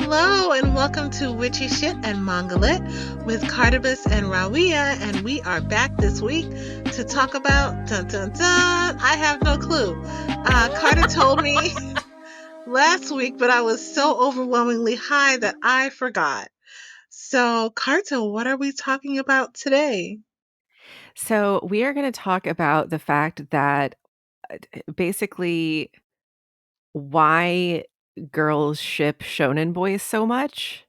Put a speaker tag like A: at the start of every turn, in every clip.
A: Hello and welcome to Witchy Shit and Mangalit with Carta and Rawiyah, and we are back this week to talk about dun dun dun. I have no clue. Carter told me last week, but I was so overwhelmingly high that I forgot. So, Carter, what are we talking about today?
B: So we are going to talk about the fact that basically why girls ship shonen boys so much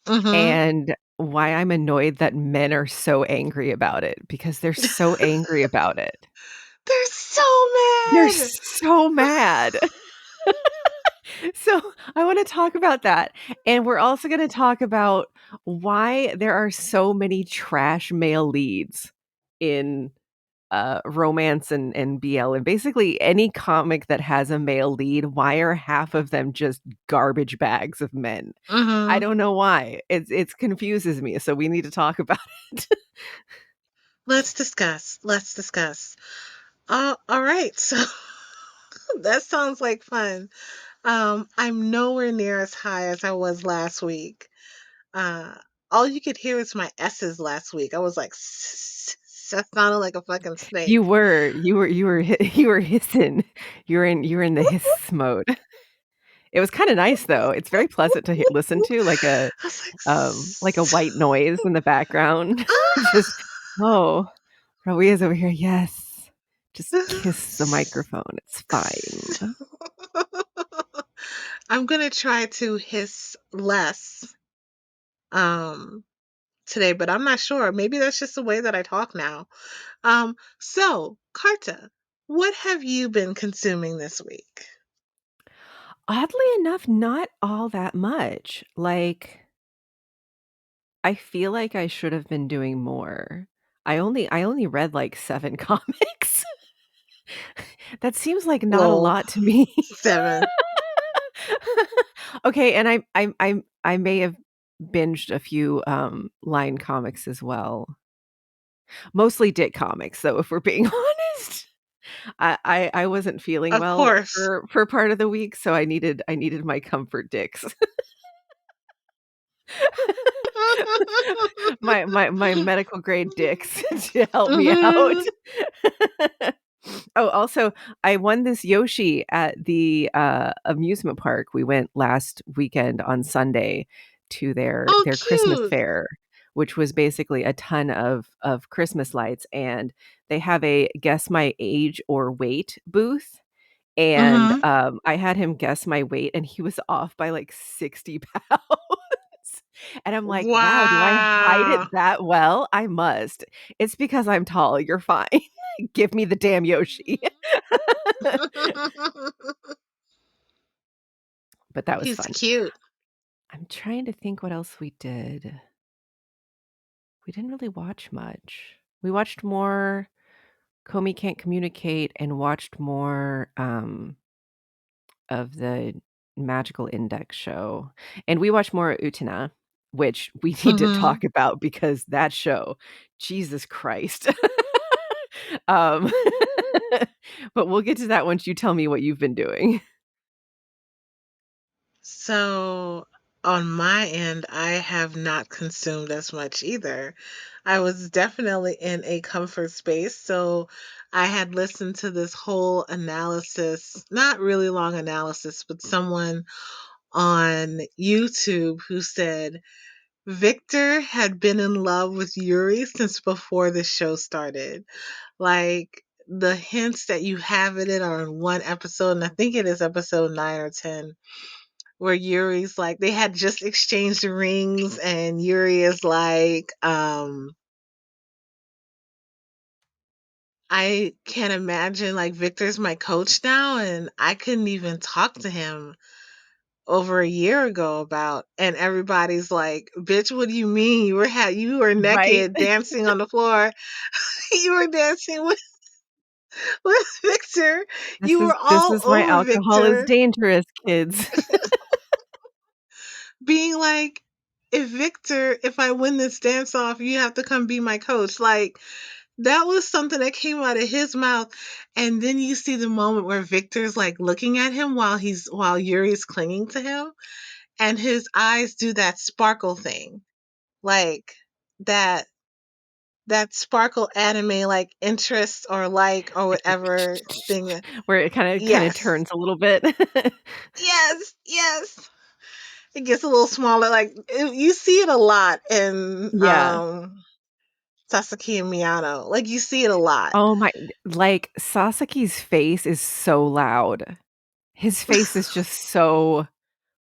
A: Mm-hmm.
B: and why I'm annoyed that men are so angry about it because they're so angry about it.
A: They're so
B: They're
A: mad.
B: so mad. So I want to talk about that. And we're also going to talk about why there are so many trash male leads in romance and BL, and basically any comic that has a male lead. Why are half of them just garbage bags of men? I
A: Mm-hmm.
B: don't know why. It confuses me, so we need to talk about it.
A: Let's discuss. Let's discuss. All right. So that sounds like fun. I'm nowhere near as high as I was last week. Uh, all you could hear is my S's last week. I was like, that sounded like a fucking
B: You
A: snake.
B: were, you were hissing. You were in the hiss mode. It was kind of nice though. It's very pleasant to listen to,
A: I was
B: like a white noise in the background. Just
A: ah,
B: oh, Rawia's over here. Yes, just
A: this
B: kiss the
A: is.
B: microphone. It's fine.
A: I'm gonna try to hiss less um today, but I'm not sure. Maybe that's just the way that I talk now. So Carta, what have you been consuming this week?
B: Oddly enough, not all that much. Like, I feel like I should have been doing more. I only read like 7 comics. That seems like not a
A: Lol,
B: lot to me.
A: 7.
B: Okay, and I may have binged a few line comics as well. Mostly Dick comics, though, if we're being honest. I wasn't feeling
A: Of
B: well
A: course.
B: for part of the week, so I needed my comfort dicks. My medical grade dicks to help me out.
A: Mhm.
B: Oh, also, I won this Yoshi at the amusement park. We went last weekend on Sunday to their
A: Oh,
B: their Christmas
A: cute.
B: fair, which was basically a ton of Christmas lights, and they have a guess my age or weight booth. And
A: Mhm.
B: I had him guess my weight, and he was off by like 60 pounds. And I'm like, wow, do I hide
A: Wow.
B: it that well? I must. It's because I'm tall. You're fine. Give me the damn Yoshi. But that was
A: He's
B: fun.
A: cute.
B: I'm trying to think what else we did. We didn't really watch much. We watched more Comey Can't Communicate and watched more of the Magical Index show. And we watched more Utena, which we need to
A: Mhm.
B: talk about because that show, Jesus Christ. um, but we'll get to that once you tell me what you've been doing.
A: So, on my end, I have not consumed as much either. I was definitely in a comfort space. So, I had listened to this whole analysis, not really long analysis, but someone on YouTube who said Victor had been in love with Yuri since before the show started. Like, the hints that you have in it are in one episode, and I think it is episode 9 or 10, where Yuri's like, they had just exchanged rings, and Yuri is like, I can't imagine, like, Victor's my coach now, and I couldn't even talk to him over a year ago about, and everybody's like, bitch, what do you mean? You were
B: Right?
A: naked dancing on the floor. You were dancing with Victor.
B: This
A: You
B: is
A: were
B: this
A: all
B: is why
A: over
B: alcohol is
A: Victor,
B: dangerous, kids.
A: being like, if I win this dance off, you have to come be my coach. Like, that was something that came out of his mouth. And then you see the moment where Victor's like looking at him while Yuri's clinging to him. and his eyes do that sparkle thing, like that that sparkle anime like interest or like or whatever thing.
B: Where it kinda
A: Yes,
B: turns a little bit.
A: yes, yes. It gets a little smaller. Like you see it a lot in
B: Yeah.
A: Sasaki and Miyano. Like you see it a lot.
B: Oh my like, Sasaki's face is so loud. His face is just so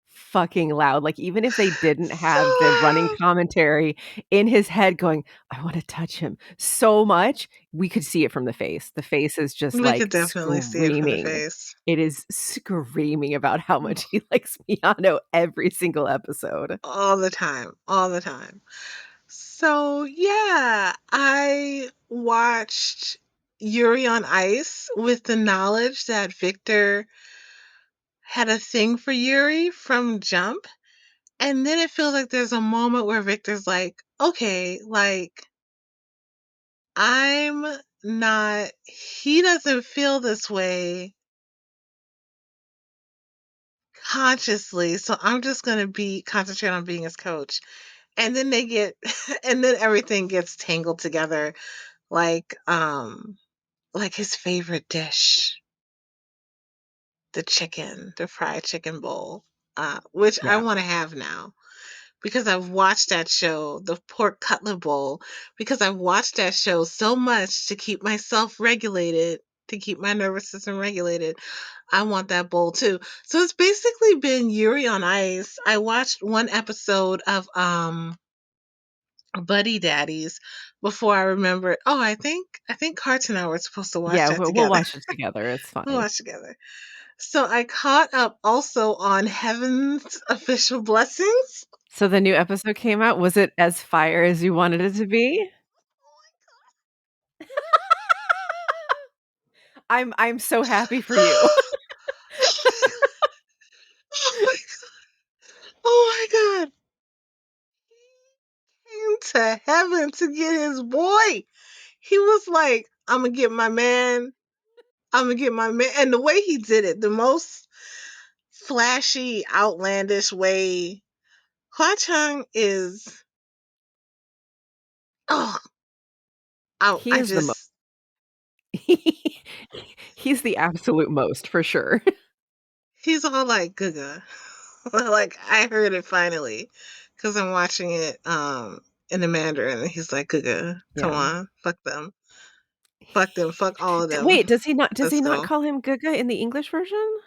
B: fucking loud, like, even if they didn't
A: So
B: have the running commentary in his head going, "I wanna touch him so much," we could see it from the face. The face is just,
A: we could
B: like,
A: definitely see it from the
B: screaming.
A: face.
B: It is screaming about how much he likes Miyano every single episode.
A: All the time. All the time. So yeah, I watched Yuri on Ice with the knowledge that Victor had a thing for Yuri from Jump. And then it feels like there's a moment where Victor's like, okay, like, I'm not, he doesn't feel this way consciously, so I'm just going to be concentrate on being his coach. And then they get, and then everything gets tangled together, like, like his favorite dish, the chicken, the fried chicken bowl, which I
B: Yeah.
A: want to have now. Because I've watched that show, the pork cutlet bowl, because I've watched that show so much to keep myself regulated, to keep my nervous system regulated. I want that bowl too. So it's basically been Yuri on Ice. I watched one episode of Buddy Daddies before I remembered. Oh, I think Carter and I were supposed to watch
B: Yeah,
A: that
B: we'll
A: together.
B: watch it together, it's
A: We'll
B: fine.
A: watch together. So I caught up also on Heaven's Official Blessings.
B: So the new episode came out, was it as fire as you wanted it to be? I'm so happy for you.
A: Oh my Oh my God. Came to heaven to get his boy. He was like, I'm going to get my man. I'm going to get my man. And the way he did it, the most flashy, outlandish way. Hua Chang is, oh,
B: He
A: I
B: is the mo
A: just,
B: he's the absolute most, for sure.
A: he's all like, Gaga. Like, I heard it finally because I'm watching it in the Mandarin. And he's like, Gaga, come
B: Yeah.
A: on, fuck them. Fuck them, fuck all of
B: D
A: them.
B: wait, does
A: Let's
B: he not
A: go.
B: call him Guga in the English version?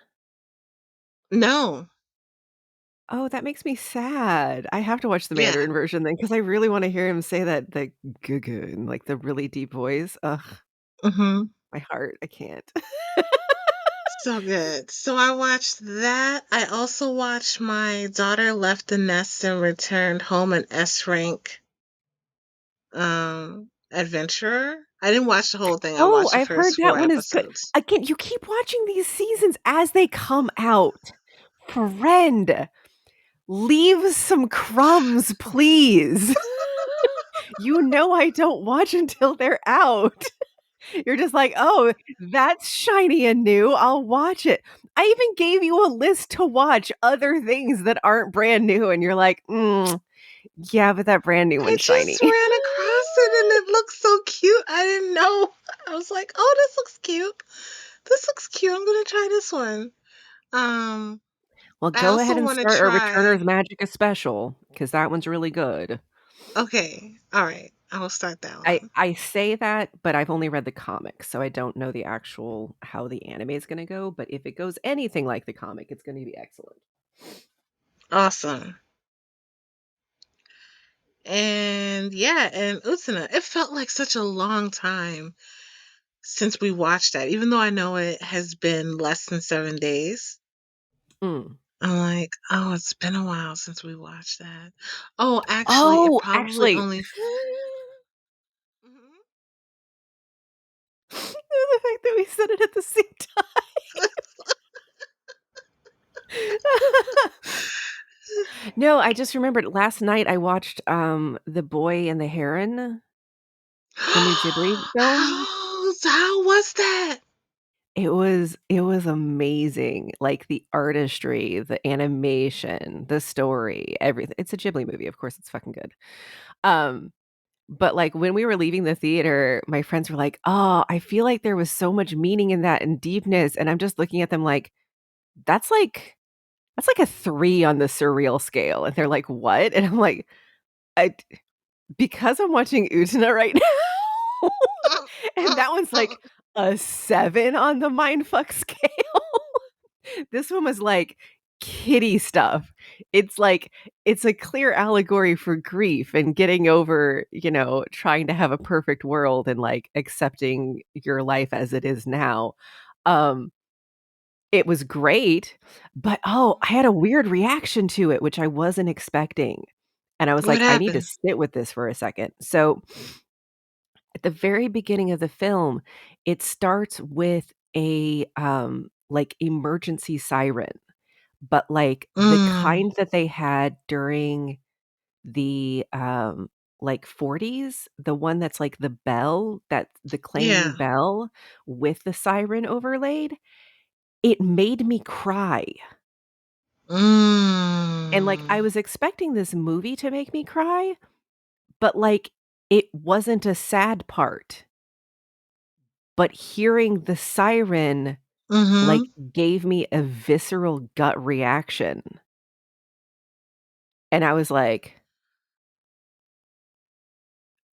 A: No.
B: Oh, that makes me sad. I have to watch the
A: Yeah.
B: Mandarin version then, because I really wanna hear him say that, the "Guga" in, like, the really deep voice. Ugh,
A: Hmm.
B: my heart, I can't.
A: So good. So I watched that. I also watched My Daughter Left the Nest and Returned Home, an S rank adventurer. I didn't watch the whole thing. I
B: Oh,
A: watched the
B: I've heard
A: first
B: that
A: four
B: one is good.
A: episodes.
B: Again, you keep watching these seasons as they come out. Friend, leave some crumbs, please. You know I don't watch until they're out. You're just like, "Oh, that's shiny and new, I'll watch it." I even gave you a list to watch other things that aren't brand new, and you're like, "Mm, yeah, but that brand new
A: I
B: one's shiny."
A: just ran across it and it looked so cute. I didn't know. I was like, oh, this looks cute. This looks cute. I'm gonna try this one. Um,
B: Well,
A: I
B: go ahead
A: also
B: and
A: want to
B: start a
A: try.
B: Returner's Magicka special, because that one's really good.
A: Okay, all right. I will start that
B: I
A: one.
B: I say that, but I've only read the comics, so I don't know the actual how the anime is gonna go, but if it goes anything like the comic, it's gonna be excellent.
A: Awesome. And yeah, and Utena. It felt like such a long time since we watched that, even though I know it has been less than 7 days.
B: Mm.
A: I'm like, oh, it's been a while since we watched that. Oh, actually, it
B: Oh,
A: probably
B: actually
A: only. Mhm.
B: the fact that we said it at the same time. No, I just remembered last night I watched, The Boy and the Heron, the new Ghibli film.
A: How was that?
B: it was amazing, like, the artistry, the animation, the story, everything. It's a Ghibli movie, of course, it's fucking good. Um, but, like, when we were leaving the theater, my friends were like, "Oh, I feel like there was so much meaning in that and deepness," and I'm just looking at them like, "That's like that's like a 3 on the surreal scale," and they're like, "What?" And I'm like, "I because I'm watching Utena right now, and that one's like a 7 on the mindfuck scale." This one was like kitty stuff. It's like it's a clear allegory for grief and getting over, trying to have a perfect world and, like, accepting your life as it is now. Um, it was great, but, oh, I had a weird reaction to it, which I wasn't expecting, and I was
A: What
B: like, "I need to
A: happened?
B: sit with this for a second." So, at the very beginning of the film, it starts with a, like, emergency siren. But, like, the
A: Mm,
B: kind that they had during the, like, 40s, the one that's like the bell, the clanging
A: yeah.
B: bell with the siren overlaid, it made me cry, and, like, I
A: Mm,
B: was expecting this movie to make me cry, but, like, it wasn't a sad part, but hearing the siren, like,
A: mhm.
B: gave me a visceral gut reaction, and I was like,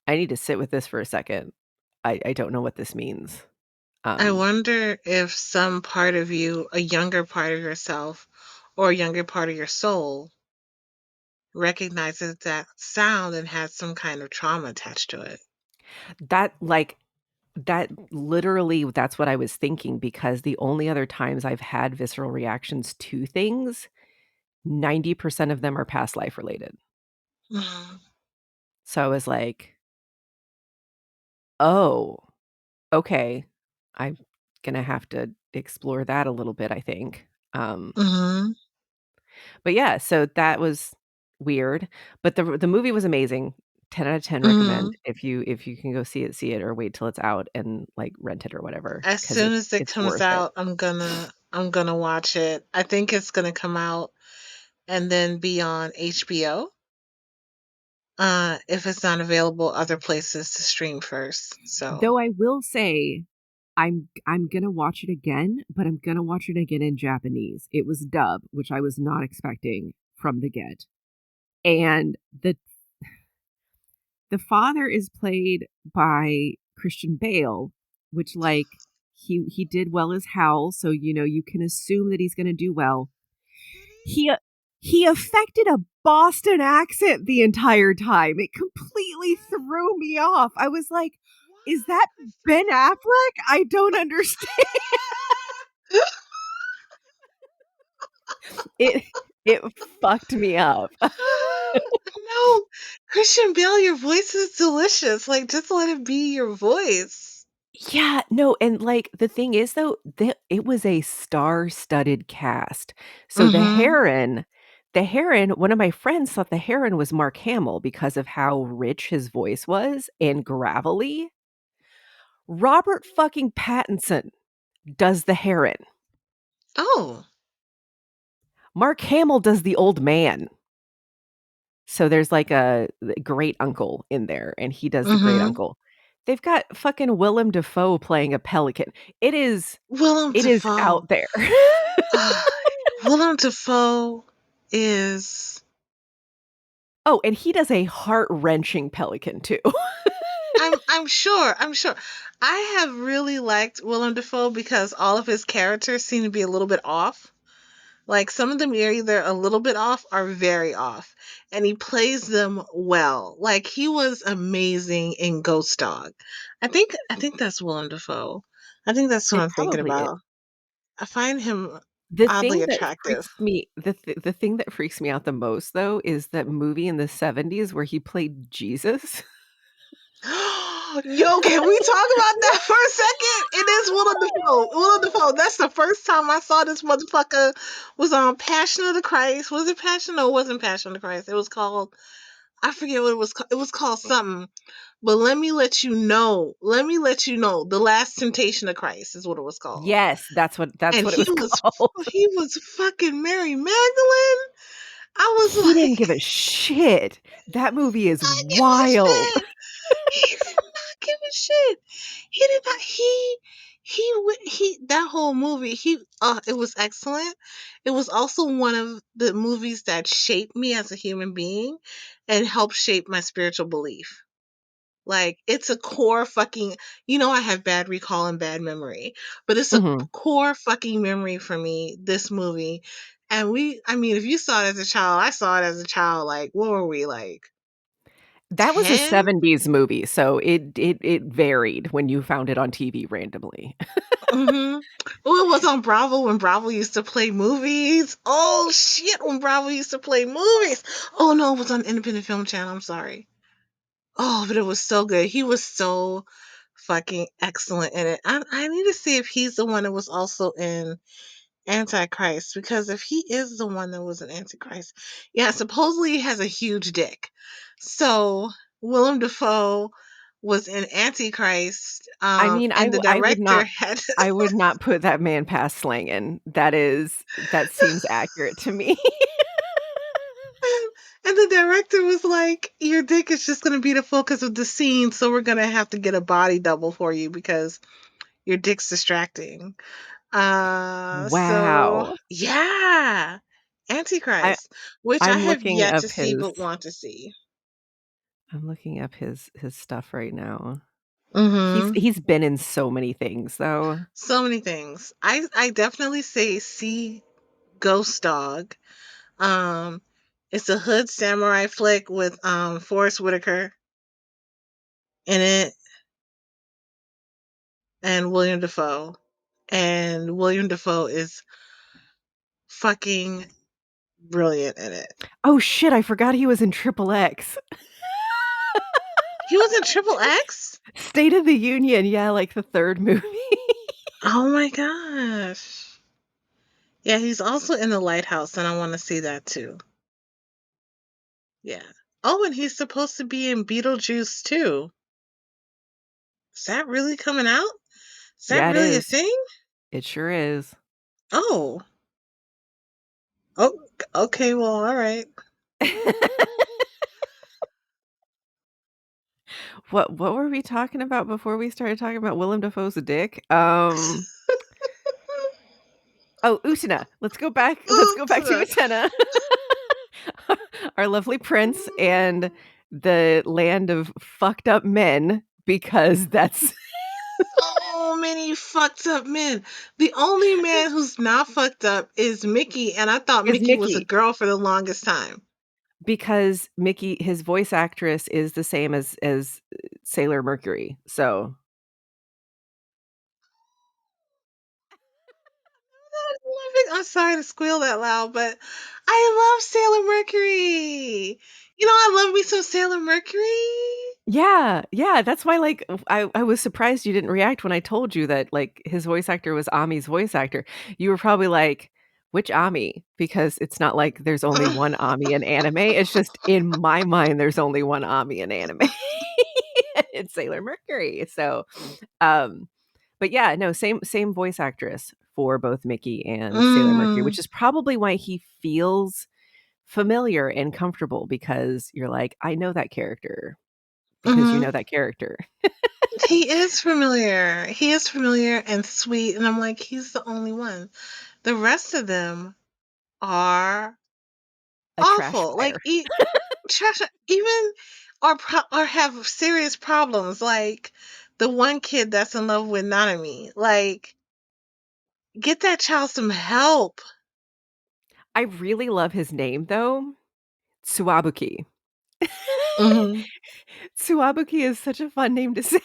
B: I need to sit with this for a second. I don't know what this means.
A: I
B: Um,
A: wonder if some part of you, a younger part of yourself or a younger part of your soul, recognizes that sound and has some kind of trauma attached to it.
B: that like that literally that's what I was thinking because the only other times I've had visceral reactions to things, 90% of them are past life related.
A: Mhm.
B: So I was like, "Oh, okay. I'm gonna have to explore that a little bit, I think."
A: Mhm.
B: But yeah, so that was weird, but the movie was amazing. 10 out of 10 recommend.
A: Mhm.
B: If you can go see it or wait till it's out and, like, rent it or whatever
A: As
B: because
A: soon as it
B: it's
A: comes
B: worth it.
A: out, I'm gonna watch it. I think it's gonna come out and then be on HBO, if it's not available other places to stream first, so
B: Though I will say, I'm gonna watch it again, but I'm gonna watch it again in Japanese. It was dub, which I was not expecting from the get, and the father is played by Christian Bale, which, like, he did well as Hal, so, you can assume that he's gonna do well.
A: did he?
B: He he affected a Boston accent the entire time. It completely
A: What?
B: threw me off. I was like, "Is
A: What?
B: that
A: Christian
B: Ben
A: Bale?
B: Affleck? I don't understand." It it fucked me up.
A: No, Christian Bale, your voice is delicious, like, just let it be your voice.
B: Yeah, no, and, like, the thing is, though, that it was a star-studded cast. So
A: Mhm.
B: the Heron one of my friends thought the Heron was Mark Hamill because of how rich his voice was and gravelly. Robert fucking Pattinson does the Heron.
A: Oh.
B: Mark Hamill does the old man. So there's like a great uncle in there, and he does the great
A: Mhm.
B: uncle. They've got fucking Willem Dafoe playing a pelican. It is
A: Willem
B: it is
A: Dafoe.
B: out there.
A: Ah, Willem Dafoe is
B: Oh, and he does a heart-wrenching pelican too.
A: I'm sure. I have really liked Willem Dafoe because all of his characters seem to be a little bit off. Like, some of them are either a little bit off or very off, and he plays them well. Like, he was amazing in Ghost Dog. I think that's Willem Dafoe. I think that's what
B: It
A: I'm thinking
B: probably is.
A: about. I find him
B: The
A: oddly
B: thing that
A: attractive.
B: freaks me the thing that freaks me out the most, though, is that movie in the '70s where he played Jesus.
A: Yo, can we talk about that for a second? It is Willem Dafoe. Willem Dafoe. That's the first time I saw this motherfucker was on Passion of the Christ. Was it Passion? No, it wasn't Passion of the Christ. It was called I forget what it was called. It was called something. But let me let you know. Let me let you know. The Last Temptation of Christ is what it was called.
B: Yes, that's
A: And
B: what it was called.
A: he was fucking Mary Magdalene. I was
B: He didn't
A: like,
B: give a shit. That movie is
A: I give a
B: wild.
A: shit. He did not give a shit. He did not. He that whole movie. It was excellent. It was also one of the movies that shaped me as a human being, and helped shape my spiritual belief. Like, it's a core fucking, I have bad recall and bad memory, but it's a
B: Mhm.
A: core fucking memory for me, this movie. And I mean, if you saw it as a child, I saw it as a child, like, what were we, like,
B: That was a
A: 10?
B: '70s movie, so it varied when you found it on TV randomly.
A: Mm-hmm. Oh, it was on Bravo when Bravo used to play movies. Oh shit, when Bravo used to play movies. Oh no, it was on Independent Film Channel. I'm sorry. Oh, but it was so good. He was so fucking excellent in it. I need to see if he's the one that was also in Antichrist, because if he is the one that was in Antichrist, yeah, supposedly he has a huge dick. So Willem Dafoe was in Antichrist,
B: I mean,
A: and the director had
B: I would not put that man past slanging. That seems accurate to me.
A: and the director was like, "Your dick is just going to be the focus of the scene, so we're going to have to get a body double for you because your dick's distracting." So
B: Wow.
A: yeah,
B: I
A: Antichrist, which I
B: I'm
A: have
B: looking
A: yet
B: up
A: to see
B: his
A: but want to see.
B: I'm looking up his stuff right now.
A: Mm-hmm.
B: He's been in so many things though.
A: So many things. I definitely say see Ghost Dog. Um, it's a hood samurai flick with Forrest Whitaker in it and William Dafoe. And William Dafoe is fucking brilliant in it.
B: Oh shit, I forgot he was in Triple X.
A: He was in Triple X?
B: State of the Union, yeah, like the 3rd movie.
A: Oh my gosh. Yeah, he's also in The Lighthouse, and I want to see that too. Yeah. Oh, and he's supposed to be in Beetlejuice too. Is that really coming out? Is that
B: Yeah, it
A: really a
B: is.
A: thing?
B: It sure is.
A: Oh. Oh, okay, well, all right.
B: What were we talking about before we started talking about Willem Dafoe's dick? Oh, Utena. Let's go back to
A: Oopsa.
B: Utena. Our lovely prince and the land of fucked up men because that's
A: So many fucked up men. The only man who's not fucked up is Mickey, and I thought
B: is
A: Mickey was a
B: Mickey.
A: girl for the longest time.
B: Because Mickey, his voice actress is the same as Sailor Mercury. So,
A: I'm sorry to squeal that loud, but I love Sailor Mercury. I love me some Sailor Mercury.
B: yeah, yeah, that's why, like, I was surprised you didn't react when I told you that, like, his voice actor was Ami's voice actor. You were probably like, "Which Ami?" Because it's not like there's only one Ami in anime, it's just in my mind, there's only one Ami in anime. It's Sailor Mercury. So, um, but yeah, no, same voice actress for both Mickey and Sailor Mercury,
A: Mm,
B: which is probably why he feels familiar and comfortable because you're like, "I know that character." Because you
A: hmm
B: know that character.
A: He is familiar. He is familiar and sweet, and I'm like, he's the only one. The rest of them are
B: A trash
A: awful. Like,
B: fire.
A: trash, even or have serious problems. Like the one kid that's in love with Nanami. Like, get that child some help.
B: I really love his name though, Tsuwabuki.
A: Hmm
B: Tsuwabuki is such a fun name to say.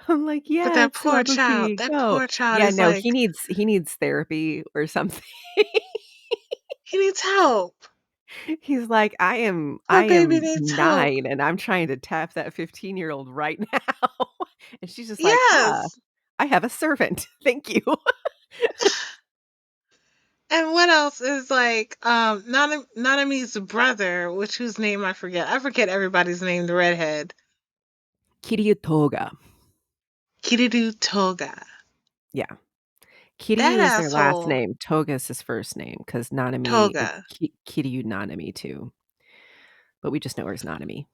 B: I'm like,
A: But
B: "Yeah, Tsuwabuki,
A: that
B: go."
A: poor child
B: Yeah,
A: is
B: no,
A: like,
B: he needs therapy or something.
A: he needs help.
B: He's like,
A: Poor
B: I
A: baby
B: am
A: needs help.
B: 9 and I'm trying to tap that 15-year-old right now." And she's just like, "Ah,
A: Yes.
B: I have a servant. Thank you."
A: And what else is like Nanami's brother, which whose name I forget. I forget everybody's name, the redhead.
B: Kiryu Toga.
A: Kiriru Toga.
B: Yeah.
A: That
B: Kiryu is their last
A: asshole
B: name. Toga is his first name because Nanami is
A: Toga.
B: Kiryu Nanami too, but we just know her as Nanami.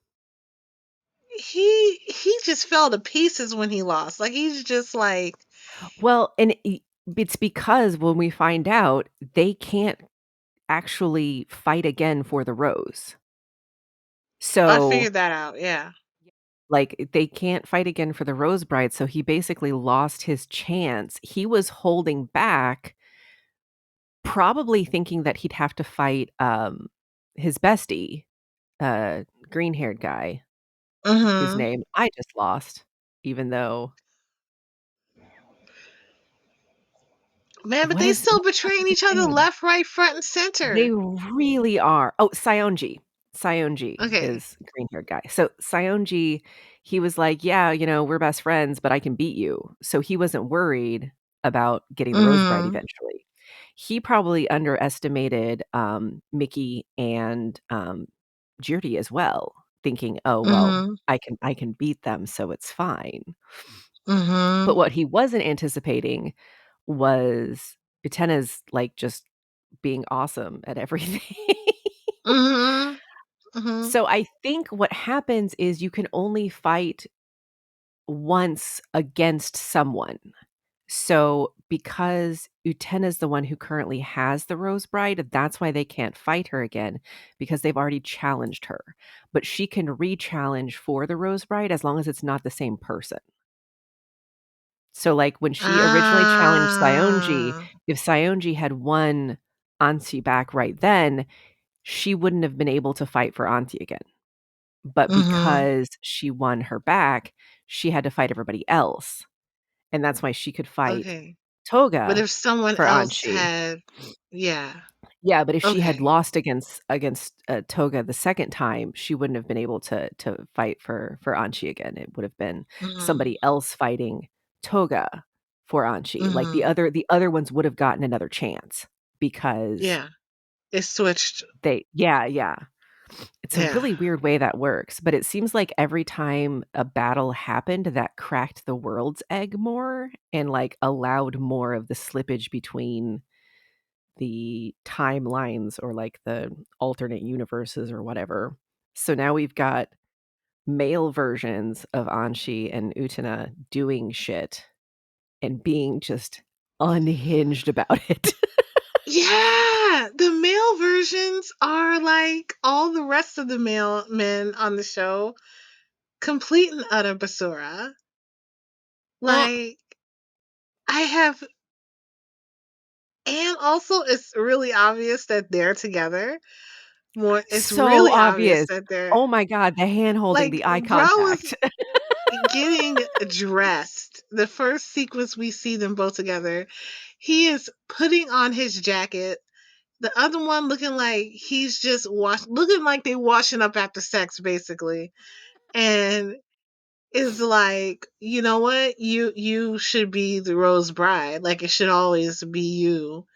A: He just fell to pieces when he lost. Like he's just like,
B: Well, and it's because when we find out, they can't actually fight again for the rose.
A: I
B: So,
A: figured that out. Yeah.
B: like, they can't fight again for the rose bride, so he basically lost his chance. He was holding back, probably thinking that he'd have to fight, his bestie, uh, green-haired guy, whose
A: Mm-hmm.
B: name I just lost, even though
A: Man, but
B: what
A: they
B: is
A: still
B: what the fuck
A: betraying
B: is his
A: each other
B: name?
A: left, right, front, and
B: They
A: center.
B: really are. Oh, Saionji. Saionji
A: Okay.
B: is green-haired guy. So, Saionji, he was like, "Yeah, we're best friends, but I can beat you." So, he wasn't worried about getting the Rose Bride
A: Mm-hmm.
B: eventually. He probably underestimated, Mickey and, Jirdy as well, thinking, "Oh, well,
A: Mm-hmm.
B: I can beat them, so it's fine." But
A: Mm-hmm.
B: what he wasn't anticipating was Utena's, like, just being awesome at everything.
A: Mm-hmm. Mm-hmm.
B: So I think what happens is you can only fight once against someone. So because Utena's the one who currently has the Rose Bride, that's why they can't fight her again because they've already challenged her. But she can re-challenge for the Rose Bride as long as it's not the same person. So, like, when she originally challenged Saionji,
A: Ah.
B: if Saionji had won Ansi back right then, she wouldn't have been able to fight for Anti again. But
A: Mm-hmm.
B: because she won her back, she had to fight everybody else, and that's why she could fight
A: Okay. But
B: Toga
A: if someone
B: for
A: else
B: Anchi.
A: had, yeah.
B: Yeah, but if she had
A: Okay.
B: lost against Toga the second time, she wouldn't have been able to fight for Anchi again. It would have been
A: Mm-hmm.
B: somebody else fighting Toga for Anchi. Like,
A: Mm-hmm.
B: the other ones would have gotten another chance because
A: Yeah. It switched.
B: they yeah, yeah. It's a
A: Yeah.
B: really weird way that works, but it seems like every time a battle happened, that cracked the world's egg more and, like, allowed more of the slippage between the timelines or, like, the alternate universes or whatever. So now we've got male versions of Anshi and Utena doing shit and being just unhinged about it.
A: Yeah. The male versions are like all the rest of the male men on the show, complete and utter basura.
B: Mm.
A: Like, I have, and also it's really obvious that they're together. More, it's
B: So
A: really obvious
B: obvious.
A: that they're
B: Oh my god, the hand holding,
A: like,
B: the eye
A: bro was
B: contact.
A: getting dressed. The first sequence we see them both together, he is putting on his jacket. The other one looking like he's just looking like they washing up after sex, basically. And is like, you know what? You should be the Rose Bride. Like it should always be you.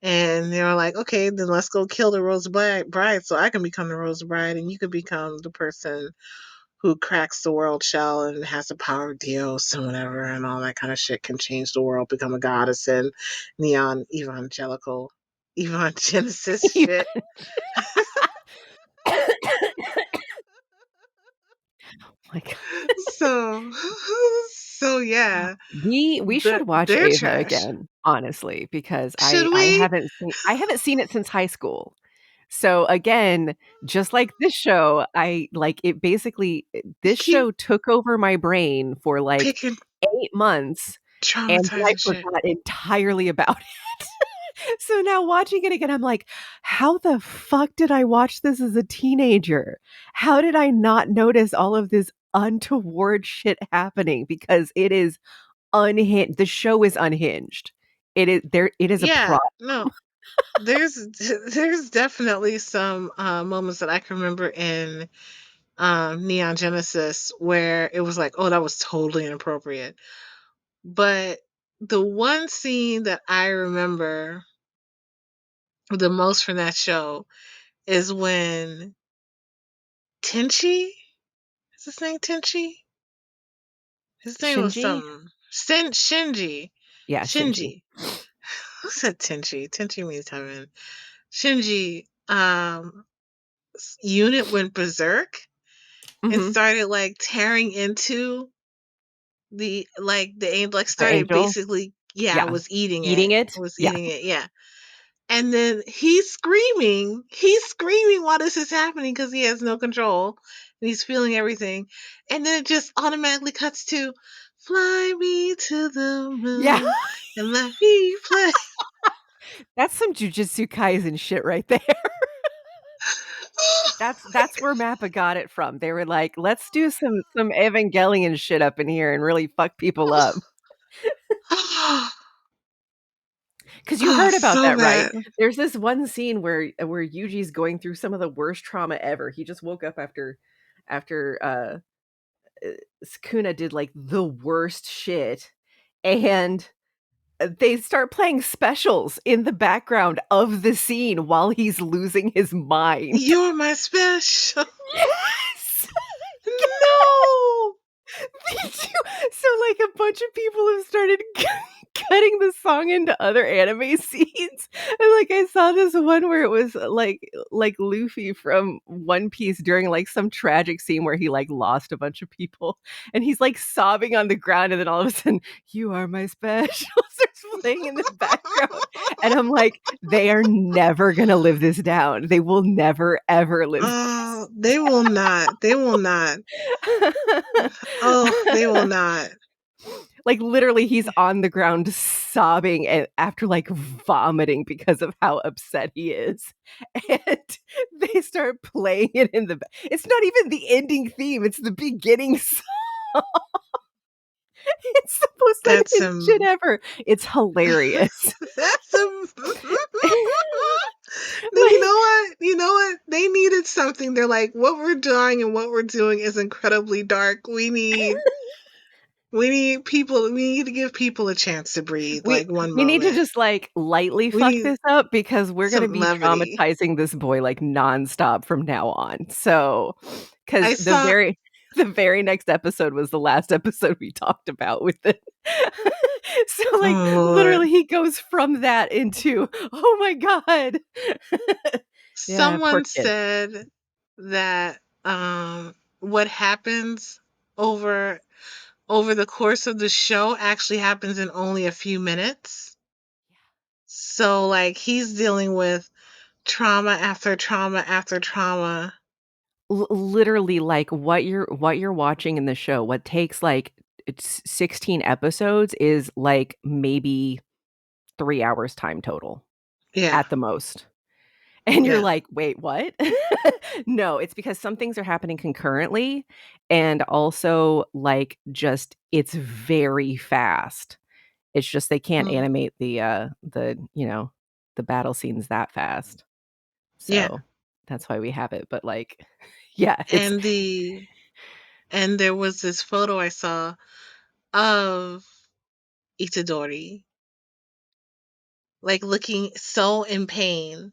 A: And they were like, okay, then let's go kill the Bride so I can become the Rose Bride and you could become the person who cracks the world shell and has the power of Dios and whatever and all that kind of shit, can change the world, become a goddess and neon evangelicals shit.
B: My god.
A: So so yeah,
B: We should watch
A: they're
B: Ava
A: trash.
B: again, honestly, because
A: Should
B: I
A: we?
B: haven't seen it since high school. So, again, just like this show, I like, it basically
A: You
B: this
A: keep
B: show took over my brain for, like,
A: picking
B: 8 months, and then I
A: traumatizing shit.
B: forgot entirely about it. So now watching it again, I'm like, "How the fuck did I watch this as a teenager? How did I not notice all of this untoward shit happening?" Because it is unhinged. The show is unhinged. It is a
A: Yeah,
B: plot.
A: no. There's there's definitely some moments that I can remember in Neon Genesis where it was like, oh, that was totally inappropriate. But the one scene that I remember the most from that show is when Tenchi, is his name Tenchi? His name was
B: Shinji?
A: something. Shinji.
B: Yeah, Shinji.
A: Shinji. Who said Tenchi? Tenchi means heaven. Shinji, unit went berserk and
B: Mhm.
A: started like tearing into the angel, like
B: The
A: started
B: angel?
A: basically, yeah,
B: Yeah.
A: was eating
B: Eating
A: it.
B: it?
A: Was
B: Yeah.
A: eating it, yeah. And then he's screaming while this is happening because he has no control and he's feeling everything. And then it just automatically cuts to fly me to the
B: Yeah.
A: moon and let me play.
B: That's some Jujutsu Kaisen shit right there. That's where Mappa got it from. They were like, "Let's do some Evangelion shit up in here and really fuck people up."
A: Oh,
B: 'Cause you heard about
A: so
B: that, right?
A: bad.
B: There's this one scene where Yuji's going through some of the worst trauma ever. He just woke up after Sukuna did, like, the worst shit, and they start playing specials in the background of the scene while he's losing his mind.
A: You're my special.
B: Yes!
A: No.
B: Me too. So, like, a bunch of people have started cutting the song into other anime scenes, and, like, I saw this one where it was, like Luffy from One Piece during, like, some tragic scene where he, like, lost a bunch of people, and he's, like, sobbing on the ground, and then all of a sudden, "You are my special" starts playing in the background, and I'm like, "They are never gonna live this down. They will never, ever live
A: Oh, they will not. They will not. Oh, they will not.
B: Like, literally, he's on the ground sobbing after, like, vomiting because of how upset he is, and they start playing it in the ba it's not even the ending theme, it's the beginning song. It's the most
A: That's
B: unhinged shit
A: some.
B: ever. It's hilarious.
A: That's some. Then you know
B: Like
A: what? You know what? They needed something. They're like, what we're drawing and what we're doing is incredibly dark. We need people. We need to give people a chance to breathe.
B: We
A: Like one
B: we need to
A: moment.
B: just, like, lightly
A: We
B: fuck
A: need
B: this up because we're gonna
A: some
B: be
A: levity.
B: traumatizing this boy, like, nonstop from now on. So, because
A: I saw.
B: the very next episode was the last episode we talked about with it. So, like,
A: Oh
B: literally,
A: Lord.
B: he goes from that into, "Oh my god." Yeah, poor
A: Someone
B: kid.
A: said that what happens over the course of the show actually happens in only a few minutes. So like he's dealing with trauma after trauma after trauma.
B: Literally, like, what you're watching in the show, what takes, like, it's 16 episodes is, like, maybe 3 hours time total
A: Yeah.
B: at the most. And you're
A: Yeah.
B: like, "Wait, what?" No, it's because some things are happening concurrently, and also, like, just it's very fast. It's just they can't
A: Mm.
B: animate the battle scenes that fast.
A: Yeah.
B: So, that's why we have it, but, like, yeah, it's
A: And the and there was this photo I saw of Itadori like looking so in pain.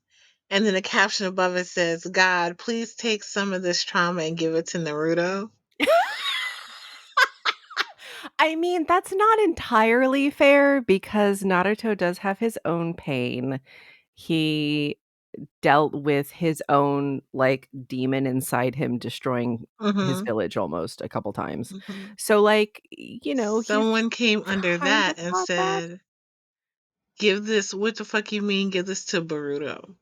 A: And then the caption above it says, God, please take some of this trauma and give it to Naruto.
B: I mean, that's not entirely fair because Naruto does have his own pain. He dealt with his own, like, demon inside him destroying his
A: Mm-hmm.
B: village almost a couple times.
A: Mm-hmm.
B: So, like, he's
A: Someone came under
B: kind of
A: that and
B: got that.
A: said, give this, what the fuck you mean, give this to Boruto?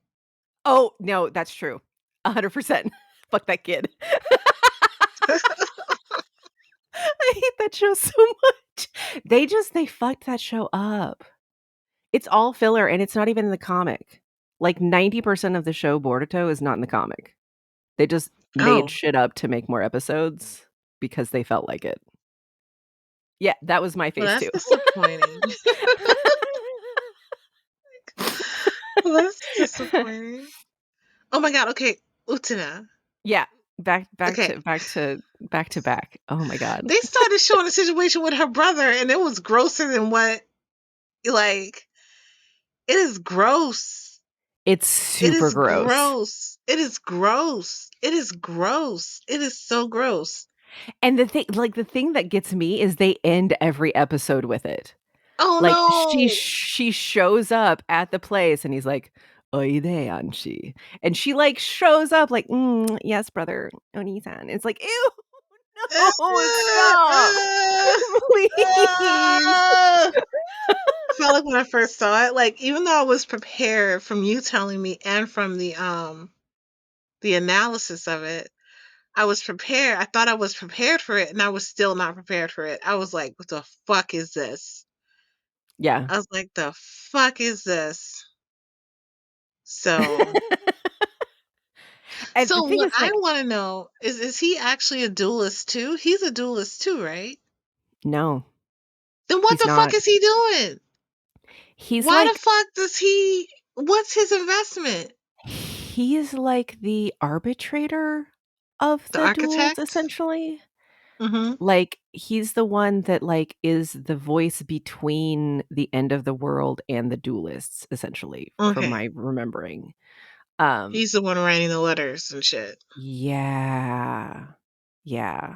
B: Oh, no, that's true. 100%. Fuck that kid. I hate that show so much. They fucked that show up. It's all filler, and it's not even in the comic. Like, 90% of the show, Boruto, is not in the comic. They just made
A: Oh,
B: shit up to make more episodes because they felt like it. Yeah, that was my
A: well,
B: face
A: that's
B: too.
A: disappointing. Well, that's disappointing. Oh my God. Okay. Utena.
B: Yeah, back back
A: Okay.
B: to back to back to back. Oh my god.
A: They started showing a situation with her brother, and it was grosser than what, like, it is gross.
B: It's
A: It
B: super
A: is
B: gross.
A: gross. It is gross. It is gross. It is so gross.
B: And the thing that gets me is they end every episode with it.
A: Oh
B: Like,
A: no.
B: she shows up at the place, and he's like, "Oide, Anchi." And she, like, shows up like, "Mm, yes, brother, Oni-san." It's like, "Ew, no, stop, please."
A: I felt like when I first saw it, like even though I was prepared from you telling me and from the analysis of it, I was prepared. I thought I was prepared for it and I was still not prepared for it. I was like, what the fuck is this?
B: Yeah.
A: I was like, the fuck is this? So
B: And the thing
A: what
B: is,
A: I
B: like,
A: want to know is he actually a duelist too? He's a duelist too, right?
B: no,
A: Then what
B: he's
A: the fuck
B: not.
A: is he doing?
B: He's
A: Why the
B: like
A: fuck does he what's his investment?
B: he's like the arbitrator of
A: The
B: the duels,
A: architect?
B: essentially.
A: Mhm.
B: Like, he's the one that, like, is the voice between the end of the world and the duelists, essentially, from
A: Okay.
B: my remembering. Um,
A: He's the one writing the letters and shit.
B: yeah. Yeah.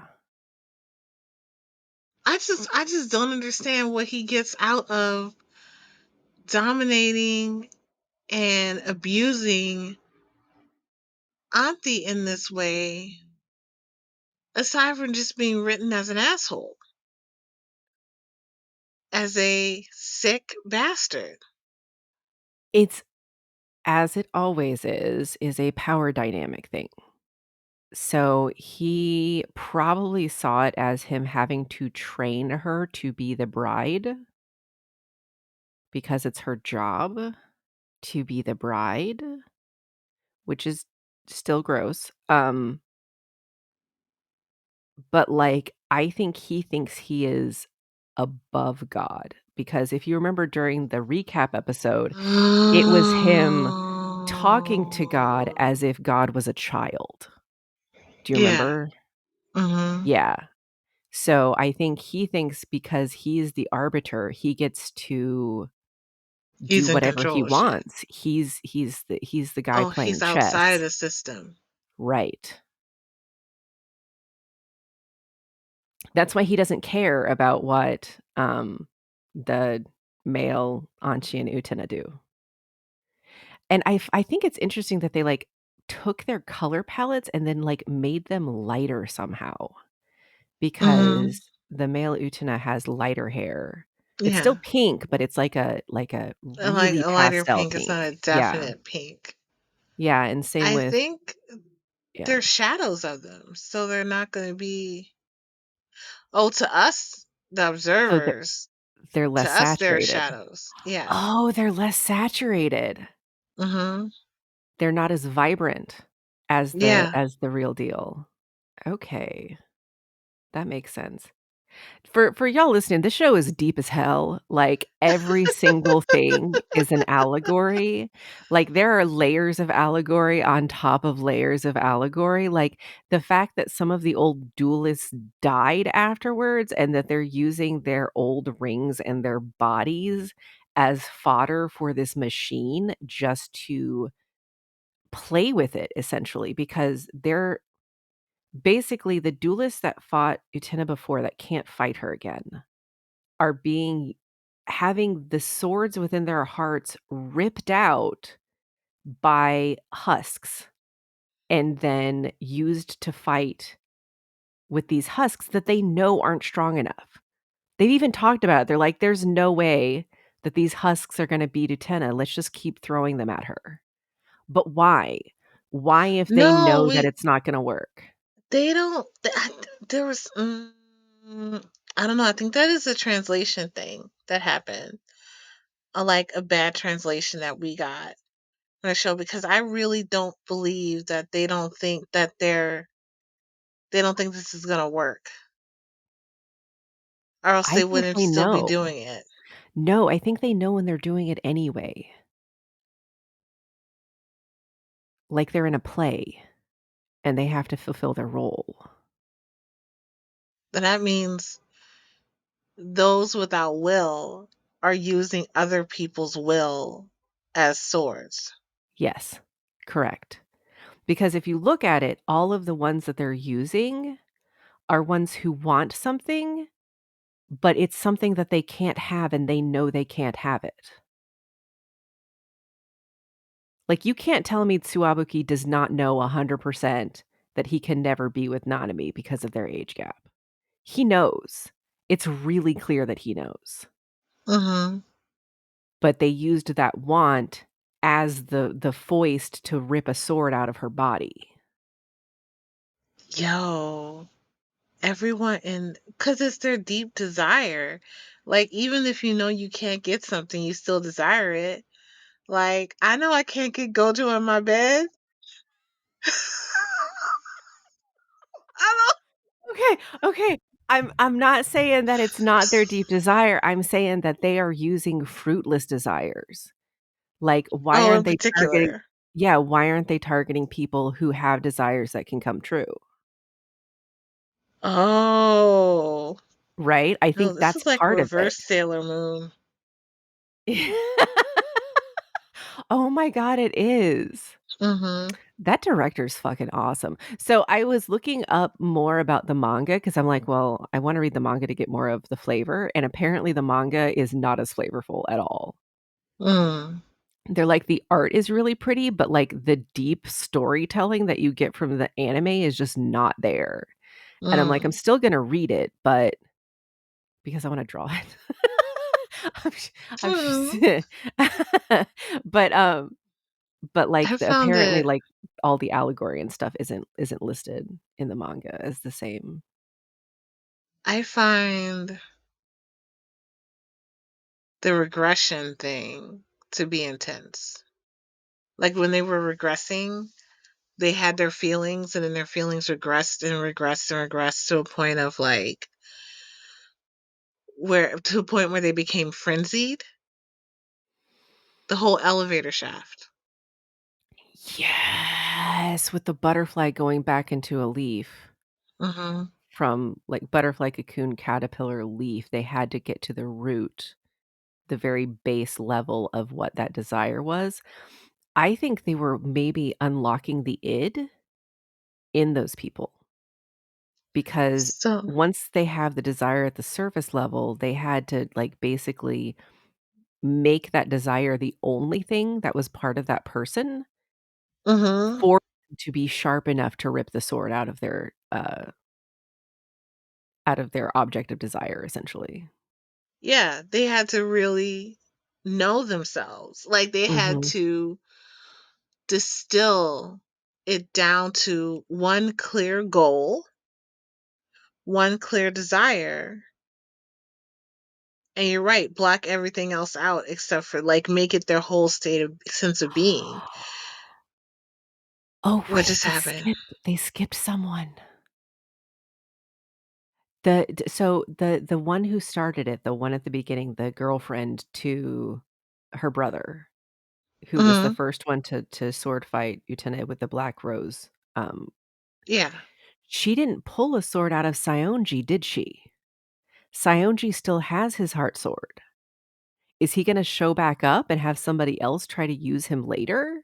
A: I just don't understand what he gets out of dominating and abusing Auntie in this way, aside from just being written as an asshole, as a sick bastard.
B: It's as it always is a power dynamic thing. So, he probably saw it as him having to train her to be the bride because it's her job to be the bride, which is still gross. But, like, I think he thinks he is above God, because if you remember during the recap episode, it was him talking to God
A: Oh.
B: as if God was a child. Do you
A: Yeah.
B: remember?
A: Mhm.
B: Yeah. So, I think he thinks because he's the arbiter, he gets to do
A: He's in
B: whatever he
A: control of shit.
B: wants. He's the guy
A: Oh,
B: playing
A: he's outside
B: chess.
A: the system.
B: Right. That's why he doesn't care about what, the male Anchi and Utena do. And I think it's interesting that they, like, took their color palettes and then, like, made them lighter somehow,
A: Mhm.
B: because the male Utena has lighter hair. It's still
A: Yeah.
B: pink, but it's like a
A: Like
B: really
A: a lighter
B: pastel
A: pink, it's not a
B: pink. Yeah.
A: definite pink.
B: Yeah, and same
A: I
B: with
A: think
B: yeah.
A: there's shadows of them, so they're not gonna be oh, to us, the
B: So
A: observers,
B: they're
A: to
B: less
A: us, they're
B: saturated.
A: shadows. Yeah.
B: Oh, they're less saturated.
A: Mhm.
B: They're not as vibrant
A: Yeah.
B: as the real deal. Okay, that makes sense. For y'all listening, this show is deep as hell. Like, every single thing is an allegory. Like, there are layers of allegory on top of layers of allegory. Like, the fact that some of the old duelists died afterwards and that they're using their old rings and their bodies as fodder for this machine just to play with it, essentially, because they're basically the duelists that fought Utena before that can't fight her again are being having the swords within their hearts ripped out by husks and then used to fight with these husks that they know aren't strong enough. They've even talked about it. They're like, "There's no way that these husks are gonna beat Utena. Let's just keep throwing them at her." But why? Why if they
A: No,
B: know that it's not gonna work?
A: they don't there was I don't know, I think that is a translation thing that happened. Like a bad translation that we got on the show because I really don't believe that they don't think this is gonna work. Or else
B: I
A: they
B: think
A: wouldn't
B: they
A: still be
B: know.
A: doing it.
B: No, I think they know when they're doing it anyway. Like they're in a play and they have to fulfill their role.
A: But that means those without will are using other people's will as swords.
B: Yes, correct. Because if you look at it, all of the ones that they're using are ones who want something, but it's something that they can't have and they know they can't have it. Like, you can't tell me Tsuwabuki does not know 100% that he can never be with Nanami because of their age gap. He knows. It's really clear that he knows.
A: Mhm.
B: But they used that want as the foist to rip a sword out of her body.
A: Yo, everyone in, cuz it's their deep desire. Like even if you know you can't get something, you still desire it. Like I know I can't get Gojo in my bed. I
B: Okay, okay. I'm not saying that it's not their deep desire. I'm saying that they are using fruitless desires. Like, why
A: Oh, in
B: aren't they targeting
A: particular.
B: yeah, why aren't they targeting people who have desires that can come true?
A: Oh.
B: Right? I
A: No,
B: think
A: this
B: that's
A: is like
B: part of it.
A: reverse Sailor Moon.
B: Oh my god, it is.
A: Mhm.
B: That director's fucking awesome. So, I was looking up more about the manga because 'cause I'm like, "Well, I wanna read the manga to get more of the flavor," and apparently the manga is not as flavorful at all.
A: Mm.
B: They're like, the art is really pretty, but, like, the deep storytelling that you get from the anime is just not there. And I'm like, "I'm
A: Mm.
B: still gonna read it, but" because I wanna draw it. I'm j I'm just
A: Hmm.
B: but, um but, like,
A: I
B: the
A: found
B: apparently,
A: it
B: like, all the allegory and stuff isn't listed in the manga as the same.
A: I find the regression thing to be intense. Like when they were regressing, they had their feelings and then their feelings regressed and regressed and regressed to a point of like where to a point where they became frenzied. The whole elevator shaft.
B: Yes, with the butterfly going back into a leaf.
A: Mhm.
B: From, like, butterfly, cocoon, caterpillar, leaf, they had to get to the root, the very base level of what that desire was. I think they were maybe unlocking the id in those people because
A: So,
B: once they have the desire at the surface level, they had to, like, basically make that desire the only thing that was part of that person
A: mhm.
B: for them to be sharp enough to rip the sword out of their object of desire, essentially.
A: Yeah, they had to really know themselves. Like they had
B: Mhm.
A: to distill it down to one clear goal, one clear desire. And you're right, block everything else out except for like make it their whole state of sense of being.
B: Oh,
A: What
B: wait,
A: just happened?
B: they skipped someone. So the one who started it, the one at the beginning, the girlfriend to her brother, who was the
A: Mhm.
B: first one to sword fight Utena with the black rose,
A: Yeah.
B: she didn't pull a sword out of Saionji, did she? Saionji still has his heart sword. Is he gonna show back up and have somebody else try to use him later?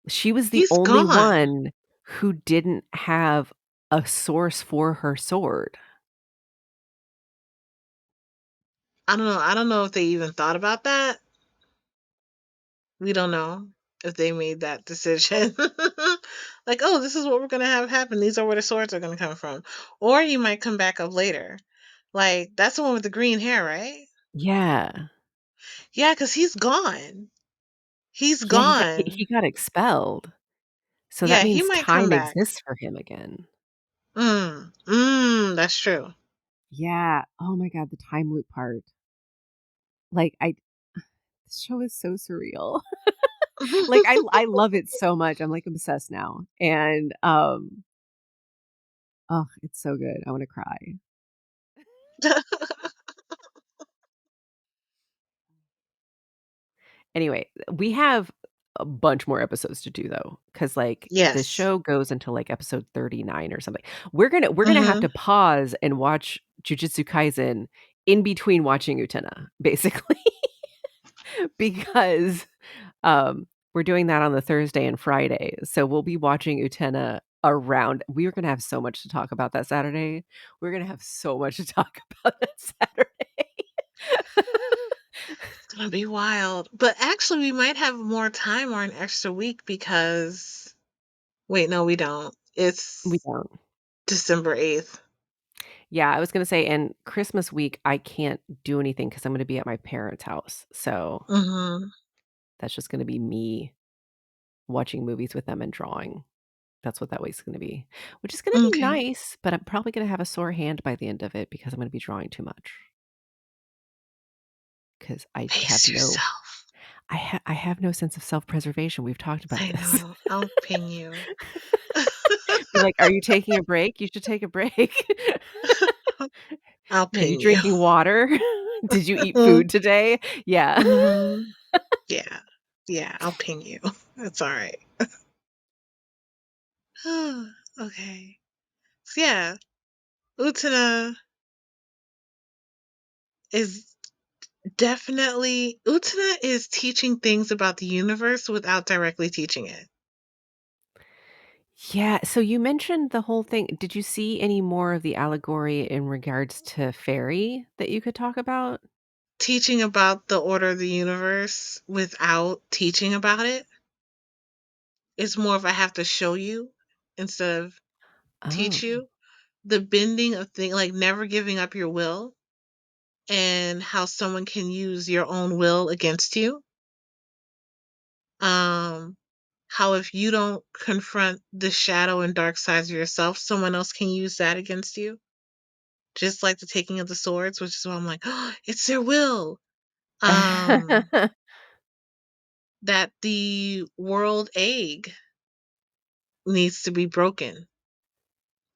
B: She was the
A: He's
B: only
A: gone.
B: one who didn't have a source for her sword.
A: I don't know. I don't know if they even thought about that. We don't know if they made that decision. Like, oh, this is what we're gonna have happen. These are where the swords are gonna come from. Or he might come back up later. Like, that's the one with the green hair, right?
B: Yeah.
A: Yeah, because he's gone. He's
B: Yeah,
A: gone.
B: he got expelled. So that
A: Yeah, he
B: means
A: might come
B: time
A: back.
B: exists for him again.
A: That's true.
B: Yeah. Oh my god, the time loop part. Like, this show is so surreal. Like, I love it so much. I'm, like, obsessed now. And, oh, it's so good. I wanna cry. Anyway, we have a bunch more episodes to do though, because like, the
A: Yes.
B: show goes until, like, episode 39 or something. We're gonna have
A: Mhm.
B: to pause and watch Jujutsu Kaisen in between watching Utena, basically. because, we're doing that on the Thursday and Friday, so we'll be watching Utena around we are gonna have so much to talk about that Saturday. We're gonna have so much to talk about that Saturday.
A: It's gonna be wild. But actually, we might have more time or an extra week because wait, no, we don't.
B: We
A: It's
B: don't.
A: December 8th.
B: Yeah, I was gonna say, and Christmas week, I can't do anything because 'cause I'm gonna be at my parents' house, so
A: Mhm.
B: that's just gonna be me watching movies with them and drawing. That's what that week's gonna be, which is gonna be
A: Okay.
B: nice, but I'm probably gonna have a sore hand by the end of it because I'm gonna be drawing too much. Because
A: Pace yourself.
B: I have no sense of self-preservation, we've talked about
A: I
B: this.
A: know. I'll ping you.
B: Be like, "Are you taking a break? You should take a break."
A: I'll
B: "Are you
A: ping you.
B: drinking water? Did you eat food today?" Yeah.
A: Mhm. Yeah. Yeah, I'll ping you. That's all right. Okay. So yeah, Utana is Utana is teaching things about the universe without directly teaching it.
B: Yeah, so you mentioned the whole thing. Did you see any more of the allegory in regards to fairy that you could talk about?
A: Teaching about the order of the universe without teaching about it. It's more of I have to show you instead of
B: Oh.
A: teach you. The bending of things, like never giving up your will, and how someone can use your own will against you. Um, how if you don't confront the shadow and dark sides of yourself, someone else can use that against you. Just like the taking of the swords, which is why I'm like, oh, it's their will. Um, that the world egg needs to be broken.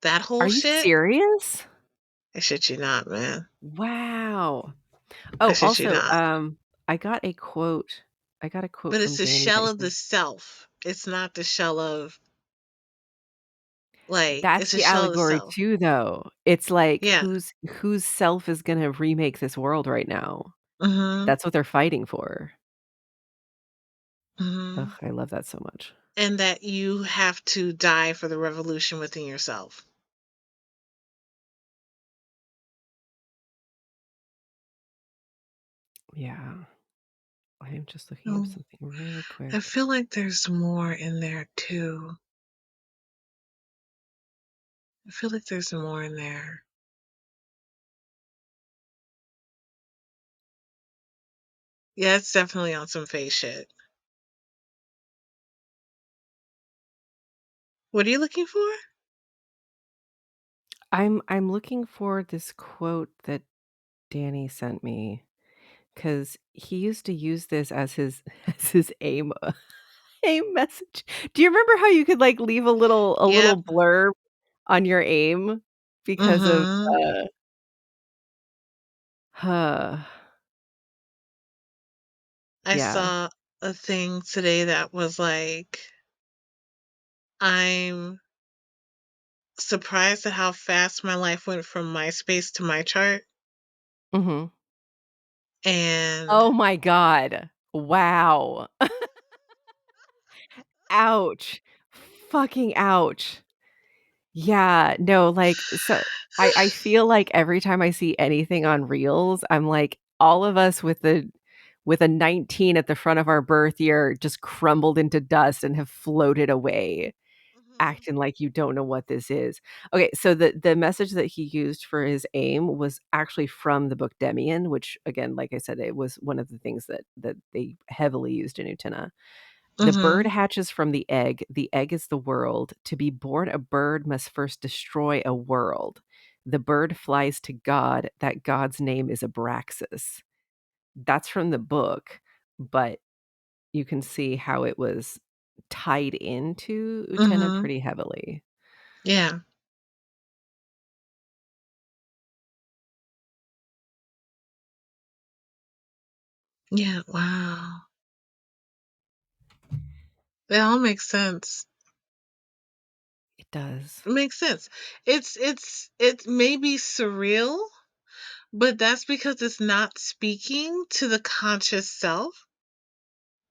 A: That whole
B: Are you
A: shit,
B: serious?
A: I shit you not, man.
B: Wow.
A: I
B: Oh,
A: shit you
B: also,
A: not.
B: I got a quote I got a quote
A: But
B: from
A: it's the
B: Danny
A: shell
B: that
A: of the
B: he
A: self. It's not the shell of like
B: that's
A: it's a
B: the
A: shell of the
B: allegory
A: self.
B: too, though. It's like
A: Yeah.
B: whose self is gonna remake this world right now?
A: Mhm.
B: That's what they're fighting for. Ugh,
A: Mhm.
B: I love that so much.
A: And that you have to die for the revolution within yourself.
B: Yeah. I'm just looking up
A: Oh,
B: something really
A: I
B: quick.
A: feel like there's more in there too. I feel like there's more in there. Yeah, it's definitely on some face shit. What are you looking for?
B: I'm looking for this quote that Danny sent me because he used to use this as his as his aim message. Do you remember how you could, like, leave a
A: Yep.
B: little blurb on your aim because of,
A: Mhm.
B: uh huh,
A: I
B: yeah.
A: saw a thing today that was like, I'm surprised at how fast my life went from MySpace to my chart.
B: Mhm.
A: And
B: Oh my god. Wow. Ouch. Fucking ouch. Yeah, no, like, so I feel like every time I see anything on Reels, I'm like, all of us with a 19 at the front of our birth year just crumbled into dust and have floated away,
A: Mhm.
B: acting like you don't know what this is. Okay, so the message that he used for his aim was actually from the book Demian, which again, like I said, it was one of the things that they heavily used in Utena. The bird
A: Mhm.
B: hatches from the egg. The egg is the world. To be born a bird must first destroy a world. The bird flies to God. That God's name is Abraxas. That's from the book, but you can see how it was tied into Utena
A: Mhm.
B: pretty heavily.
A: Yeah. Yeah. Wow. It all makes sense.
B: It does.
A: It makes sense. It may be surreal, But that's because it's not speaking to the conscious self.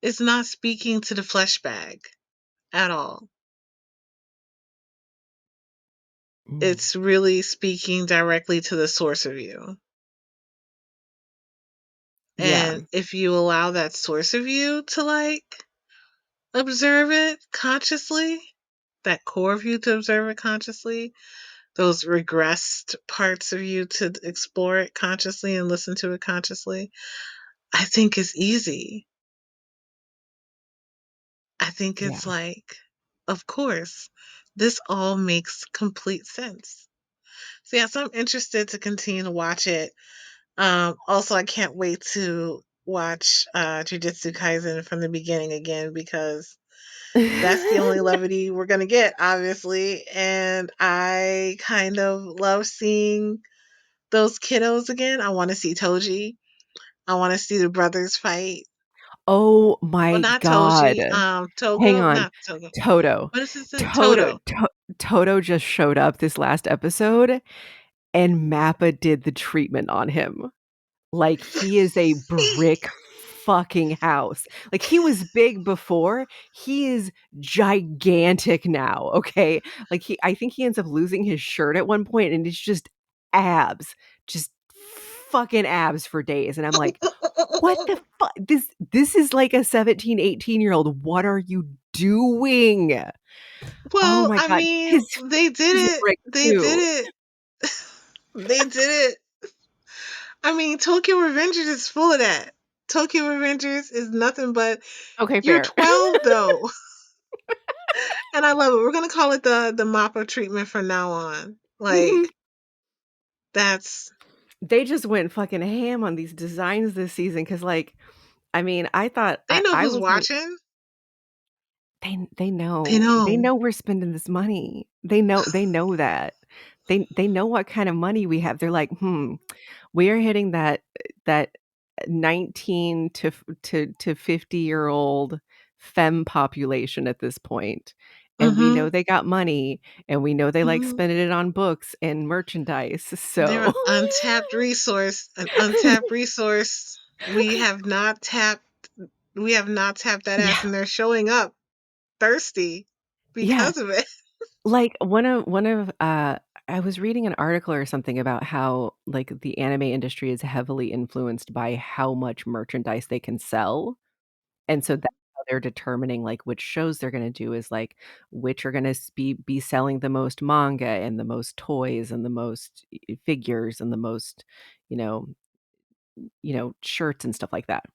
A: It's not speaking to the flesh bag at all.
B: Mm.
A: It's really speaking directly to the source of you.
B: Yeah,
A: And if you allow that source of you to like observe it consciously, that core of you to observe it consciously, those regressed parts of you to explore it consciously and listen to it consciously, I think it's easy. I think
B: yeah.
A: it's like, of course, this all makes complete sense. So yeah, so I'm interested to continue to watch it. Also, I can't wait to watch Jujutsu Kaisen from the beginning again because that's the only levity we're gonna get, obviously. And I kind of love seeing those kiddos again. I want to see Toji. I want to see the brothers fight.
B: Oh
A: Well,
B: my
A: not
B: god.
A: Toji.
B: Hang
A: Togo,
B: on.
A: not Togo.
B: Toto.
A: What is his name?
B: Toto
A: Toto.
B: To Toto just showed up this last episode, and Mappa did the treatment on him. Like, he is a brick fucking house. Like, he was big before, he is gigantic now, okay? Like, I think he ends up losing his shirt at one point, and it's just abs. Just fucking abs for days, and I'm like, "What the fuck? This is like a 17, 18-year-old. What are you doing?" Oh
A: Well,
B: my
A: I
B: god.
A: mean,
B: His
A: they did
B: face is a
A: it.
B: brick
A: They
B: too.
A: did it. They did it. I mean, Tokyo Revengers is full of that. Tokyo Revengers is nothing but
B: Okay,
A: you're
B: fair.
A: 12 though. And I love it. We're gonna call it the Mappa treatment from now on.
B: Mhm.
A: Like that's
B: They just went fucking ham on these designs this season because, like, I mean, I thought
A: they know
B: I
A: who's
B: wasn't
A: watching.
B: they
A: They
B: they
A: know.
B: know we're spending this money. They know that. They know what kind of money we have. They're like, "Hmm, we are hitting that 19 to 50-year-old femme population at this point, and we
A: Mm-hmm.
B: know they got money, and we know they like
A: Mm-hmm.
B: spending it on books and merchandise,
A: They're
B: so"
A: an untapped resource. We have not tapped that ass,
B: Yeah,
A: and they're showing up thirsty
B: yeah.
A: because of it.
B: Like, I was reading an article or something about how, like, the anime industry is heavily influenced by how much merchandise they can sell, and so that's how they're determining, like, which shows they're gonna do is, like, which are gonna be selling the most manga and the most toys and the most figures and the most, you know shirts and stuff like that.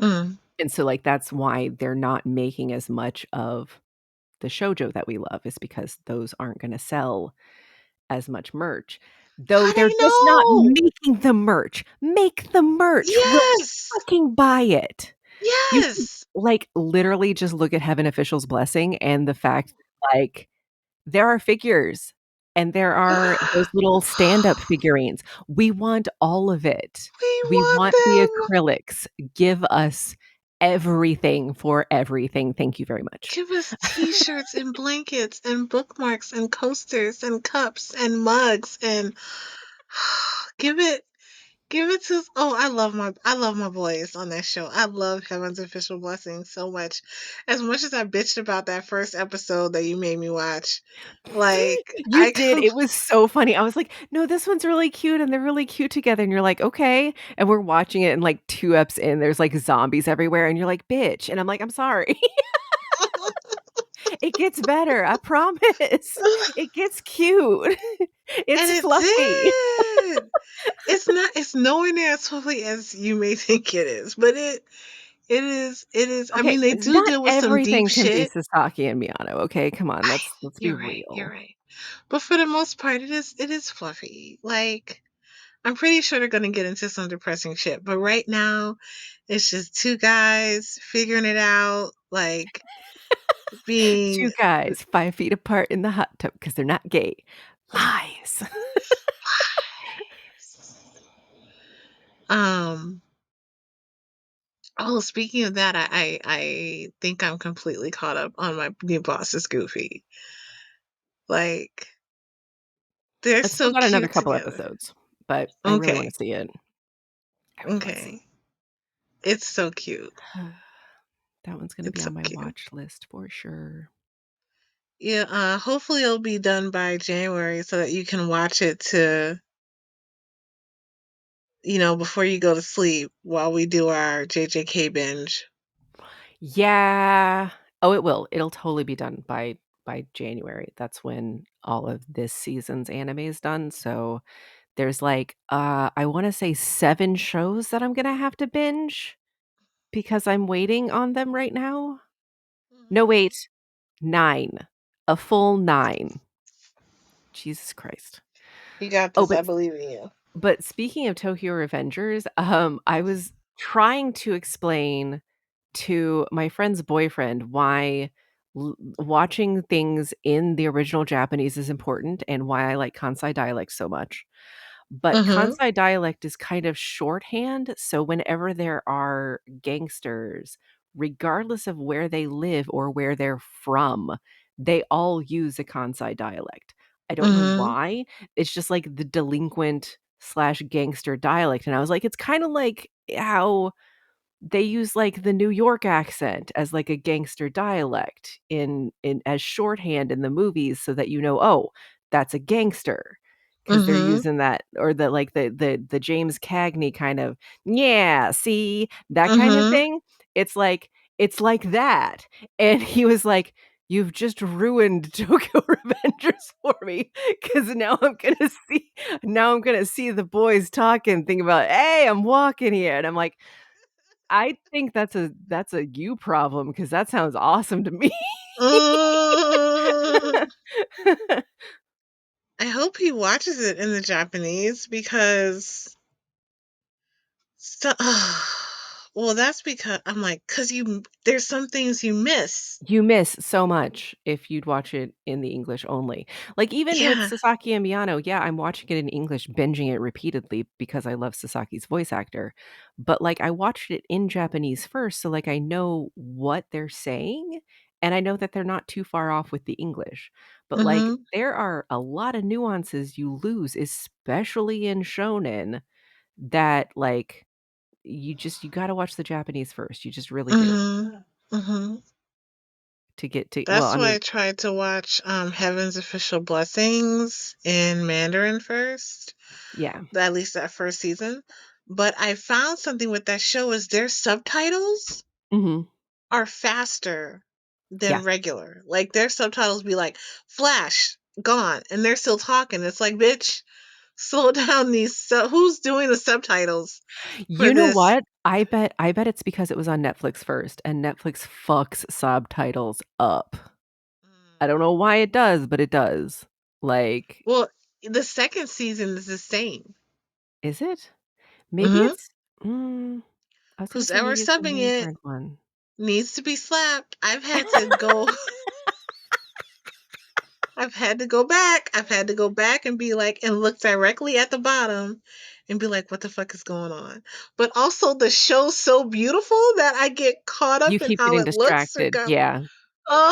A: Mm.
B: And so, like, that's why they're not making as much of the shoujo that we love is because those aren't gonna sell as much merch, though
A: How
B: they're
A: they
B: just not
A: know?
B: making the merch. Make the merch, we'll
A: Yes.
B: fucking buy it. You should,
A: Yes.
B: like, literally just look at Heaven Official's Blessing and the fact that, like, there are figures and there are those little stand-up figurines. We want all of it.
A: We
B: We
A: want
B: want the
A: them.
B: acrylics. Give us everything for everything. Thank you very much.
A: Give us t-shirts and blankets and bookmarks and coasters and cups and mugs and give it give it to I love my boys on that show. I love Heaven's Official Blessing so much. As much as I bitched about that first episode that you made me watch. Like
B: You
A: I
B: did,
A: com-
B: it was so funny. I was like, "No, this one's really cute, and they're really cute together," and you're like, "Okay," and we're watching it, and, like, 2 eps in, there's, like, zombies everywhere, and you're like, "Bitch," and I'm like, "I'm sorry." It gets better, I promise. It gets cute.
A: and
B: It's
A: it
B: fluffy.
A: did. It's nowhere near as fluffy as you may think it is, but it is I
B: Okay,
A: mean they do
B: not
A: deal with some deep
B: everything can be
A: shit.
B: Sasaki and Miyano, okay? Come on,
A: I
B: let's be
A: You're right, you're
B: real.
A: right. But for the most part it is fluffy. Like I'm pretty sure they're gonna get into some depressing shit. But right now it's just two guys figuring it out, like
B: 2
A: being
B: guys 5 feet apart in the hot tub because 'cause they're not gay. Lies.
A: um oh, speaking of that, I think I'm completely caught up on my new boss is Goofy. Like they're
B: It's still
A: so
B: got another
A: cute
B: couple
A: together.
B: episodes. but I really wanna
A: Okay.
B: see it. I really wanna see
A: Okay. It's so cute.
B: it. That one's gonna be
A: It's so
B: on my
A: cute.
B: watch list for sure.
A: Yeah, hopefully it'll be done by January so that you can watch it to, before you go to sleep while we do our JJK binge.
B: Yeah. Oh, it will. It'll totally be done by January. That's when all of this season's anime is done, so there's, like, I wanna say 7 shows that I'm gonna have to binge because I'm waiting on them right now. No,
A: Mhm.
B: wait, 9. A full 9. Jesus Christ.
A: You got
B: Oh,
A: this. I believe in you.
B: but speaking of Tokyo Revengers, I was trying to explain to my friend's boyfriend why watching things in the original Japanese is important and why I like Kansai dialect so much. But
A: Mhm.
B: Kansai dialect is kind of shorthand, so whenever there are gangsters, regardless of where they live or where they're from, they all use a Kansai dialect. I don't know
A: Mhm.
B: why. It's just like the delinquent slash gangster dialect. And I was like, it's kind of like how they use, like, the New York accent as, like, a gangster dialect in as shorthand in the movies so that you know, "Oh, that's a gangster," because 'cause they're
A: Mhm.
B: using that or the James Cagney kind of, "Yeah, see?" That kind of
A: Mhm.
B: thing. It's like that, and he was like, "You've just ruined Tokyo Revengers for me because now I'm gonna see the boys talking, think about, 'Hey, I'm walking here,'" and I'm like, I think that's a you problem because that sounds awesome to me.
A: Mm. I hope he watches it in the Japanese because so well, that's because I'm like, 'cause there's some things you miss.
B: You miss so much if you'd watch it in the English only. Like, even with
A: Yeah.
B: Sasaki and Miyano, yeah, I'm watching it in English, binging it repeatedly because I love Sasaki's voice actor, but, like, I watched it in Japanese first, so, like, I know what they're saying, and I know that they're not too far off with the English, but, like,
A: Mhm.
B: there are a lot of nuances you lose, especially in shounen, that, like, you gotta watch the Japanese first, you just really do,
A: Mhm. Mhm.
B: to get to well,
A: That's
B: I
A: why I
B: mean
A: tried to watch, Heaven's Official Blessings in Mandarin first,
B: yeah.
A: at least that first season, but I found something with that show is their subtitles
B: Mhm.
A: are faster than
B: Yeah.
A: regular. Like, their subtitles be like, "Flash, gone," and they're still talking. It's like, "Bitch, slow down who's doing the subtitles for
B: You know
A: this?"
B: what? I bet it's because it was on Netflix first, and Netflix fucks subtitles up. I don't
A: Mm.
B: know why it does, but it does. Like,
A: Well, the 2nd season is the same.
B: is it? Maybe
A: Mhm.
B: it's I was gonna say
A: Who's ever
B: maybe it's the
A: subbing it
B: Mandarin one.
A: needs to be slapped. I've had to go back. I've had to go back and be like and look directly at the bottom and be like, "What the fuck is going on?" But also the show's so beautiful that I get caught
B: You
A: up in
B: keep
A: how
B: getting
A: it looks or
B: distracted.
A: go,
B: Yeah,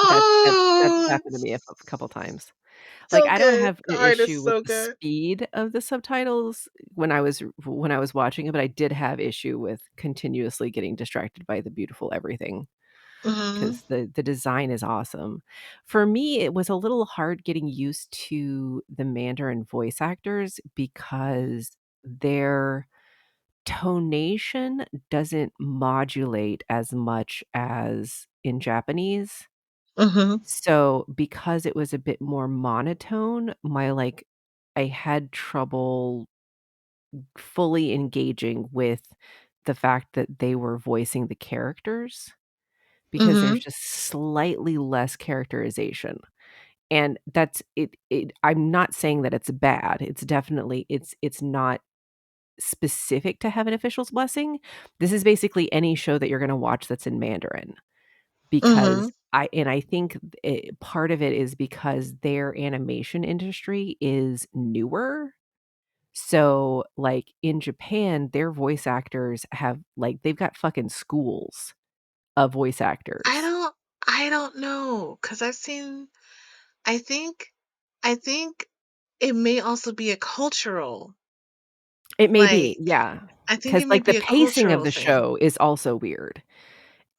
B: that's
A: "Oh,
B: happened to me a couple times. Like,
A: so
B: I don't
A: good.
B: have
A: The
B: an
A: art is
B: issue with
A: so
B: the
A: good."
B: speed of the subtitles when I was watching it, but I did have issue with continuously getting distracted by the beautiful everything.
A: Mhm.
B: 'Cause the design is awesome. For me, it was a little hard getting used to the Mandarin voice actors because their tonation doesn't modulate as much as in Japanese.
A: Mhm.
B: So, because it was a bit more monotone, I had trouble fully engaging with the fact that they were voicing the characters. Because there's
A: Mhm.
B: just slightly less characterization, and that's it I'm not saying that it's bad, it's definitely it's not specific to Heaven Official's Blessing. This is basically any show that you're gonna watch that's in Mandarin, because
A: Mhm.
B: I think part of it is because their animation industry is newer. So, like, in Japan, their voice actors they've got fucking schools of voice
A: I
B: actors.
A: don't I don't know, 'cause I think I think it may also be a cultural.
B: It may be,
A: Like,
B: yeah,
A: I think
B: because
A: it may
B: like, the
A: be a
B: pacing of
A: cultural
B: the
A: thing.
B: show is also weird,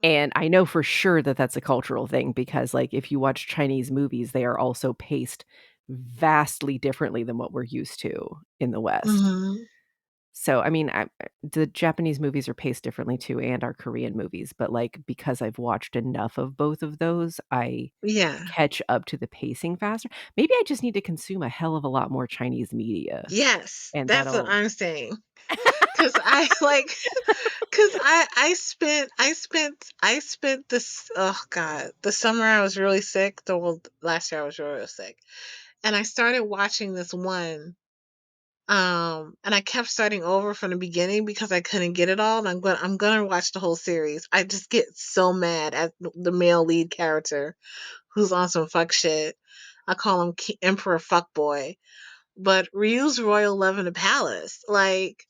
B: and I know for sure that that's a cultural thing because, like, if you watch Chinese movies, they are also paced vastly differently than what we're used to in the West.
A: Mhm.
B: So, I mean, the Japanese movies are paced differently too, and our Korean movies, but, like, because I've watched enough of both of those, I
A: Yeah.
B: catch up to the pacing faster. Maybe I just need to consume a hell of a lot more Chinese media,
A: Yes,
B: and
A: that's what
B: that'll
A: I'm saying. 'Cause I like 'cause I spent this, oh god, the summer I was really sick, the well, last year I was really sick, and I started watching this one, and I kept starting over from the beginning because I couldn't get it all, and I'm gonna watch the whole series. I just get so mad at the male lead character who's on some fuck shit. I call him Emperor Fuckboy. But Ryu's Royal Love in the Palace, like,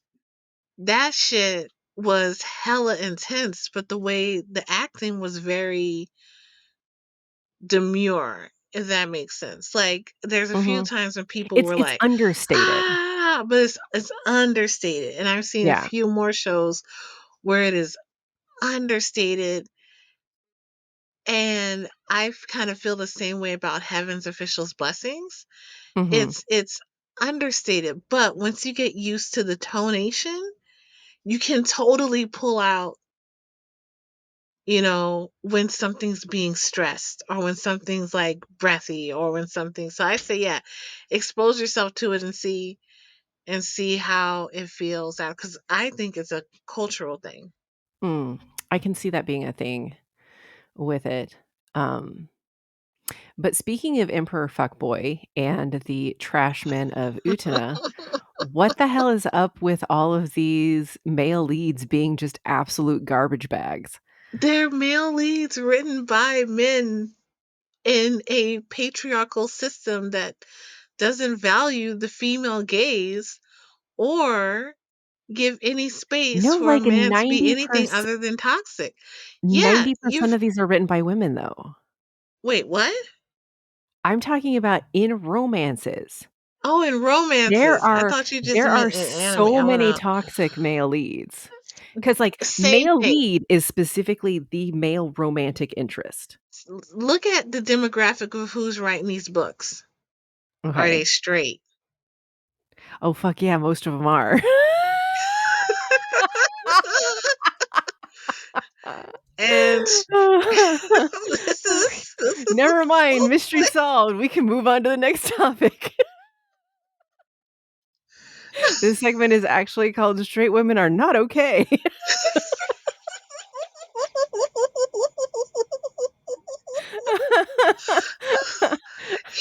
A: that shit was hella intense, but the way the acting was very demure, if that makes sense. Like, there's a few
B: Mhm.
A: times when people
B: It's
A: were
B: it's
A: like,
B: understated.
A: "Ah," but it's understated, and I've seen a
B: Yeah.
A: few more shows where it is understated, and I kind of feel the same way about Heaven's Official's Blessings.
B: Mhm.
A: It's understated, but once you get used to the tonation, you can totally pull out, when something's being stressed or when something's like breathy or when something. So I say, yeah, expose yourself to it and see how it feels out because I think it's a cultural thing.
B: Mm. I can see that being a thing with it. Um, but speaking of Emperor Fuckboy and the trash men of Utena, what the hell is up with all of these male leads being just absolute garbage bags?
A: They're male leads written by men in a patriarchal system that doesn't value the female gaze or give any space
B: No,
A: for a
B: like
A: man to be anything
B: 90%
A: other than toxic. Yeah,
B: 90% of these are written by women, though.
A: wait, what?
B: I'm talking about in romances.
A: Oh, in
B: There
A: romances. I
B: are
A: thought you just
B: there are
A: meant in anime.
B: so
A: I went
B: many
A: out.
B: toxic male leads. Because like,
A: Same
B: male
A: thing.
B: lead is specifically the male romantic interest.
A: Look at the demographic of who's writing these books. Are they
B: Okay.
A: straight?
B: Oh, fuck yeah, most of them are.
A: And this is a
B: Never mind,
A: whole
B: mystery solved. We can move on to the next topic. This segment is actually called "Straight Women Are Not Okay."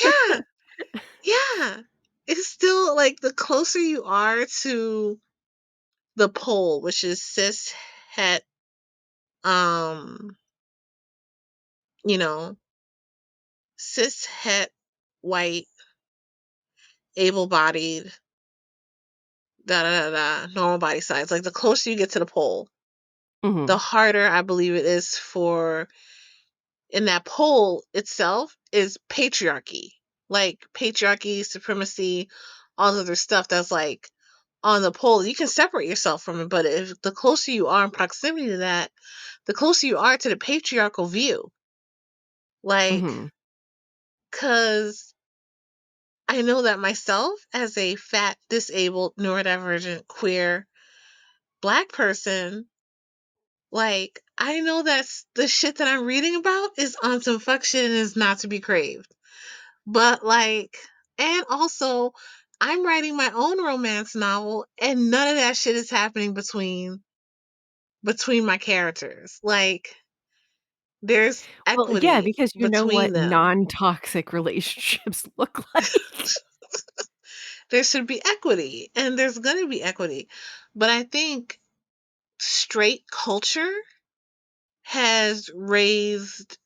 A: yeah, yeah. It's still like the closer you are to the pole, which is cis het, um, you know, cis het, white, able bodied, da da da da, normal body size. Like the closer you get to the pole, the
B: Mhm,
A: harder I believe it is for in that pole itself is patriarchy. Like patriarchy, supremacy, all the other stuff that's like on the pole. You can separate yourself from it, but if the closer you are in proximity to that, the closer you are to the patriarchal view. Like,
B: mhm,
A: cause I know that myself as a fat, disabled, neurodivergent, queer, black person, like, I know that's the shit that I'm reading about is on some fuck shit and is not to be craved. But, like, and also, I'm writing my own romance novel, and none of that shit is happening between my characters. Like, there's
B: well, yeah,
A: equity
B: because you know
A: between
B: what
A: them.
B: non-toxic relationships look like.
A: There should be equity, and there's gonna be equity. But I think straight culture has raised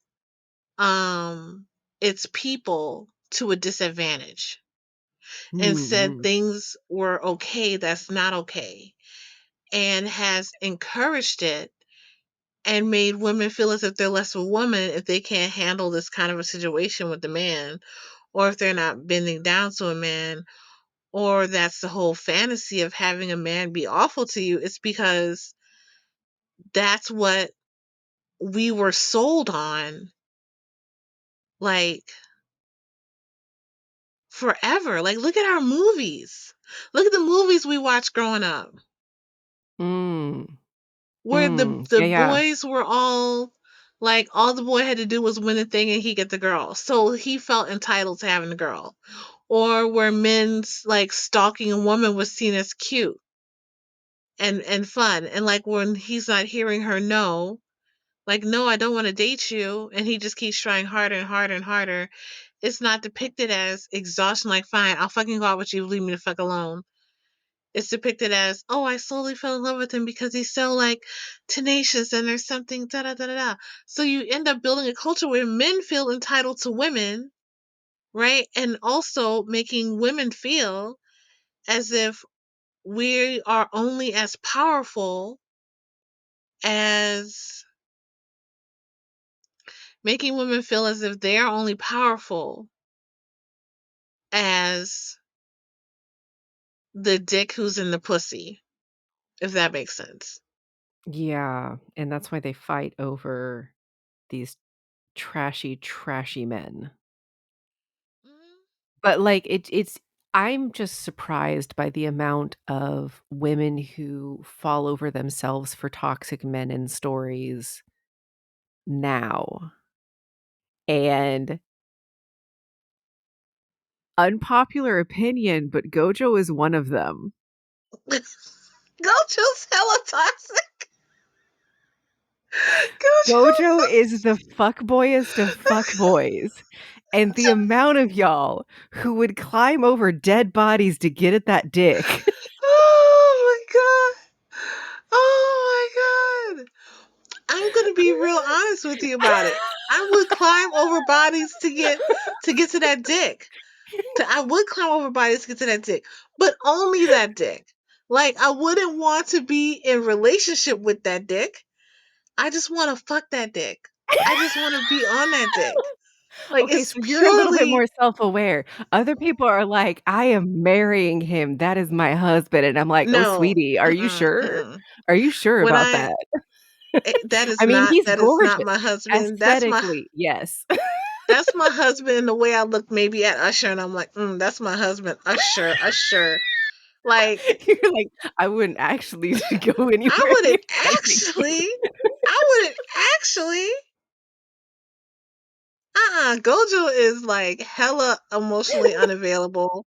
A: its people to a disadvantage and said
B: Mhm,
A: things were okay that's not okay and has encouraged it and made women feel as if they're less of a woman if they can't handle this kind of a situation with the man or if they're not bending down to a man or that's the whole fantasy of having a man be awful to you, it's because that's what we were sold on, like, forever. Like, look at our movies. Look at the movies we watched growing up,
B: Mm.
A: where the
B: Yeah, yeah.
A: boys were all like, all the boy had to do was win a thing and he get the girl. So he felt entitled to having the girl. Or where men's like stalking a woman was seen as cute and fun. And like when he's not hearing her no, like, no, I don't want to date you, and he just keeps trying harder and harder and harder, it's not depicted as exhaustion, like, fine, I'll fucking go out with you, leave me the fuck alone. It's depicted as, oh, I slowly fell in love with him because he's so like tenacious and there's something da da da da da. So you end up building a culture where men feel entitled to women, right? And also making women feel as if we are only as powerful as making women feel as if they're only powerful as the dick who's in the pussy, if that makes sense.
B: Yeah, and that's why they fight over these trashy, trashy men.
A: Mhm.
B: But, like, it's I'm just surprised by the amount of women who fall over themselves for toxic men in stories now, and unpopular opinion, but Gojo is one of them.
A: Gojo's hella toxic. Gojo's
B: Gojo is the fuckboyest of fuckboys, and the amount of y'all who would climb over dead bodies to get at that dick.
A: oh my god. Oh my god. I'm gonna be real honest with you about it. I would climb over bodies to get to that dick. I would climb over bodies to get to that dick, but only that dick. Like, I wouldn't want to be in relationship with that dick. I just want to fuck that dick. I just want to be on that dick. Like,
B: Okay,
A: it's
B: so you're a little bit
A: purely
B: more self-aware. Other people are like, "I am marrying him. That is my husband." And I'm like, "Oh,
A: no.
B: sweetie, are you
A: Mm-mm,
B: sure?
A: mm-mm.
B: Are you sure
A: When
B: about
A: I
B: that?"
A: that
B: I
A: is
B: mean,
A: not
B: he's
A: that is not
B: gorgeous.
A: my husband.
B: Aesthetically, yes.
A: That's my husband. And the way I look maybe at Usher, and I'm like, that's my husband. Usher, Usher. Like,
B: You're like, "I wouldn't actually go
A: I
B: anywhere near
A: wouldn't
B: that
A: actually. I wouldn't actually. Gojo is like hella emotionally unavailable,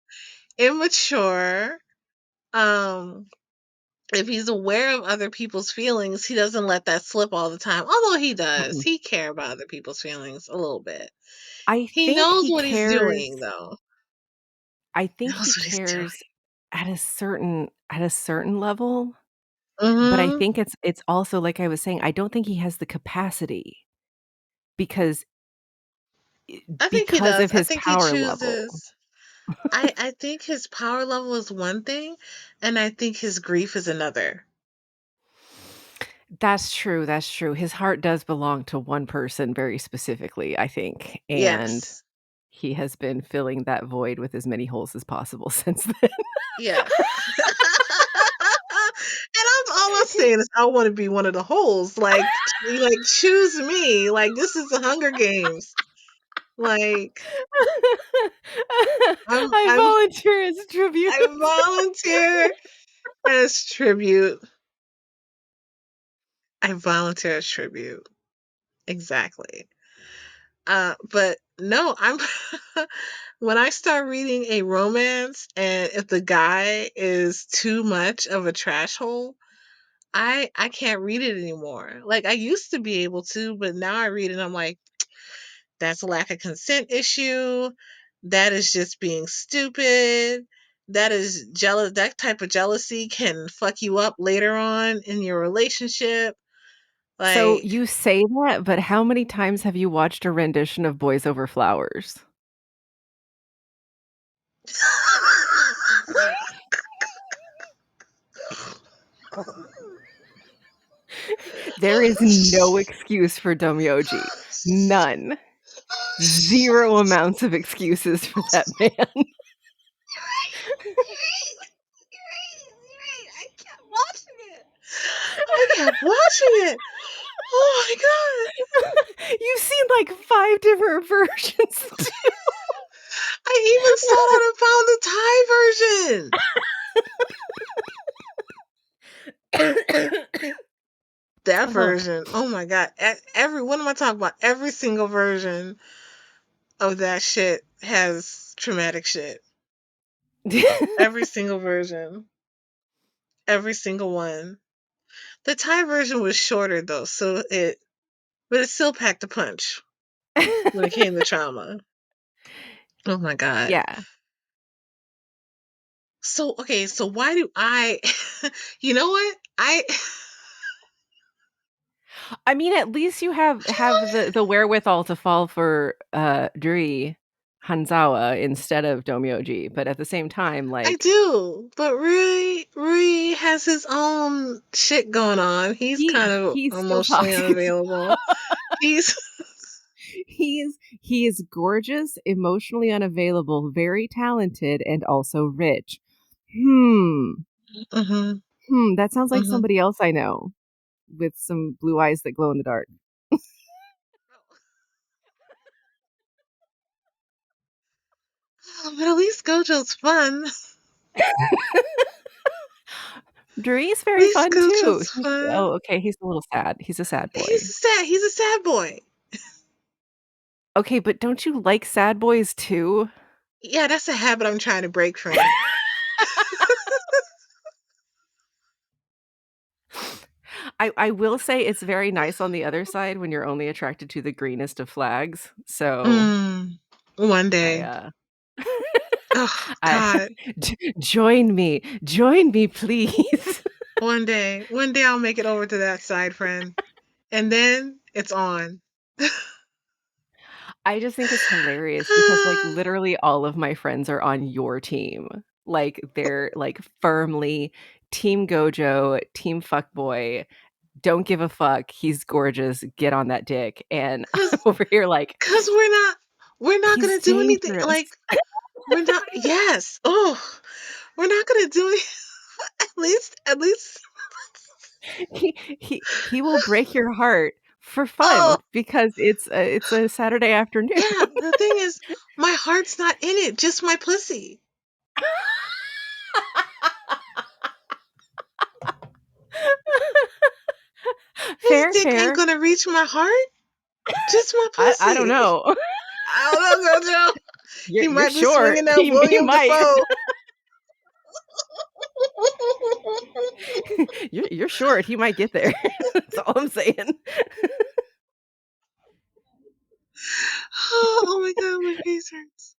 A: immature. Um, if he's aware of other people's feelings, he doesn't let that slip all the time. Although he does,
B: Mm-mm.
A: he care about other people's feelings a little bit.
B: I
A: He
B: think
A: knows
B: he
A: what he's
B: cares
A: doing, though.
B: I
A: He
B: think he
A: knows what he's doing.
B: cares at a certain level, but I
A: Hmm.
B: think it's also like I was saying, I don't think he has the capacity because
A: I think he
B: because
A: does.
B: of
A: I
B: his
A: think he
B: power level.
A: chooses. I think his power level is one thing, and I think his grief is another.
B: That's true, that's true. His heart does belong to one person very specifically, I think, and
A: Yes.
B: he has been filling that void with as many holes as possible since then.
A: Yes. And all I'm saying is I want to be one of the holes. Like, choose me. Like, this is the Hunger Games. Like, I'm
B: I
A: I'm
B: volunteer as tribute.
A: I volunteer as tribute. I volunteer as tribute. Exactly. But no, I'm when I start reading a romance and if the guy is too much of a trash hole, I can't read it anymore. Like, I used to be able to, but now I read it and I'm like, that's a lack of consent issue. That is just being stupid. That is jealous. That type of jealousy can fuck you up later on in your relationship.
B: So
A: Like,
B: you say that, but how many times have you watched a rendition of Boys Over Flowers? There is no excuse for Domyoji. None. 0 amounts of excuses for that man.
A: I kept watching it. Oh my god.
B: You've seen like 5 different versions too.
A: I even sought out and found the Thai version. That
B: Oh.
A: version. Oh my god. Every what am I talking about? Every single version of that shit has traumatic shit. Every single version. Every single one. The Thai version was shorter though, but it still packed a punch when it came to trauma. Oh my god.
B: Yeah.
A: So okay, so why do I you know what? I
B: I mean, at least you have the wherewithal to fall for, Dri Hanzawa instead of Domyoji, but at the same time,
A: I
B: like,
A: do, but Rui has his own shit going on. He's kind of
B: he's still
A: emotionally
B: toxic as
A: unavailable. He's
B: he is gorgeous, emotionally unavailable, very talented, and also rich. Hmm.
A: mhm,
B: That sounds like
A: mhm.
B: somebody else I know with some blue eyes that glow in the dark.
A: But at least Gojo's fun. At
B: Dree's very
A: least
B: fun too.
A: Gojo's fun.
B: Oh, okay, he's a little sad. He's a sad boy.
A: He's a sad boy.
B: Okay, but don't you like sad boys too?
A: Yeah, that's a habit I'm trying to break, friend.
B: I will say it's very nice on the other side when you're only attracted to the greenest of flags. So
A: Mm, one
B: I,
A: day.
B: uh
A: Oh
B: I
A: God.
B: join me, please.
A: One day I'll make it over to that side, friend, and then it's on.
B: I just think it's hilarious because, like, literally all of my friends are on your team. Like, they're, like, firmly team Gojo, team fuckboy, don't give a fuck, he's gorgeous, get on that dick, and I'm
A: Cause,
B: over here like,
A: cause we're not
B: he's
A: gonna do anything.
B: dangerous.
A: Like we're not. Yes. Oh, we're not gonna do it. At least.
B: He will break your heart for
A: Oh,
B: fun because it's a Saturday afternoon.
A: yeah. The thing is, my heart's not in it. Just my pussy. His
B: Fair,
A: dick ain't
B: fair.
A: gonna reach my heart. Just my
B: I don't
A: pussy.
B: know.
A: I don't know, Jojo. He
B: You're
A: might be
B: short.
A: swinging that
B: He
A: William
B: might.
A: Dafoe.
B: You're short. He might get there. That's all I'm saying.
A: Oh my god, my face hurts.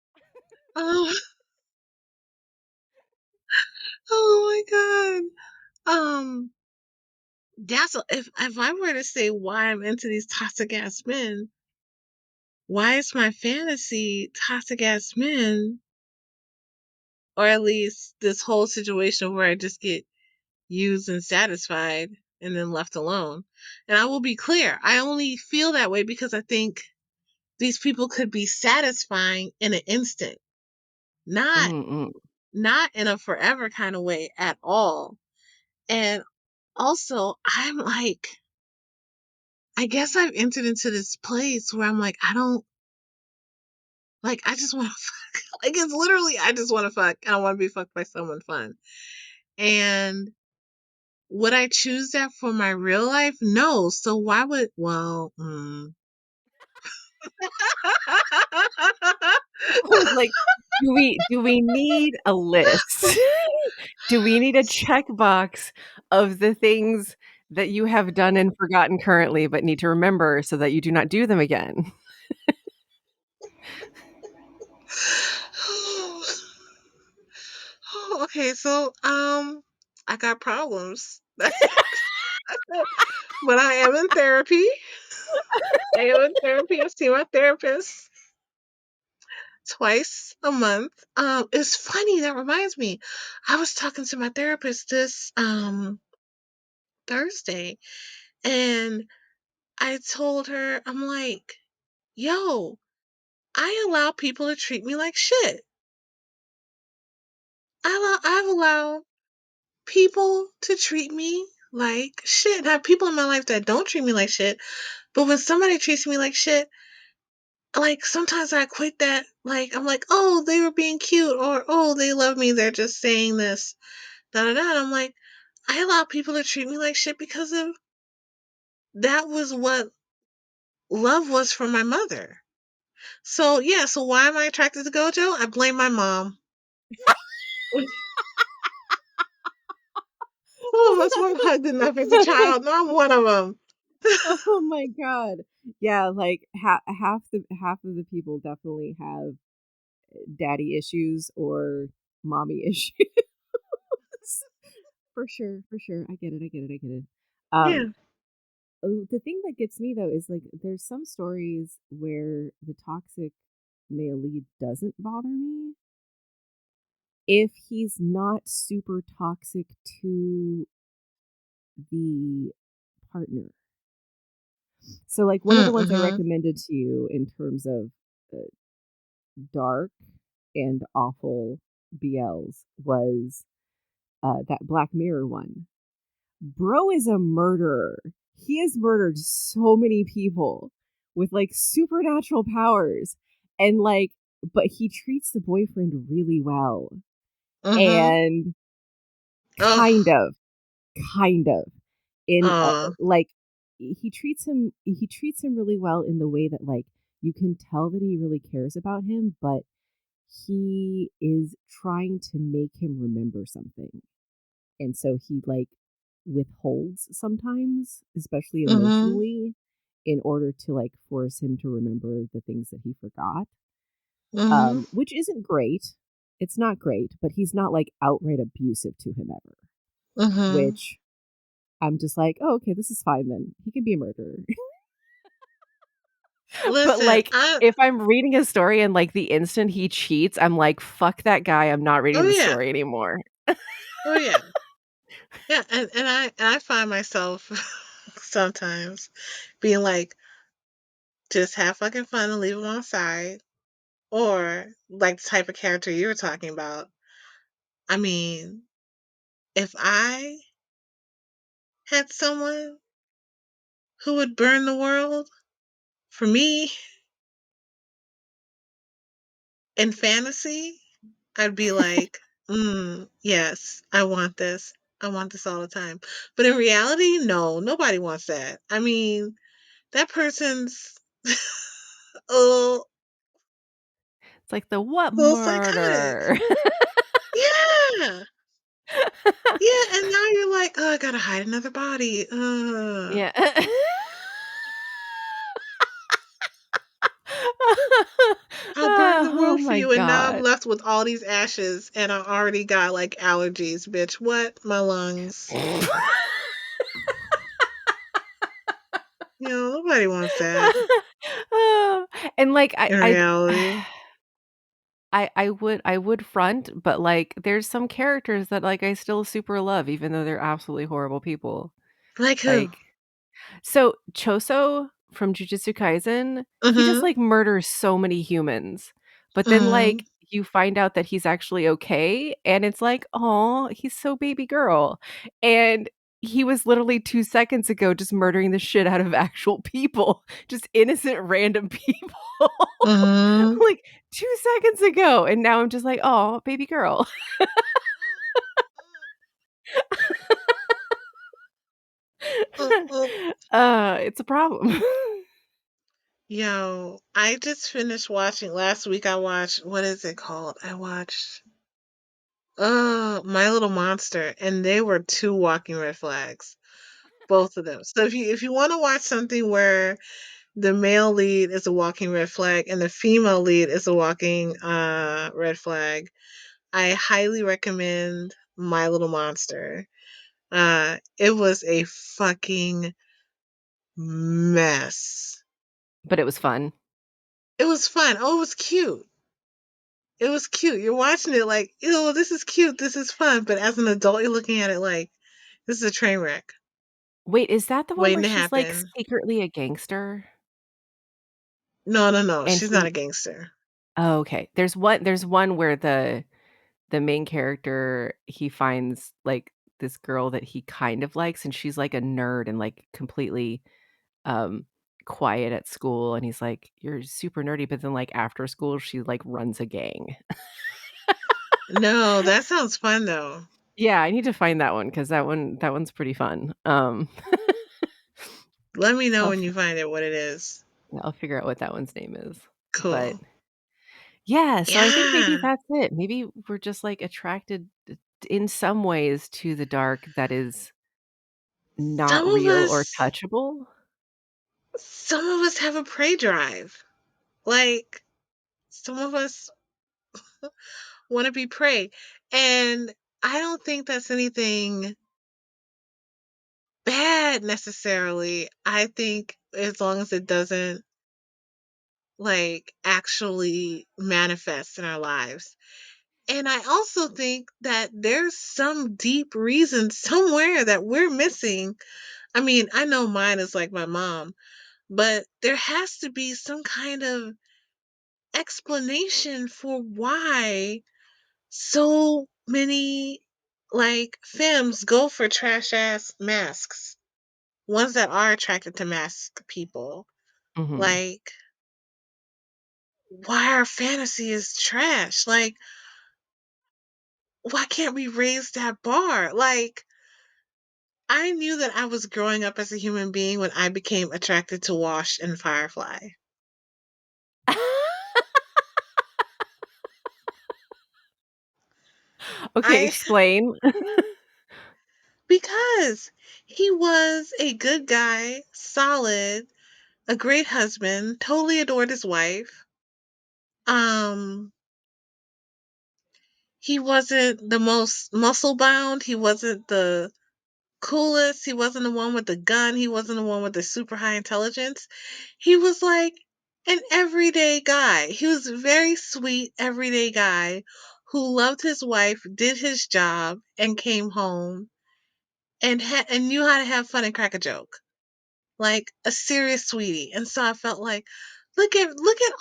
A: Oh, oh my god. If I were to say why I'm into these toxic ass men, why is my fantasy toxic ass men, or at least this whole situation where I just get used and satisfied and then left alone? And I will be clear, I only feel that way because I think these people could be satisfying in an instant, not
B: Mm-mm.
A: not in a forever kind of way at all. And also, I'm like, I guess I've entered into this place where I'm like, I don't like, I just want to fuck. Like, it's literally, I just want to fuck. And I want to be fucked by someone fun. And would I choose that for my real life? No. So why would, well,
B: I was like, do we need a list? Do we need a checkbox of the things that you have done and forgotten currently, but need to remember so that you do not do them again?
A: Oh, okay, so I got problems. That's but I am in therapy. I am in therapy. I see my therapist twice a month. It's funny, that reminds me. I was talking to my therapist this Thursday, and I told her, I'm like, yo, I allow people to treat me like shit. I've allowed people to treat me like shit. I have people in my life that don't treat me like shit. But when somebody treats me like shit, like sometimes I equate that, like I'm like, oh, they were being cute, or oh, they love me, they're just saying this, da da da. And I'm like, I allow people to treat me like shit because of that was what love was from my mother. So yeah, so why am I attracted to Gojo? I blame my mom. Some of us weren't hugged enough as a child, and I'm one of them.
B: Oh my god. Yeah, like half of the people definitely have daddy issues or mommy issues. For sure, for sure. I get it. I get it. I get it. Um,
A: Yeah.
B: the thing that gets me though is like there's some stories where the toxic male lead doesn't bother me if he's not super toxic to the partner. So like one of the ones I
A: Mm-hmm.
B: recommended to you in terms of uh, dark and awful BLs was that Black Mirror one. Bro is a murderer. He has murdered so many people with like supernatural powers and like but he treats the boyfriend really well
A: Mm-hmm.
B: and
A: Oh.
B: kind of kind of in
A: Oh.
B: like he treats him really well in the way that like you can tell that he really cares about him but he is trying to make him remember something. And so he like withholds sometimes, especially
A: Mm-hmm.
B: emotionally, in order to like force him to remember the things that he forgot.
A: Mm-hmm.
B: Which isn't great. It's not great, but he's not like outright abusive to him ever.
A: Mm-hmm.
B: Which I'm just like, oh, okay, this is fine then. He can be a murderer. But
A: Listen,
B: like
A: I.
B: if I'm reading a story and like the instant he cheats, I'm like, fuck that guy. I'm not
A: Oh
B: reading the
A: yeah.
B: story anymore.
A: Oh yeah. Yeah. And I find myself sometimes being like, just have fucking fun and leave them on side. Or like the type of character you were talking about. I mean, if I had someone who would burn the world for me in fantasy, I'd be like, yes, I want this. I want this all the time. But in reality, no, nobody wants that. I mean, that person's oh,
B: It's like the what
A: so psychotic.
B: murder?
A: Yeah. Yeah, and now you're like, oh, I gotta hide another body.
B: Yeah.
A: I'll burn the
B: Oh
A: world for
B: my
A: you, and now I'm
B: god.
A: left with all these ashes, and I already got like allergies, bitch. What? My lungs. You know, nobody wants that
B: And, like,
A: in reality.
B: I would front, but, like, there's some characters that, like, I still super love even though they're absolutely horrible people.
A: Like who?
B: Like so Choso from Jujutsu Kaisen, he just,
A: Mm-hmm.
B: like, murders so many humans, but then,
A: Mm-hmm.
B: like, you find out that he's actually okay, and it's like, oh, he's so baby girl." And he was literally 2 seconds ago just murdering the shit out of actual people, just innocent random people,
A: Mm-hmm.
B: like, 2 seconds ago, and now I'm just like, oh, baby girl."
A: Mm-mm.
B: It's a problem.
A: Yo, I just finished watching last week. I watched what is it called? I watched My Little Monster, and they were two walking red flags, both of them. So if you want to watch something where the male lead is a walking red flag and the female lead is a walking red flag, I highly recommend My Little Monster. It was a fucking mess.
B: But it was fun.
A: It was fun. Oh, it was cute. It was cute. You're watching it like, ew, this is cute, this is fun. But as an adult, you're looking at it like, this is a train wreck
B: Wait, is that the one
A: waiting
B: where
A: to
B: she's, like,
A: happen.
B: secretly a gangster?
A: No, no, no.
B: And
A: She's not a
B: he
A: gangster.
B: Oh, okay. There's one where the main character, he finds, like this girl that he kind of likes, and she's like a nerd and like completely um quiet at school, and he's like, "You're super nerdy," but then like after school she like runs a gang.
A: No, that sounds fun though.
B: Yeah, I need to find that one because that one's pretty fun.
A: Let me know
B: I'll
A: when
B: f
A: you find it what it is.
B: I'll figure out what that one's name is. But
A: Cool.
B: yeah, so I think maybe
A: Yeah.
B: that's it. Maybe we're just like attracted in some ways to the dark that is not
A: Some of
B: real or
A: us
B: touchable.
A: some of us have a prey drive. Like some of us want to be prey. And I don't think that's anything bad necessarily. I think as long as it doesn't like actually manifest in our lives. And I also think that there's some deep reason somewhere that we're missing. I mean, I know mine is like my mom, but there has to be some kind of explanation for why so many like femmes go for trash ass masks, ones that are attracted to mask people.
B: Mhm.
A: Like, why our fantasy is trash? Like, why can't we raise that bar? Like, I knew that I was growing up as a human being when I became attracted to Wash and Firefly.
B: Okay,
A: I
B: explain.
A: because he was a good guy, solid, a great husband, totally adored his wife. Um, he wasn't the most muscle bound. He wasn't the coolest. He wasn't the one with the gun. He wasn't the one with the super high intelligence. He was like an everyday guy. He was a very sweet, everyday guy who loved his wife, did his job, and came home and knew how to have fun and crack a joke. Like a serious sweetie. And so I felt like, look at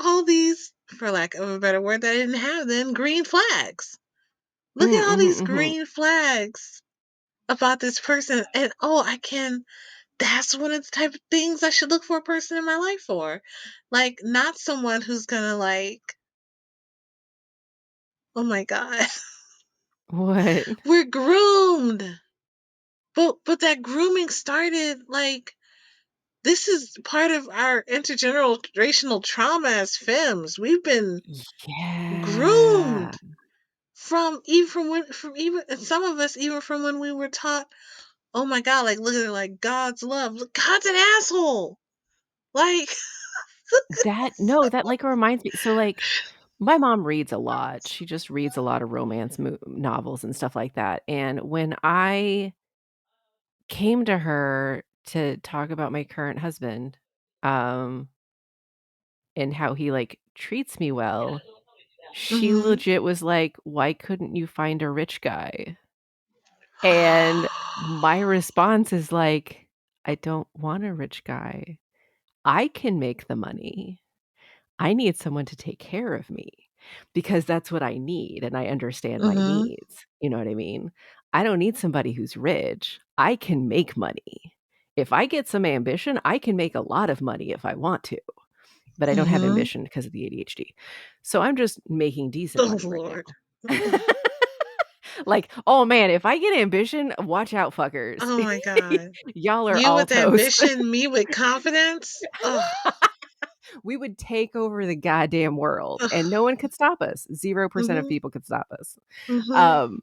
A: all these, for lack of a better word that I didn't have then, green flags. Look
B: Mm,
A: at all
B: mhm,
A: these
B: mhm.
A: green flags about this person. And oh, I can that's one of the type of things I should look for a person in my life for. Like not someone who's gonna like, oh my God.
B: What?
A: We're groomed. But that grooming started like this is part of our intergenerational trauma as femmes. We've been
B: Yeah.
A: groomed from even from when from even and some of us even from when we were taught, oh my God, like look at it like God's love. Look, God's an asshole. Like
B: That no, that, like, reminds me so, like, my mom reads a lot. She just reads a lot of romance novels and stuff like that, and when I came to her to talk about my current husband, um, and how he, like, treats me well, she
A: mhm.
B: legit was like, "Why couldn't you find a rich guy?" And my response is like, "I don't want a rich guy. I can make the money. I need someone to take care of me because that's what I need, and I understand my
A: Mhm.
B: needs." You know what I mean? I don't need somebody who's rich. I can make money. If I get some ambition, I can make a lot of money if I want to, but I don't have
A: Mhm.
B: ambition because of the ADHD. So I'm just making decent
A: Oh
B: money right
A: Lord.
B: now. Like, "Oh, man, if I get ambition, watch out, fuckers.
A: Oh my God.
B: Y'all are
A: You
B: all
A: with
B: toast."
A: ambition, me with confidence. Oh.
B: We would take over the goddamn world, and no one could stop us. 0% of
A: Mhm.
B: people could stop us.
A: Mhm.
B: Um,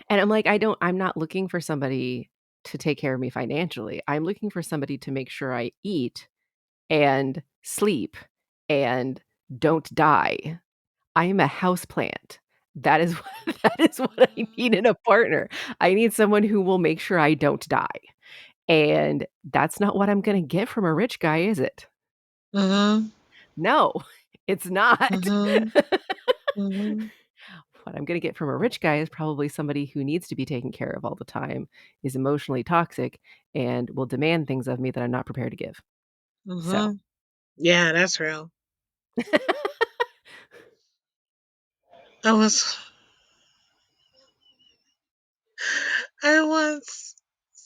B: and I'm like, I'm not looking for somebody to take care of me financially. I'm looking for somebody to make sure I eat and sleep and don't die. I am a houseplant. That is what that is what I need in a partner. I need someone who will make sure I don't die, and that's not what I'm gonna get from a rich guy, is it?
A: Mhm.
B: No, it's not.
A: Mhm. Mhm.
B: What I'm gonna get from a rich guy is probably somebody who needs to be taken care of all the time, is emotionally toxic, and will demand things of me that I'm not prepared to give. So,
A: Mhm. Yeah, that's real. I was I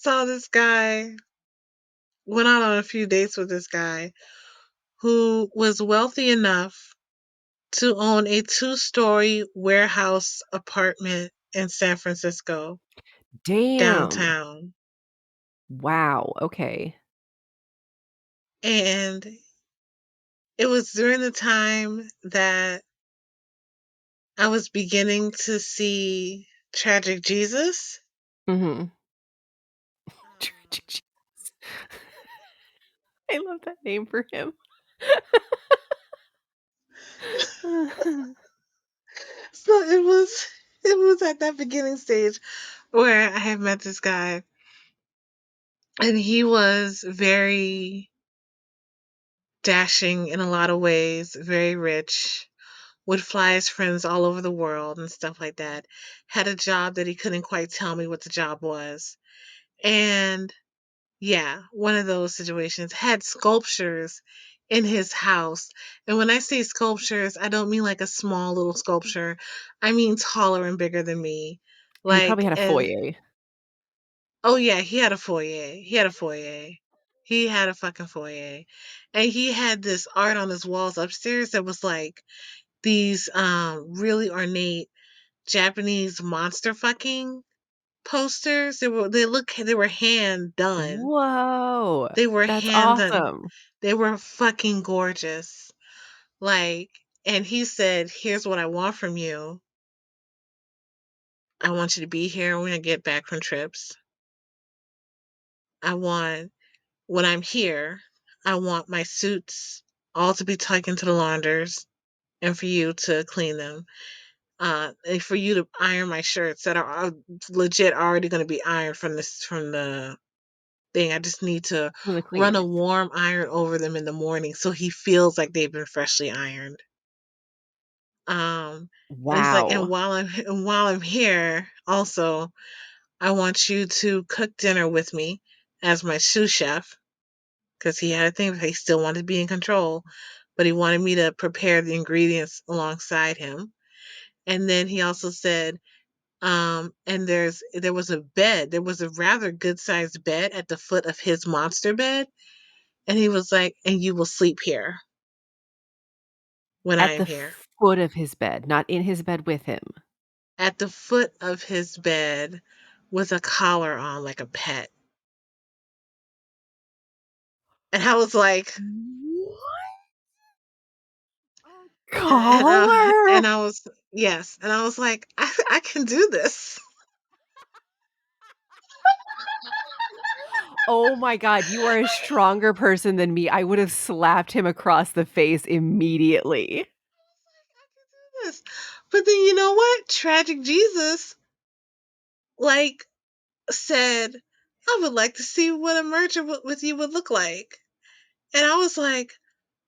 A: saw this guy, went out on a few dates with this guy who was wealthy enough to own a two-story warehouse apartment in San Francisco,
B: Damn.
A: downtown.
B: Wow, okay.
A: And it was during the time that I was beginning to see Tragic Jesus.
B: Mhm.
A: Um,
B: Tragic Jesus. I love that name for him.
A: so it was at that beginning stage where I had met this guy, and he was very dashing in a lot of ways, very rich, would fly his friends all over the world and stuff like that. Had a job that he couldn't quite tell me what the job was. And yeah, one of those situations. Had sculptures in his house. And when I say sculptures, I don't mean like a small little sculpture. I mean taller and bigger than me.
B: And he probably
A: Like,
B: had a
A: and
B: foyer.
A: oh yeah, he had a foyer. He had a foyer. He had a fucking foyer. And he had this art on his walls upstairs that was like these really ornate Japanese monster fucking posters. They were hand done.
B: Whoa,
A: They were
B: that's
A: hand done.
B: awesome.
A: They were fucking gorgeous. Like, and he said, "Here's what I want from you. I want you to be here when I get back from trips. I want when I'm here, I want my suits all to be taken to the launders and for you to clean them. And for you to iron my shirts that are legit already going to be ironed from the thing. I just need to
B: From the
A: run a
B: cleaners.
A: warm iron over them in the morning so he feels like they've been freshly ironed." And he's like,
B: Wow.
A: and while I'm here, also, I want you to cook dinner with me as my sous chef because he had a thing. He still wanted to be in control, but he wanted me to prepare the ingredients alongside him. And then he also said, and there was a bed. There was a rather good sized bed at the foot of his monster bed. And he was like, and you will sleep here when I
B: At
A: am
B: the
A: here.
B: foot of his bed, not in his bed with him.
A: At the foot of his bed with a collar on like a pet. And I was like,
B: What? A
A: and
B: collar?
A: I was, yes. And I was like, I can do this.
B: Oh my god, you are a stronger person than me. I would have slapped him across the face immediately.
A: This. But then you know what? Tragic Jesus, like, said, I would like to see what a merger with you would look like. And I was like,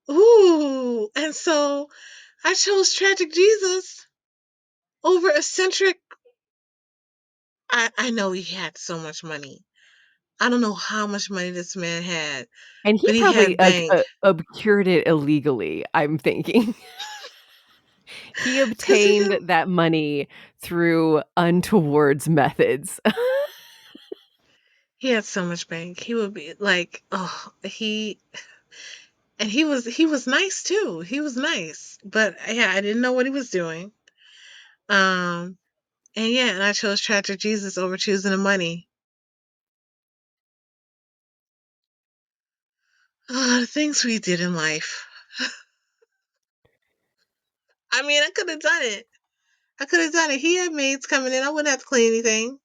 A: ooh. And so I chose Tragic Jesus over eccentric. I know he had so much money. I don't know how much money this man had,
B: And he
A: but he
B: probably,
A: had bank.
B: obscured it illegally, I'm thinking. He
A: Cause
B: obtained that money through untowards methods.
A: he had so much bank. He would be like, oh, he was nice too. He was nice, but yeah, I didn't know what he was doing. Um, and yeah, and I chose Tragic Jesus over choosing the money. The things we did in life. I mean, I could have done it. I could have done it. He had maids coming in. I wouldn't have to clean anything.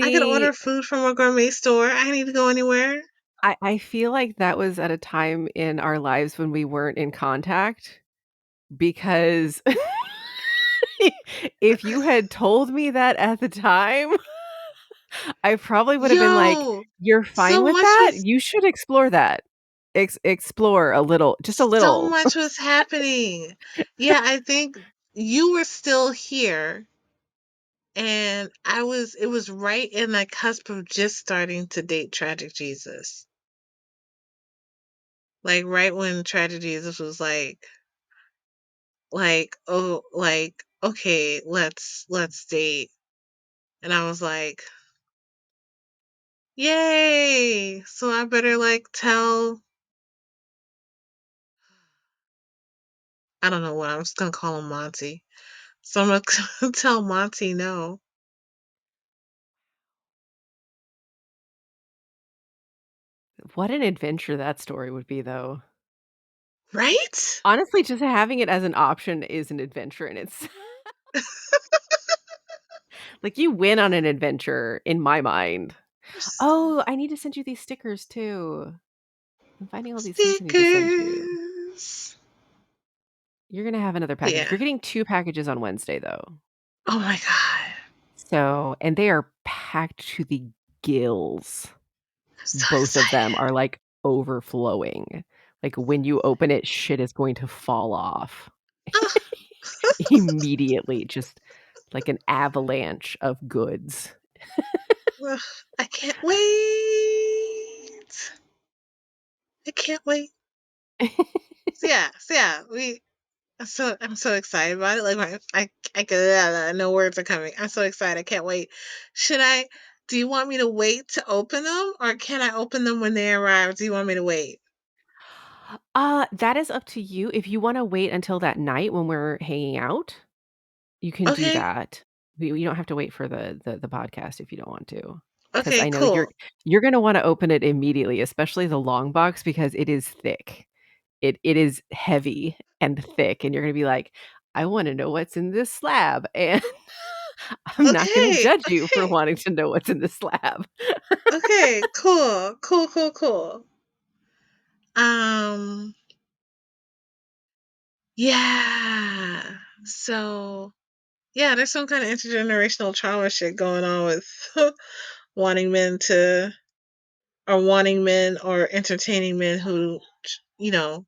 A: I could
B: See,
A: order food from a gourmet store. I didn't need to go anywhere.
B: I feel like that was at a time in our lives when we weren't in contact because if you had told me that at the time, I probably would have been like,
A: Yo,
B: "You're fine
A: so
B: with
A: much
B: that?
A: was
B: You should explore that. Explore a little, just a
A: so
B: little."
A: much was happening. Yeah, I think you were still here, and it was right in the cusp of just starting to date Tragic Jesus. Like right when Tragic Jesus was oh, like, okay, let's date. And I was like, Yay! So I better like tell, I don't know what, I'm just gonna call him Monty. So I'm gonna tell Monty no.
B: What an adventure that story would be, though.
A: Right?
B: Honestly, just having it as an option is an adventure and it's like, you win on an adventure in my mind. Oh, I need to send you these stickers too. I'm finding all these things I need to send you.
A: Stickers.
B: You're gonna have another package.
A: Yeah.
B: You're getting 2 packages on Wednesday, though.
A: Oh my god.
B: So and they are packed to the gills.
A: I'm so
B: Both of them
A: excited.
B: are, like, overflowing. Like, when you open it, shit is going to fall off
A: Oh,
B: immediately, just like an avalanche of goods.
A: ugh, I can't wait. I can't wait. So yeah, I'm so excited about it. Like I could, no words are coming. I'm so excited. I can't wait. Should I? Do you want me to wait to open them, or can I open them when they arrive? Do you want me to wait?
B: That is up to you. If you wanna wait until that night when we're hanging out, you can do
A: Okay.
B: that. You don't have to wait for the podcast if you don't want to, because
A: Okay.
B: I know
A: Cool.
B: you're gonna wanna open it immediately, especially the long box because it is thick. It is heavy and thick, and you're gonna be like, "I wanna know what's in this slab," and I'm not gonna
A: Okay.
B: judge you for
A: Okay.
B: wanting to know what's in the slab.
A: Okay. Cool. Cool. Cool. Cool. Um. Yeah. So yeah, there's some kind of intergenerational trauma shit going on with wanting men to, or wanting men or entertaining men who, you know,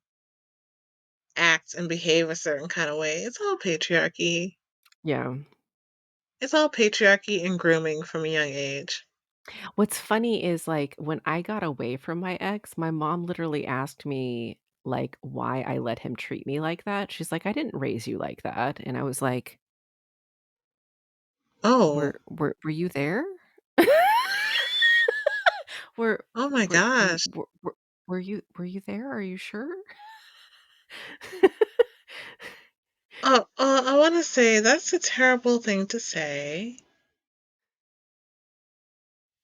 A: act and behave a certain kind of way. It's all patriarchy.
B: Yeah.
A: It's all patriarchy and grooming from a young age.
B: What's funny is, like, when I got away from my ex, my mom literally asked me, like, why I let him treat me like that. She's like, "I didn't raise you like that." And I was like,
A: Oh,
B: "Were you there?" Were
A: oh my
B: were
A: gosh.
B: were you there? Are you sure?
A: I want to say that's a terrible thing to say.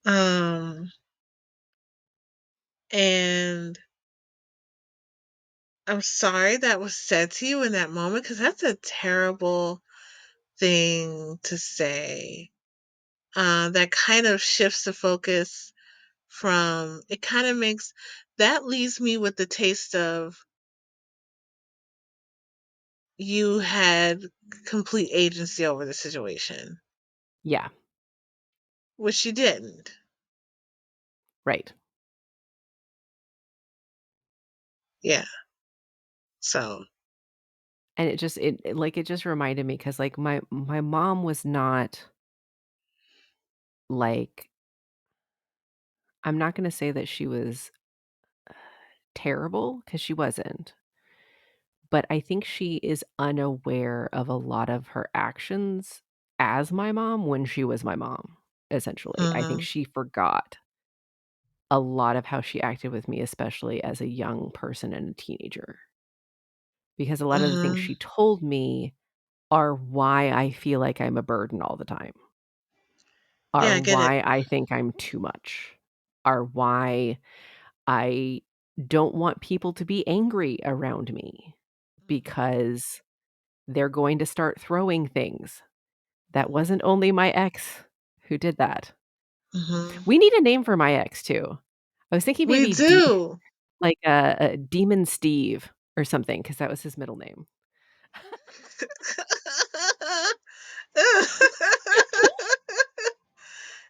A: Um, and I'm sorry that was said to you in that moment because that's a terrible thing to say. That kind of shifts the focus from, it kind of makes, that leaves me with the taste of you had complete agency over the situation,
B: Yeah,
A: which you didn't.
B: right.
A: Yeah. So,
B: And it just reminded me because like, my mom was not, like I'm not gonna say that she was terrible because she wasn't. But I think she is unaware of a lot of her actions as my mom when she was my mom, essentially. I think
A: mhm,
B: she forgot a lot of how she acted with me, especially as a young person and a teenager, because a lot of the things
A: mhm.
B: she told me are why I feel like I'm a burden all the time,
A: Yeah,
B: are
A: I get it.
B: why I think I'm too much, are why I don't want people to be angry around me because they're going to start throwing things. That wasn't only my ex who did that.
A: Mhm.
B: We need a name for my ex too. I was thinking
A: We
B: maybe D
A: do.
B: like, Demon Steve or something because that was his middle name.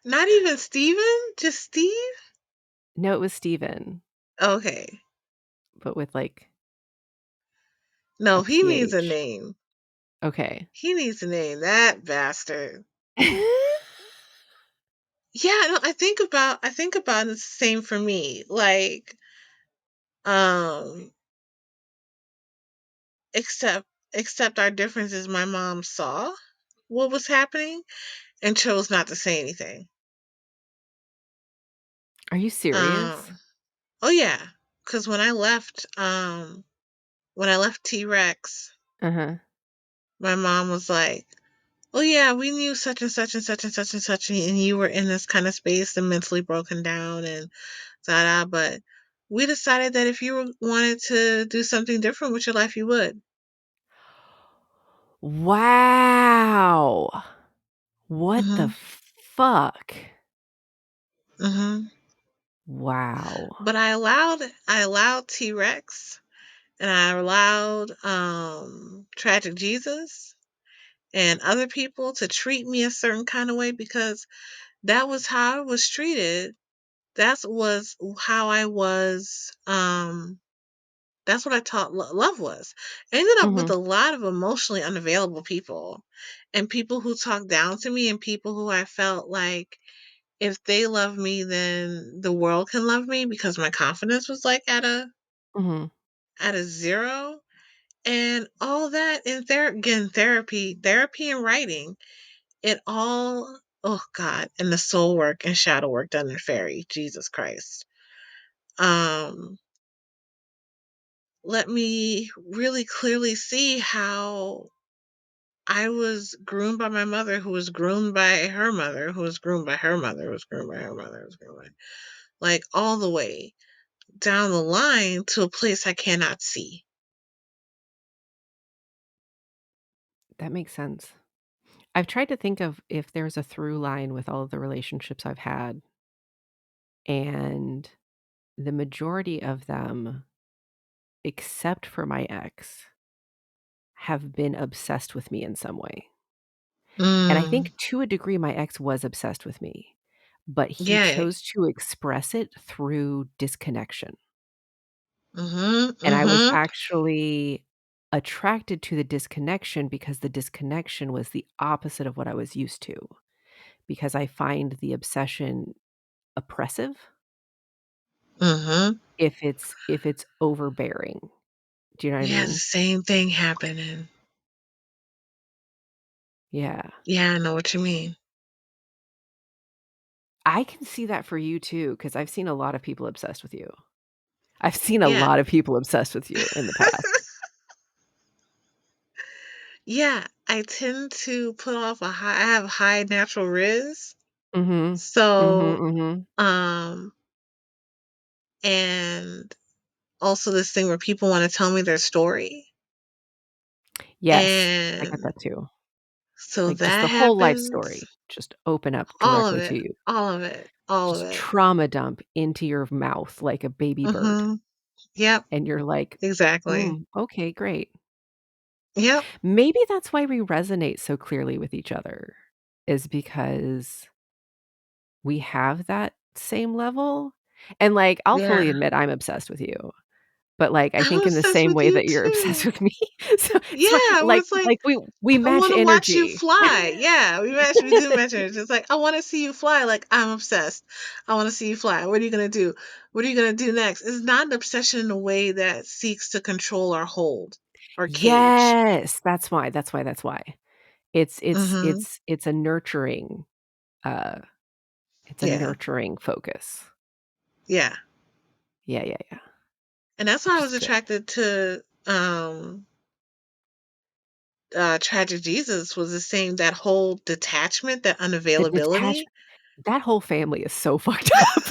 A: Not even Steven, just Steve?
B: No, it was Steven,
A: Okay.
B: but with, like, a
A: No, he needs a
B: PH.
A: name.
B: Okay.
A: He needs a name, that bastard. Yeah, no, I think about it the same for me. Like, um, except except our difference is my mom saw what was happening and chose not to say anything.
B: Are you serious?
A: Um, oh yeah, because when I left T-Rex,
B: Uh-huh.
A: my mom was like, "Oh yeah, we knew such and such and such and such and such, and you were in this kind of space and mentally broken down and da da. But we decided that if you wanted to do something different with your life, you would."
B: Wow. What the
A: Mhm.
B: fuck?
A: Mhm.
B: Wow.
A: But I allowed T-Rex and I allowed Tragic Jesus and other people to treat me a certain kind of way because that was how I was treated. That was how I was that's what I taught love was. I ended up with
B: Mhm.
A: a lot of emotionally unavailable people and people who talked down to me and people who I felt like if they love me then the world can love me because my confidence was like
B: Mhm.
A: at a zero. And all that in again, therapy and writing, it all, oh God, and the soul work and shadow work done in fairy, Jesus Christ. Um, Let me really clearly see how I was groomed by my mother, who was groomed by her mother, who was groomed by her mother, who was groomed by her mother, who was groomed by, like all the way down the line to a place I cannot see.
B: That makes sense. I've tried to think of if there's a through line with all of the relationships I've had, and the majority of them, except for my ex, have been obsessed with me in some way. And I
A: Mm.
B: think to a degree, my ex was obsessed with me, but he
A: Yeah.
B: chose to express it through disconnection.
A: Mhm.
B: And I was
A: Mhm.
B: actually attracted to the disconnection because the disconnection was the opposite of what I was used to, because I find the obsession oppressive
A: Mhm.
B: if it's overbearing. Do you know what I
A: Yeah, the
B: mean?
A: same thing happening.
B: Yeah.
A: Yeah, I know what you mean.
B: I can see that for you too, because I've seen a lot of people obsessed with you. I've seen a
A: Yeah.
B: lot of people obsessed with you in the past.
A: Yeah, I tend to put off I have high natural riz.
B: Mhm. Mhm,
A: So,
B: mhm.
A: um, and also this thing where people want to tell me their story.
B: Yes, I get
A: And
B: that too.
A: so
B: Like, just
A: that
B: the whole life
A: happens.
B: story, just open up
A: All of
B: directly to
A: it.
B: you.
A: All of it. All of
B: Just
A: it.
B: trauma dump into your mouth like a baby bird,
A: Mhm. Yep,
B: and you're like,
A: exactly.
B: "Mm, okay, great."
A: Yep.
B: Maybe that's why we resonate so clearly with each other, is because we have that same level, and, like, I'll
A: Yeah.
B: fully admit I'm obsessed with you, but, like, I
A: I'm
B: think in the
A: obsessed
B: same
A: with
B: way
A: you
B: that you're obsessed
A: too.
B: with me. So
A: Yeah,
B: it's fine,
A: I
B: like
A: was like,
B: like, we
A: I
B: match
A: wanna watch you
B: energy.
A: fly. Yeah, we do match energy. It's like, I wanna see you fly, like, I'm obsessed. I wanna see you fly. What are you gonna do? What are you gonna do next? It's not an obsession in a way that seeks to control or hold or cage.
B: Yes, that's why. It's it's
A: Mhm.
B: it's it's a nurturing, uh, it's a
A: Yeah.
B: nurturing focus.
A: Yeah.
B: Yeah, yeah, yeah,
A: And that's why
B: which
A: I
B: is
A: was
B: good.
A: attracted to, Tragic Jesus was the same that whole detachment, that
B: The
A: unavailability.
B: detachment, that whole family is so fucked up.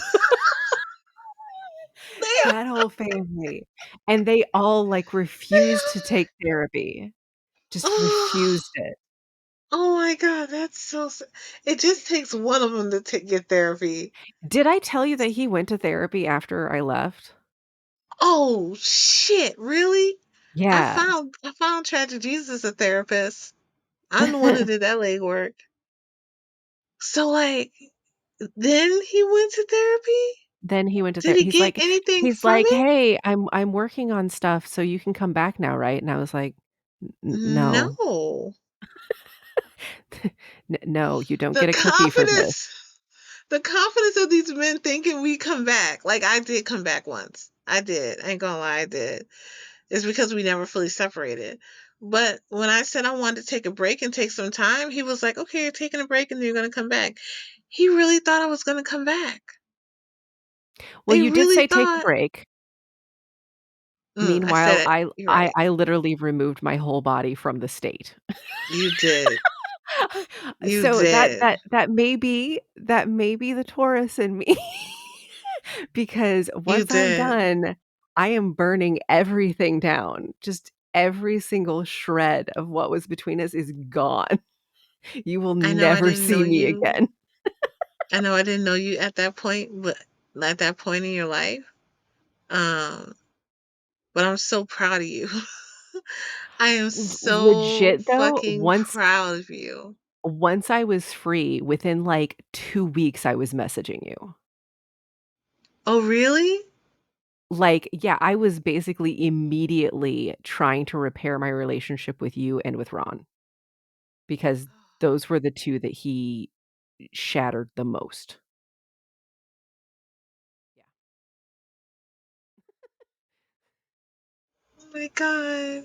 A: They
B: That whole family, and they all, like, refused to take therapy, just
A: Oh,
B: refused it.
A: oh my God, that's so it just takes one of them to get therapy.
B: Did I tell you that he went to therapy after I left?
A: Oh, shit, really?
B: Yeah.
A: I found Tragic Jesus a therapist. I'm the one who did that legwork. So, like, then he went to therapy?
B: Then he went to
A: Did
B: ther
A: he get anything
B: he's
A: from
B: like,
A: it?
B: "Hey, I'm working on stuff, so you can come back now, right?" And I was like, No.
A: No.
B: No, you don't
A: The
B: get a cookie for this."
A: confidence the confidence of these men thinking we come back. Like, I did come back once. I did. I ain't gonna lie, I did. It's because we never fully separated. But when I said I wanted to take a break and take some time, he was like, "Okay, you're taking a break and then you're gonna come back." He really thought I was gonna come back.
B: Well,
A: They
B: you did
A: really
B: say take a
A: thought.
B: break.
A: I
B: Meanwhile,
A: said it.
B: I
A: You're
B: I
A: right.
B: I literally removed my whole body from the state.
A: You did. You
B: So
A: did.
B: that may be the Taurus in me. Because
A: You
B: once I'm
A: did.
B: done, I am burning everything down. Just every single shred of what was between us is gone. You will
A: I know I
B: never
A: didn't know
B: see me
A: you.
B: again.
A: I know I didn't know you at that point, but at that point in your life. Um, but I'm so proud of you. I am so
B: Legit though,
A: fucking proud of you.
B: once I was free, within, like, 2 weeks, I was messaging you.
A: Oh, really?
B: Like, yeah, I was basically immediately trying to repair my relationship with you and with Ron, because those were the 2 that he shattered the most. Yeah.
A: Oh my God.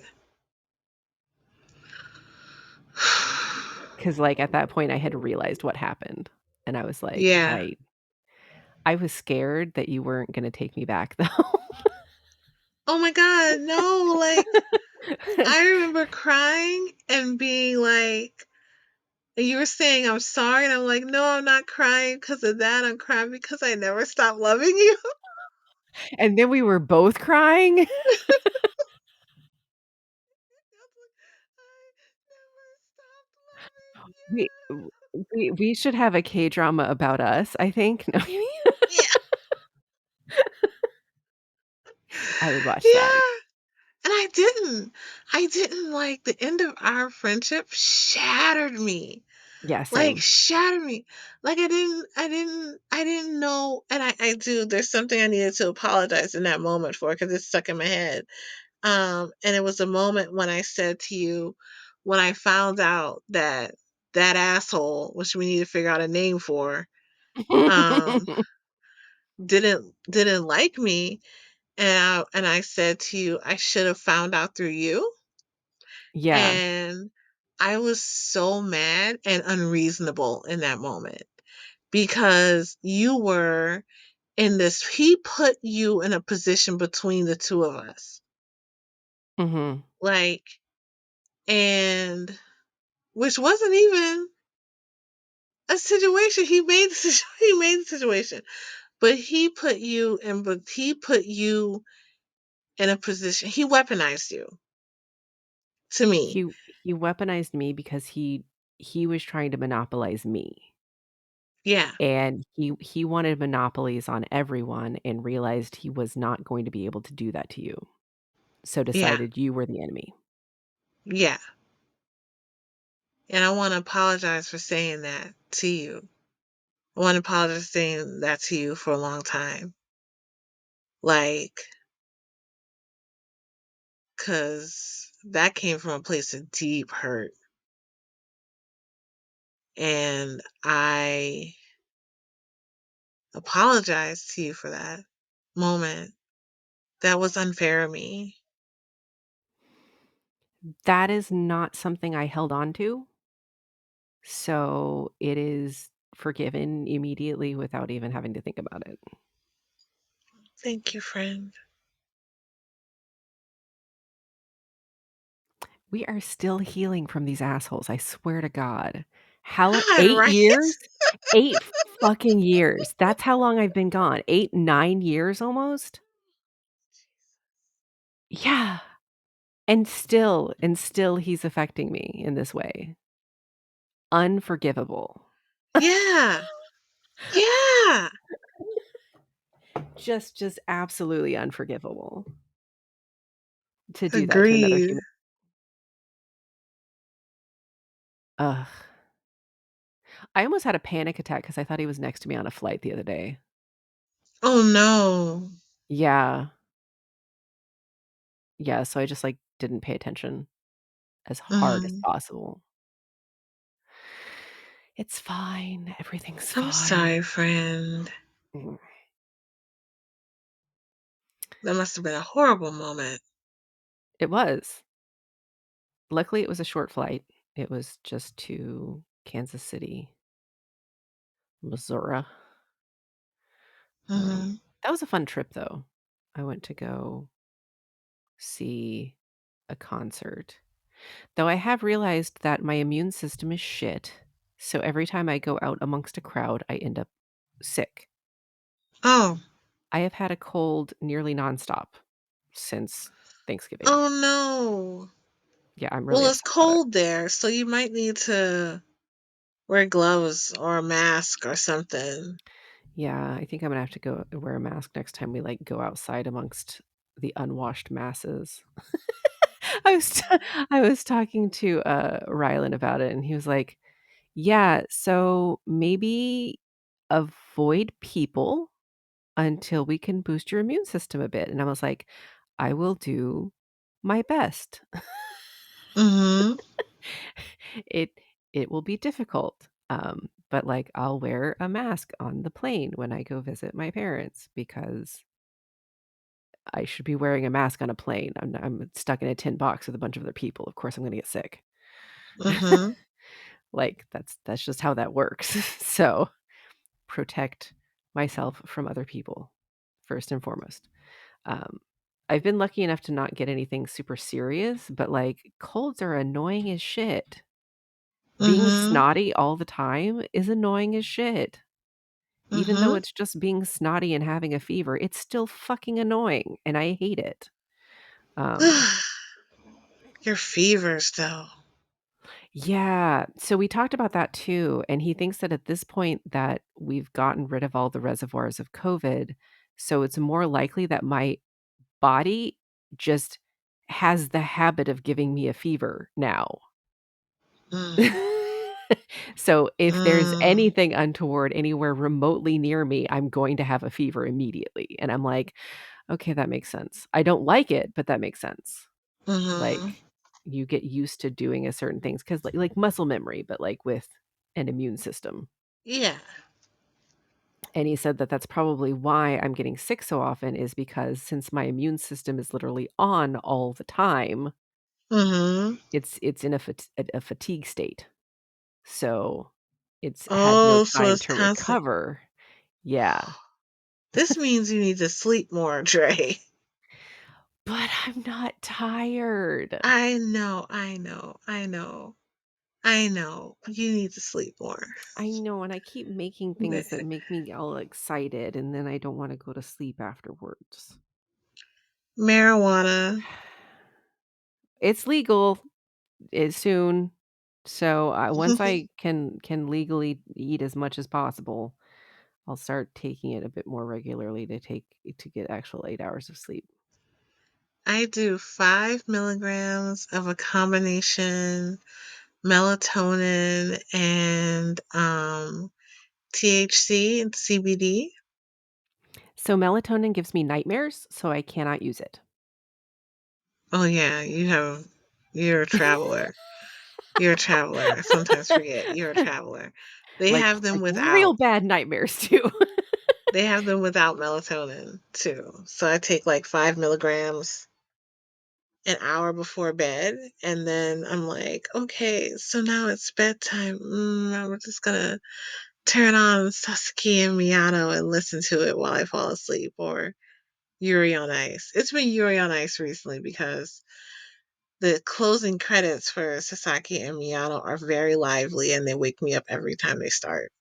B: 'Cause, like, at that point, I had realized what happened, and I was like,
A: Yeah.
B: I was scared that you weren't gonna take me back, though.
A: Oh my God. No, like, I remember crying and being like, and you were saying, I'm sorry. And I'm like, no, I'm not crying because of that. I'm crying because I never stopped loving you.
B: And then we were both crying.
A: I never stopped loving
B: We
A: you.
B: we should have a K-drama about us, I think. No.
A: Yeah.
B: I would watch that.
A: Yeah. And I didn't. I didn't like the end of our friendship shattered me.
B: Yeah,
A: Like
B: same.
A: shattered me. Like I didn't know, and I do. There's something I needed to apologize in that moment for because it's stuck in my head. And it was a moment when I said to you, when I found out that that asshole, which we need to figure out a name for, um, didn't like me, and I said to you, I should have found out through you,
B: Yeah.
A: and I was so mad and unreasonable in that moment because you were in this. He put you in a position between the two of us,
B: Mhm.
A: like, and which wasn't even a situation. He made the he made the situation, but he put you in a position. He weaponized you to me.
B: He weaponized me because he was trying to monopolize me,
A: Yeah,
B: and he wanted monopolies on everyone and realized he was not going to be able to do that to you, so
A: yeah,
B: decided you were the enemy.
A: yeah. And I want to apologize for saying that to you. I want to apologize for saying that to you for a long time. Like, because that came from a place of deep hurt. And I apologize to you for that moment. That was unfair of me.
B: That is not something I held on to, so it is forgiven immediately without even having to think about it.
A: Thank you, friend.
B: We are still healing from these assholes, I swear to God. How
A: God,
B: 8
A: right?
B: years? 8 fucking years. That's how long I've been gone. 8, 9 years almost? Yeah, and still he's affecting me in this way. Unforgivable.
A: Yeah. Yeah.
B: Just absolutely unforgivable to do that to another
A: Agreed.
B: human. Ugh. I almost had a panic attack because I thought he was next to me on a flight the other day.
A: Oh no.
B: Yeah. Yeah, so I just, like, didn't pay attention as hard as
A: Mm.
B: possible. It's fine. Everything's
A: I'm
B: fine.
A: sorry, friend.
B: Mm.
A: That must have been a horrible moment.
B: It was. Luckily, it was a short flight. It was just to Kansas City, Missouri.
A: Hmm.
B: That was a fun trip, though. I went to go see a concert. Though I have realized that my immune system is shit, so every time I go out amongst a crowd, I end up sick.
A: Oh,
B: I have had a cold nearly nonstop since Thanksgiving.
A: oh no.
B: Yeah, I'm really
A: Well, it's
B: upset about it.
A: cold there, so you might need to wear gloves or a mask or something.
B: Yeah, I think I'm gonna have to go wear a mask next time we, like, go outside amongst the unwashed masses. I was t I was talking to, Rylan about it, and he was like, "Yeah, so maybe avoid people until we can boost your immune system a bit," and I was like, "I will do my best."
A: Mhm.
B: It it will be difficult, but, like, I'll wear a mask on the plane when I go visit my parents because I should be wearing a mask on a plane. I'm stuck in a tin box with a bunch of other people. Of course, I'm gonna get sick.
A: Mhm.
B: Like, that's just how that works. So, protect myself from other people first and foremost. Um, I've been lucky enough to not get anything super serious, but, like, colds are annoying as shit. Being
A: Mhm.
B: snotty all the time is annoying as shit. Even though
A: Mhm.
B: it's just being snotty and having a fever, it's still fucking annoying, and I hate it. Um
A: Your fevers, though.
B: Yeah, so we talked about that too, and he thinks that at this point that we've gotten rid of all the reservoirs of COVID, so it's more likely that my body just has the habit of giving me a fever now.
A: Mm.
B: So if there's
A: Mm.
B: anything untoward anywhere remotely near me, I'm going to have a fever immediately, and I'm like, "Okay, that makes sense." I don't like it, but that makes sense.
A: Mhm.
B: Like, you get used to doing a certain things 'cause like muscle memory, but, like, with an immune system.
A: Yeah.
B: And he said that that's probably why I'm getting sick so often is because since my immune system is literally on all the time,
A: Mhm.
B: it's in a fatigue state. So, it's had no
A: Oh, so
B: time
A: it's
B: to
A: constant.
B: recover. Yeah.
A: This means you need to sleep more, Dre.
B: But I'm not tired.
A: I know, I know, I know, I know. You need to sleep more.
B: I know, and I keep making things that make me all excited, and then I don't wanna go to sleep afterwards.
A: Marijuana.
B: It's legal, soon, so, once I can legally eat as much as possible, I'll start taking it a bit more regularly to get actual 8 hours of sleep.
A: I do 5 milligrams of a combination melatonin and THC and CBD.
B: So, melatonin gives me nightmares, so I cannot use it.
A: Oh yeah, you're a traveler. You're a traveler. I sometimes forget you're a traveler. They
B: Like
A: have them
B: like real
A: without.
B: bad nightmares too.
A: They have them without melatonin too. So I take like 5 milligrams an hour before bed, and then I'm like, okay, so now it's bedtime. I'm just gonna turn on Sasuke and Miyano and listen to it while I fall asleep, or Yuri on Ice. It's been Yuri on Ice recently because the closing credits for Sasaki and Miyano are very lively and they wake me up every time they start.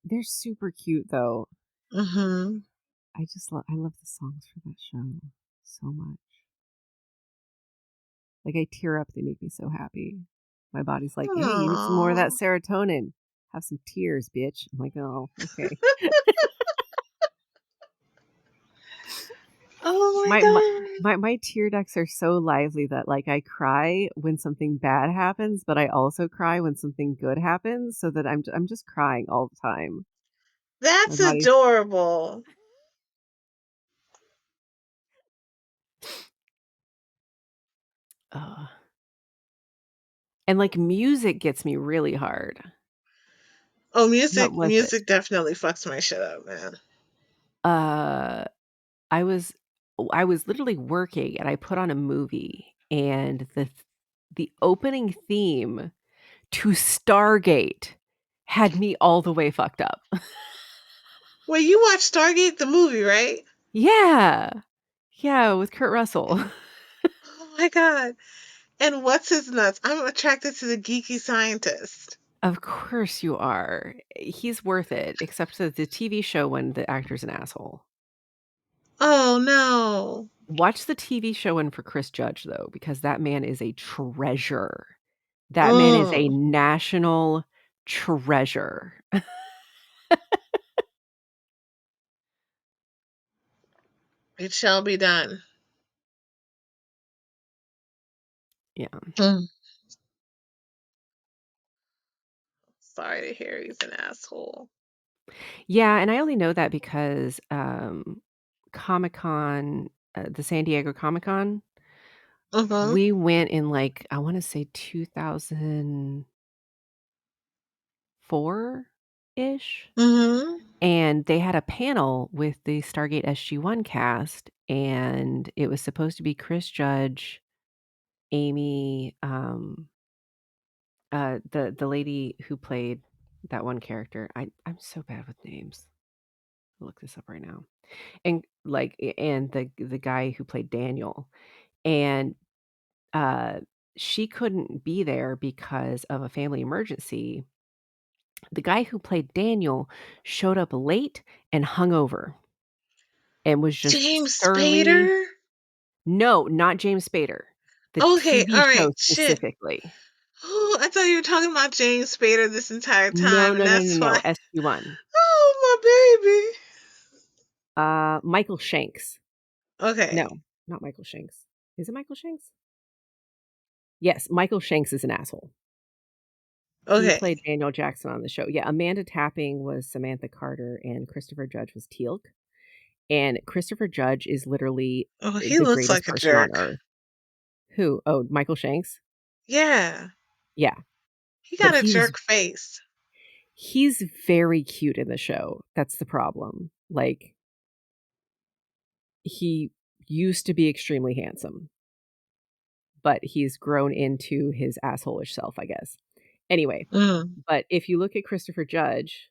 B: They're super cute though.
A: Mhm.
B: I love the songs for that show so much. Like, I tear up, they make me so happy. My body's like, "Hey, you need some more of that
A: Aww.
B: serotonin. Have some tears, bitch." I'm like, "Oh, okay."
A: Oh my
B: My my
A: god.
B: my tear ducts are so lively that, like, I cry when something bad happens, but I also cry when something good happens, so that I'm just crying all the time. My
A: That's
B: body's
A: adorable.
B: ugh. And, like, music gets me really hard.
A: Oh,
B: What
A: music
B: was it?
A: music definitely fucks my shit up, man.
B: Uh, I was I was literally working, and I put on a movie, and the opening theme to Stargate had me all the way fucked up.
A: Wait, you watched Stargate the movie, right?
B: Yeah. Yeah, with Kurt Russell.
A: Oh my God. And what's his nuts? I'm attracted to the geeky scientist.
B: Of course you are. He's worth it, except that the TV show when the actor's an asshole.
A: Oh no.
B: Watch the TV show one for Chris Judge, though, because that man is a treasure. That man is a
A: Mm,
B: national treasure.
A: it shall be done.
B: Yeah.
A: Mm. Sorry to hear he's an asshole.
B: Yeah, and I only know that because, Comic-Con, the San Diego Comic-Con,
A: Uh-huh.
B: we went in, like, I wanna say 2004-ish,
A: Mm-hmm.
B: and they had a panel with the Stargate SG-1 cast, and it was supposed to be Chris Judge, Amy, the lady who played that one character. I'm so bad with names. I'll look this up right now. And, like, and the guy who played Daniel, and, uh, she couldn't be there because of a family emergency. The guy who played Daniel showed up late and hungover and was just
A: James
B: surly.
A: Spader?
B: No, not James Spader. The
A: Okay,
B: TV
A: all right.
B: show
A: Shit.
B: specifically.
A: Oh, I thought you were talking about James Spader this entire
B: No,
A: time, and
B: no, no, no,
A: that's
B: no,
A: why.
B: SG-1.
A: Oh,
B: Michael Shanks.
A: my baby. Okay.
B: No, not Michael Shanks. Is it Michael Shanks? Yes, Michael Shanks is an asshole. He
A: Okay.
B: played Daniel Jackson on the show. Yeah, Amanda Tapping was Samantha Carter, and Christopher Judge was Teal'c. And Christopher Judge is literally
A: Oh, he
B: the
A: looks
B: greatest
A: like a
B: person on
A: jerk.
B: earth. Who? Oh, Michael Shanks?
A: Yeah.
B: Yeah,
A: He
B: but
A: got a jerk face.
B: he's very cute in the show. That's the problem. Like, he used to be extremely handsome, but he's grown into his asshole-ish self, I guess. Anyway,
A: Mm.
B: but if you look at Christopher Judge,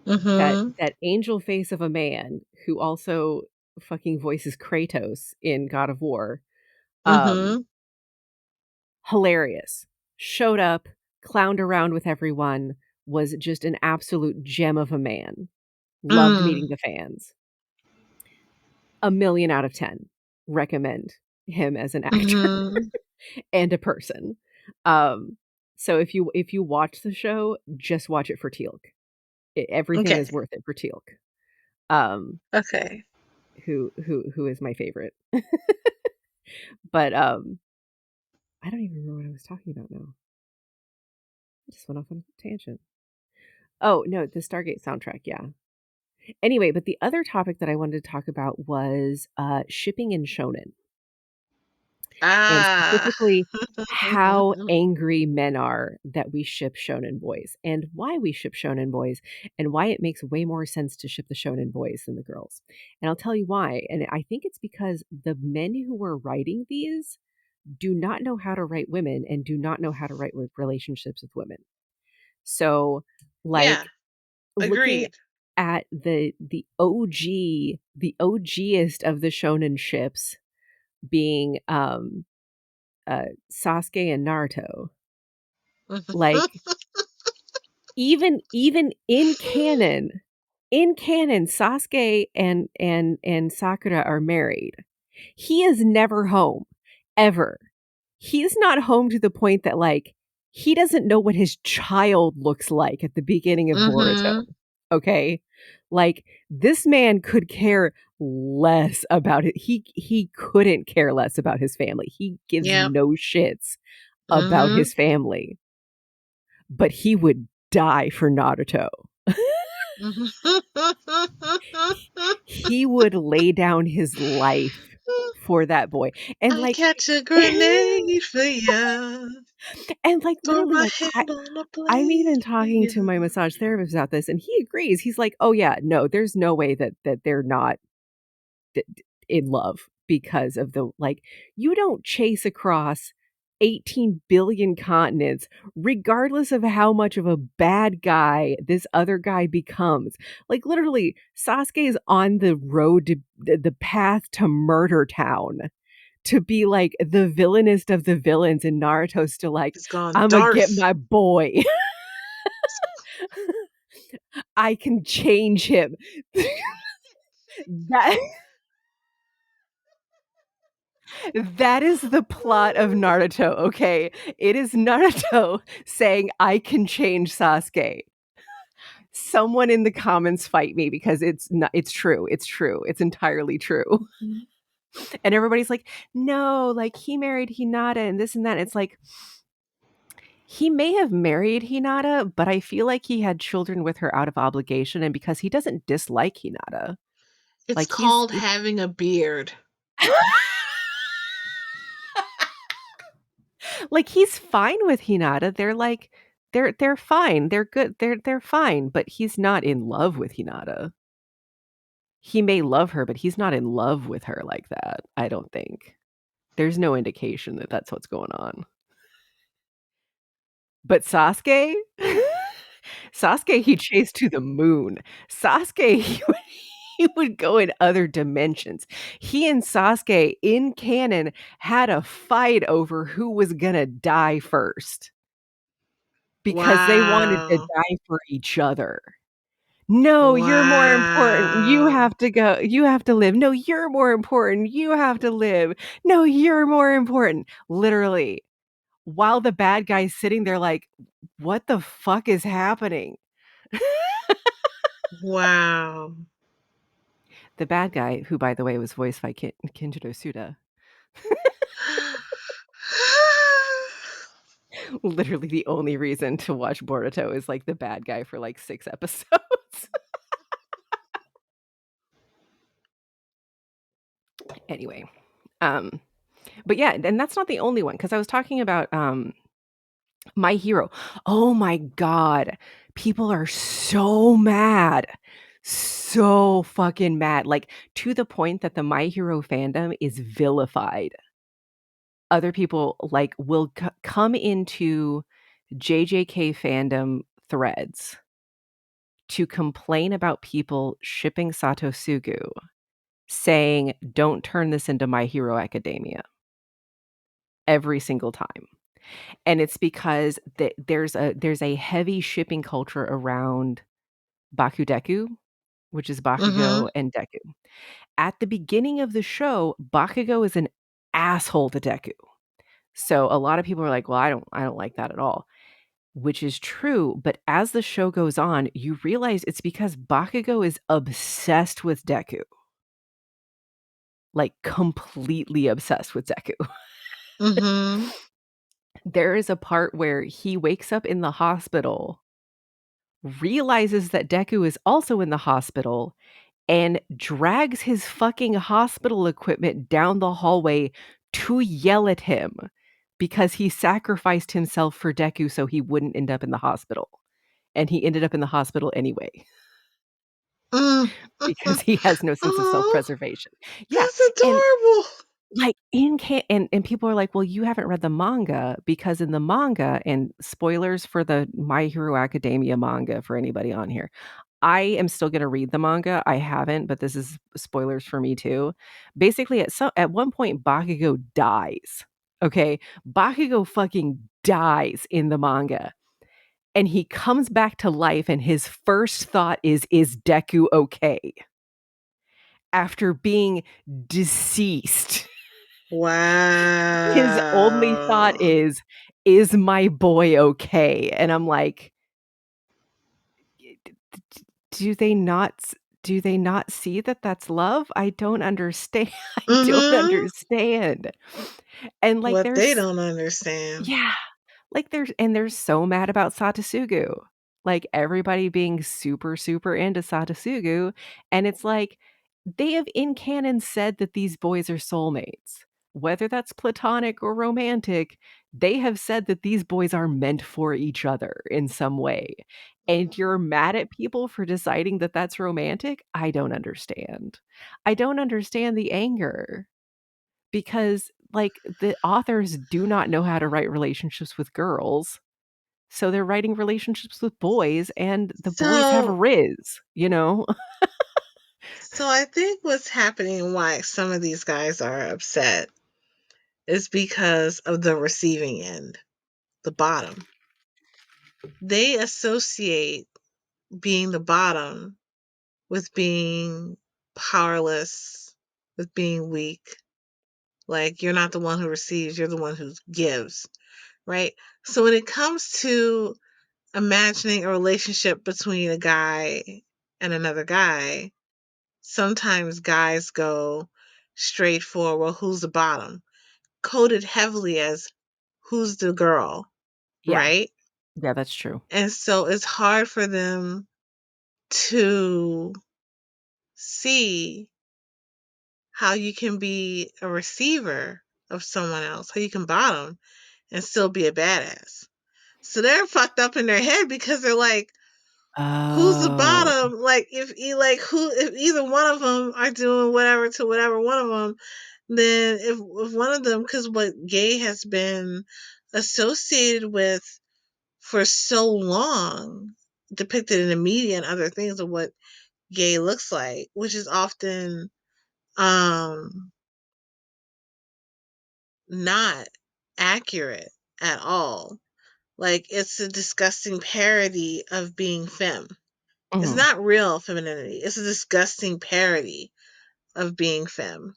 B: that
A: Mm-hmm.
B: that angel face of a man who also fucking voices Kratos in God of War, um,
A: Mm-hmm.
B: hilarious. Showed up, clowned around with everyone, was just an absolute gem of a man. Loved
A: Mm.
B: meeting the fans. A million out of 10. Recommend him as an actor
A: Mm-hmm.
B: and a person. Um, so if you watch the show, just watch it for Teal'c. Everything
A: Okay.
B: is worth it for Teal'c. Um,
A: Okay.
B: who is my favorite. But, I don't even remember what I was talking about now. I just went off on a tangent. Oh, no, the Stargate soundtrack, yeah. Anyway, but the other topic that I wanted to talk about was, shipping in shonen, and
A: Ah.
B: specifically how angry men are that we ship shonen boys, and why we ship shonen boys, and why it makes way more sense to ship the shonen boys than the girls. And I'll tell you why, and I think it's because the men who were writing these do not know how to write women and do not know how to write relationships with women. So,
A: Yeah.
B: like, looking
A: Agreed.
B: at the OGest of the shonen ships being Sasuke and Naruto. Like, even in canon, Sasuke and Sakura are married. He is never home, ever. He's not home to the point that, like, he doesn't know what his child looks like at the beginning of Boruto,
A: Mm-hmm.
B: okay? Like, this man could care less about it. He couldn't care less about his family. He gives
A: Yep.
B: no shits about
A: Mm-hmm.
B: his family, but he would die for Naruto. He would lay down his life for that boy. And,
A: I
B: like,
A: catch a grenade for ya.
B: and, like,
A: Throw
B: literally,
A: my
B: like,
A: hand on a
B: I'm even
A: blade for
B: talking
A: ya.
B: to my massage therapist about this, and he agrees. He's like, "Oh, yeah, no, there's no way that they're not in love because of the, like, you don't chase across 18 billion continents, regardless of how much of a bad guy this other guy becomes. Like, literally, Sasuke is on the road to the path to Murder Town to be like the villainest of the villains, and Naruto's still like,
A: It's gone
B: "I'ma get
A: Darth.
B: my boy. I can change him." That that is the plot of Naruto, okay? It is Naruto saying, "I can change Sasuke." Someone in the comments fight me because it's true, it's true, it's entirely true. And everybody's like, "No, like, he married Hinata and this and that." It's like, he may have married Hinata, but I feel like he had children with her out of obligation and because he doesn't dislike Hinata.
A: It's
B: Like, he's
A: called having a beard.
B: like, he's fine with Hinata. They're like they're fine. They're good. They're fine, but he's not in love with Hinata. He may love her, but he's not in love with her like that, I don't think. There's no indication that that's what's going on. But Sasuke? Sasuke, he chased to the moon. Sasuke, he would go in other dimensions. He and Sasuke in canon had a fight over who was gonna die first because they wanted to
A: Wow.
B: die for each other. "No, you're more important. You
A: Wow.
B: have to go. You have to live. No, you're more important. You have to live. No, you're more important." Literally, while the bad guy's sitting there like, "What the fuck is happening?"
A: Wow.
B: The bad guy, who, by the way, was voiced by Kinjiro Suda, literally the only reason to watch Boruto is, like, the bad guy for, like, 6 episodes. Anyway, um, but yeah, and that's not the only one because I was talking about, My Hero. Oh my god. People are so mad. So fucking mad, like, to the point that the My Hero fandom is vilified. Other people, like, will come into JJK fandom threads to complain about people shipping Satosugu, saying, "Don't turn this into My Hero Academia," every single time. And it's because there's a heavy shipping culture around Bakudeku, which is
A: Mhm.
B: Bakugo and Deku. At the beginning of the show, Bakugo is an asshole to Deku. So a lot of people are like, "Well, I don't like that at all." Which is true, but as the show goes on, you realize it's because Bakugo is obsessed with Deku. Like, completely obsessed with Deku.
A: Mhm.
B: There is a part where he wakes up in the hospital, realizes that Deku is also in the hospital, and drags his fucking hospital equipment down the hallway to yell at him because he sacrificed himself for Deku so he wouldn't end up in the hospital. And he ended up in the hospital anyway
A: Mm.
B: because he has no sense of
A: Oh,
B: self-preservation. Yeah,
A: that's
B: and
A: adorable.
B: like, and people are like, "Well, you haven't read the manga," because in the manga and spoilers for the My Hero Academia manga for anybody on here, I am still gonna read the manga, I haven't, but this is spoilers for me too. Basically, at one point, Bakugo dies, okay? Bakugo fucking dies in the manga, and he comes back to life, and his first thought is Deku okay?" After being deceased. His only thought
A: Wow.
B: is my boy okay?" And I'm like, "Y d d do they not do they not see that that's love? I don't understand. I don't
A: Mhm.
B: understand." And, like,
A: What they
B: there's
A: don't understand.
B: yeah. Like, they're so mad about Satasugu. Like, everybody being super, super into Satasugu, and it's like, they have in canon said that these boys are soulmates. Whether that's platonic or romantic, they have said that these boys are meant for each other in some way. And you're mad at people for deciding that that's romantic? I don't understand. I don't understand the anger because like, the authors do not know how to write relationships with girls, so they're writing relationships with boys, and the boys have
A: So,
B: riz, you know?
A: so I think what's happening and why some of these guys are upset is because of the receiving end, the bottom. They associate being the bottom with being powerless, with being weak. Like you're not the one who receives, you're the one who gives, right? So when it comes to imagining a relationship between a guy and another guy, sometimes guys go straight for, well, who's the bottom? Coded heavily as who's the girl,
B: Yeah.
A: right?
B: Yeah, that's true.
A: And so it's hard for them to see how you can be a receiver of someone else, how you can bottom and still be a badass. So they're fucked up in their head because they're like, who's the
B: Oh,
A: bottom? Like if either one of them are doing whatever to whatever one of them, then if one of them, because what gay has been associated with for so long, depicted in the media and other things of what gay looks like, which is often um not accurate at all. Like it's a disgusting parody of being femme. It's
B: mhm,
A: not real femininity. It's a disgusting parody of being femme.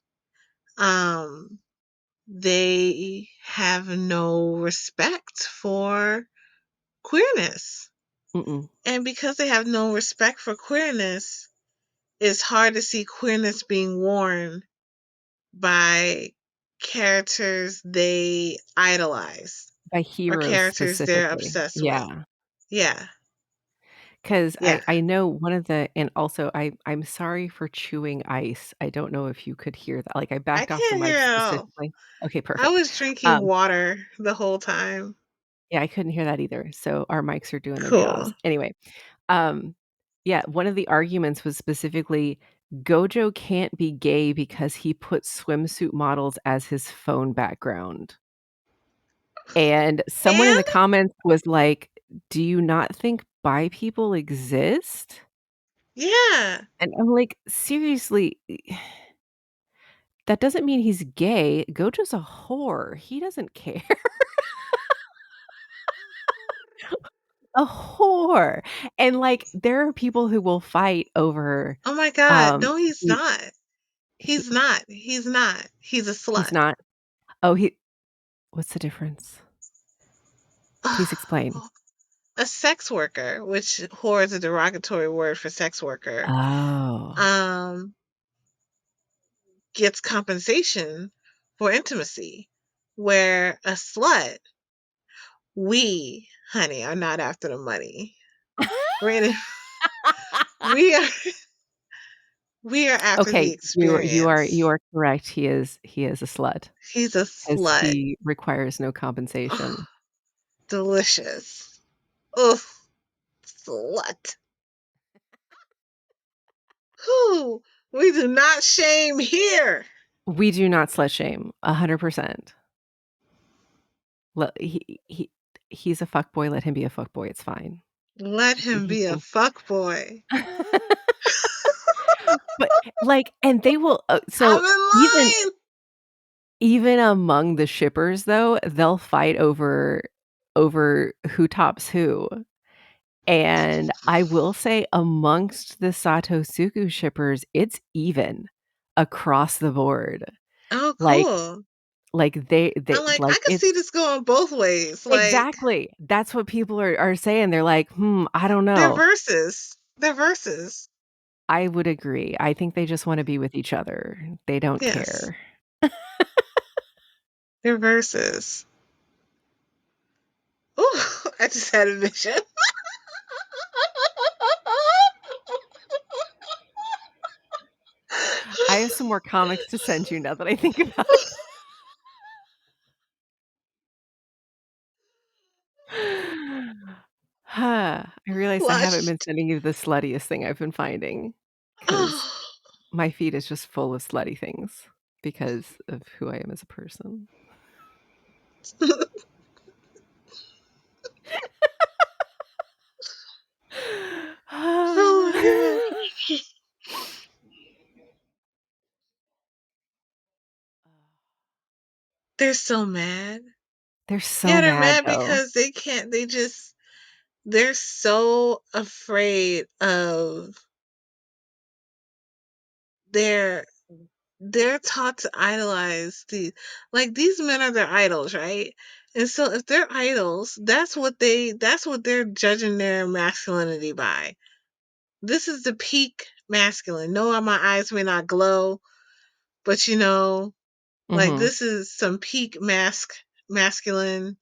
A: Um, they have no respect for queerness.
B: mm-mm.
A: And because they have no respect for queerness, it's hard to see queerness being worn by characters they idolize
B: By
A: or
B: heroes
A: characters they're
B: specifically.
A: obsessed with.
B: Yeah.
A: Yeah.
B: 'Cause
A: Yeah.
B: I know one of the and also I'm sorry for chewing ice. I don't know if you could hear that, like, I
A: I
B: backed off the
A: can't hear
B: mic
A: at all.
B: specifically. Okay,
A: I
B: perfect.
A: was drinking
B: Um,
A: water the whole time.
B: yeah, I couldn't hear that either, so our mics are doing their jobs.
A: Cool.
B: Anyway, um, yeah, one of the arguments was specifically Gojo can't be gay because he put swimsuit models as his phone background. And someone in
A: And
B: the comments was like, "Do you not think bi people exist?"
A: yeah.
B: And I'm like, "Seriously, that doesn't mean he's gay. Gojo's a whore. He doesn't care." A whore. And, like, there are people who will fight over,
A: Oh my god.
B: um,
A: No, he's
B: he
A: not.
B: he
A: He's not. He's not. He's a
B: he's
A: slut.
B: not oh, he what's the difference? Please explain.
A: A sex worker, which whore is a derogatory word for sex worker,
B: Oh.
A: um, gets compensation for intimacy. Where a slut, we, honey, are not after the money. We're in, we are we are after the
B: Okay, you
A: experience.
B: are correct. He is a slut
A: He's a
B: 'cause
A: slut.
B: he requires no
A: Oh,
B: compensation.
A: delicious. Ugh, slut. Whew, we do not shame here.
B: We do not slut shame, 100%. Le he's a fuckboy, let him be a fuckboy, it's fine.
A: Let him
B: He
A: be a
B: can
A: fuck boy.
B: But, like and they will
A: I'm
B: so
A: in
B: even
A: line.
B: even among the shippers, though, they'll fight over who tops who, and I will say amongst the Satosuku shippers, it's even across the board.
A: Oh,
B: Like
A: cool.
B: they
A: I'm like, I
B: like,
A: could see
B: it's
A: this going both ways. Like,
B: exactly. That's what people are saying. They're like, "Hmm, I don't
A: they're
B: know."
A: verses. They're verses.
B: I would agree. I think they just wanna be with each other. They don't
A: Yes,
B: care.
A: they're verses. Ooh, I just had a vision.
B: I have some more comics to send you now that I think about it. Huh. I realized I haven't been
A: Flushed.
B: sending you the sluttiest thing I've been finding because
A: Oh,
B: my feed is just full of slutty things. because of who I am as a person.
A: Oh my god. They're so mad.
B: They're
A: Yeah,
B: so
A: they're
B: mad
A: mad
B: though.
A: because they can't, they're so afraid of their they're taught to idolize these men are their idols, right? And so if they're idols, that's what they're judging their masculinity by. This is the peak masculine. No, my eyes may not glow, but like
B: Mhm.
A: this is some peak masculine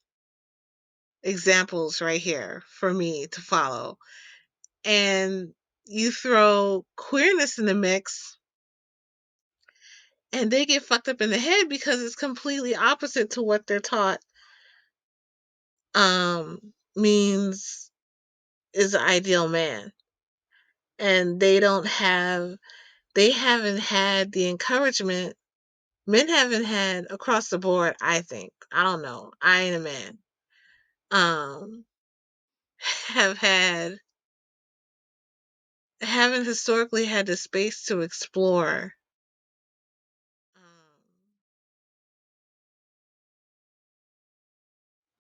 A: examples right here for me to follow. And you throw queerness in the mix and they get fucked up in the head because it's completely opposite to what they're taught means is the ideal man. And they haven't had the encouragement men haven't had across the board, I think. I don't know. I ain't a man. Um have had haven't historically had the space to explore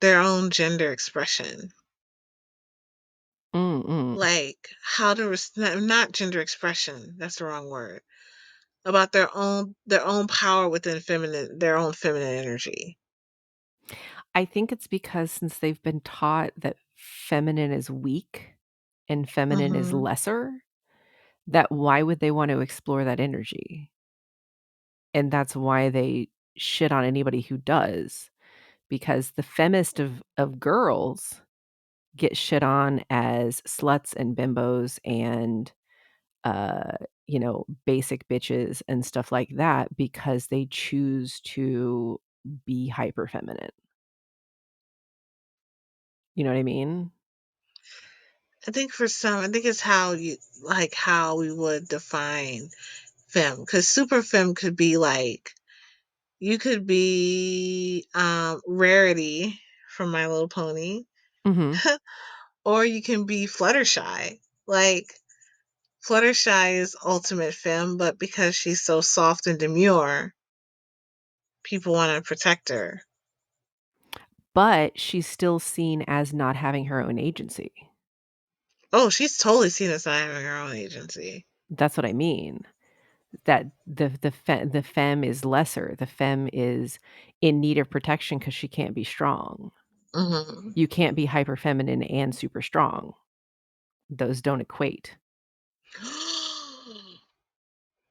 A: their own gender expression.
B: Mm-mm.
A: Like how to not gender expression, that's the wrong word. About their own power within their own feminine energy.
B: I think it's because since they've been taught that feminine is weak and feminine is
A: Mhm.
B: lesser, that why would they want to explore that energy? And that's why they shit on anybody who does, because the femmest of girls get shit on as sluts and bimbos and, uh, basic bitches and stuff like that because they choose to be hyper feminine. You know what I mean?
A: I think it's how we would define femme, because super femme could be like you could be Rarity from My Little Pony,
B: Mhm.
A: or you can be Fluttershy. Like Fluttershy is ultimate femme, but because she's so soft and demure, people want to protect her.
B: But she's still seen as not having her own agency.
A: Oh, she's totally seen as not having her own agency.
B: That's what I mean. That the femme is lesser. The femme is in need of protection because she can't be strong.
A: Hmm.
B: You can't be hyper feminine and super strong. Those don't equate.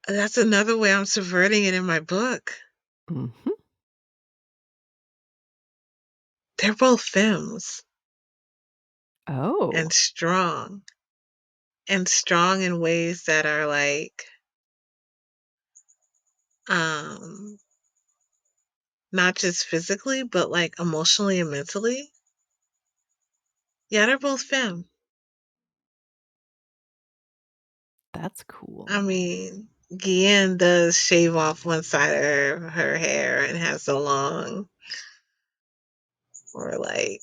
A: That's another way I'm subverting it in my book.
B: Mhm.
A: They're both femmes and
B: Oh.
A: strong, and strong in ways that are like um not just physically but like emotionally and mentally. Yeah, they're both femme.
B: That's
A: I
B: cool.
A: mean, Guillen does shave off one side of her hair and has the long or like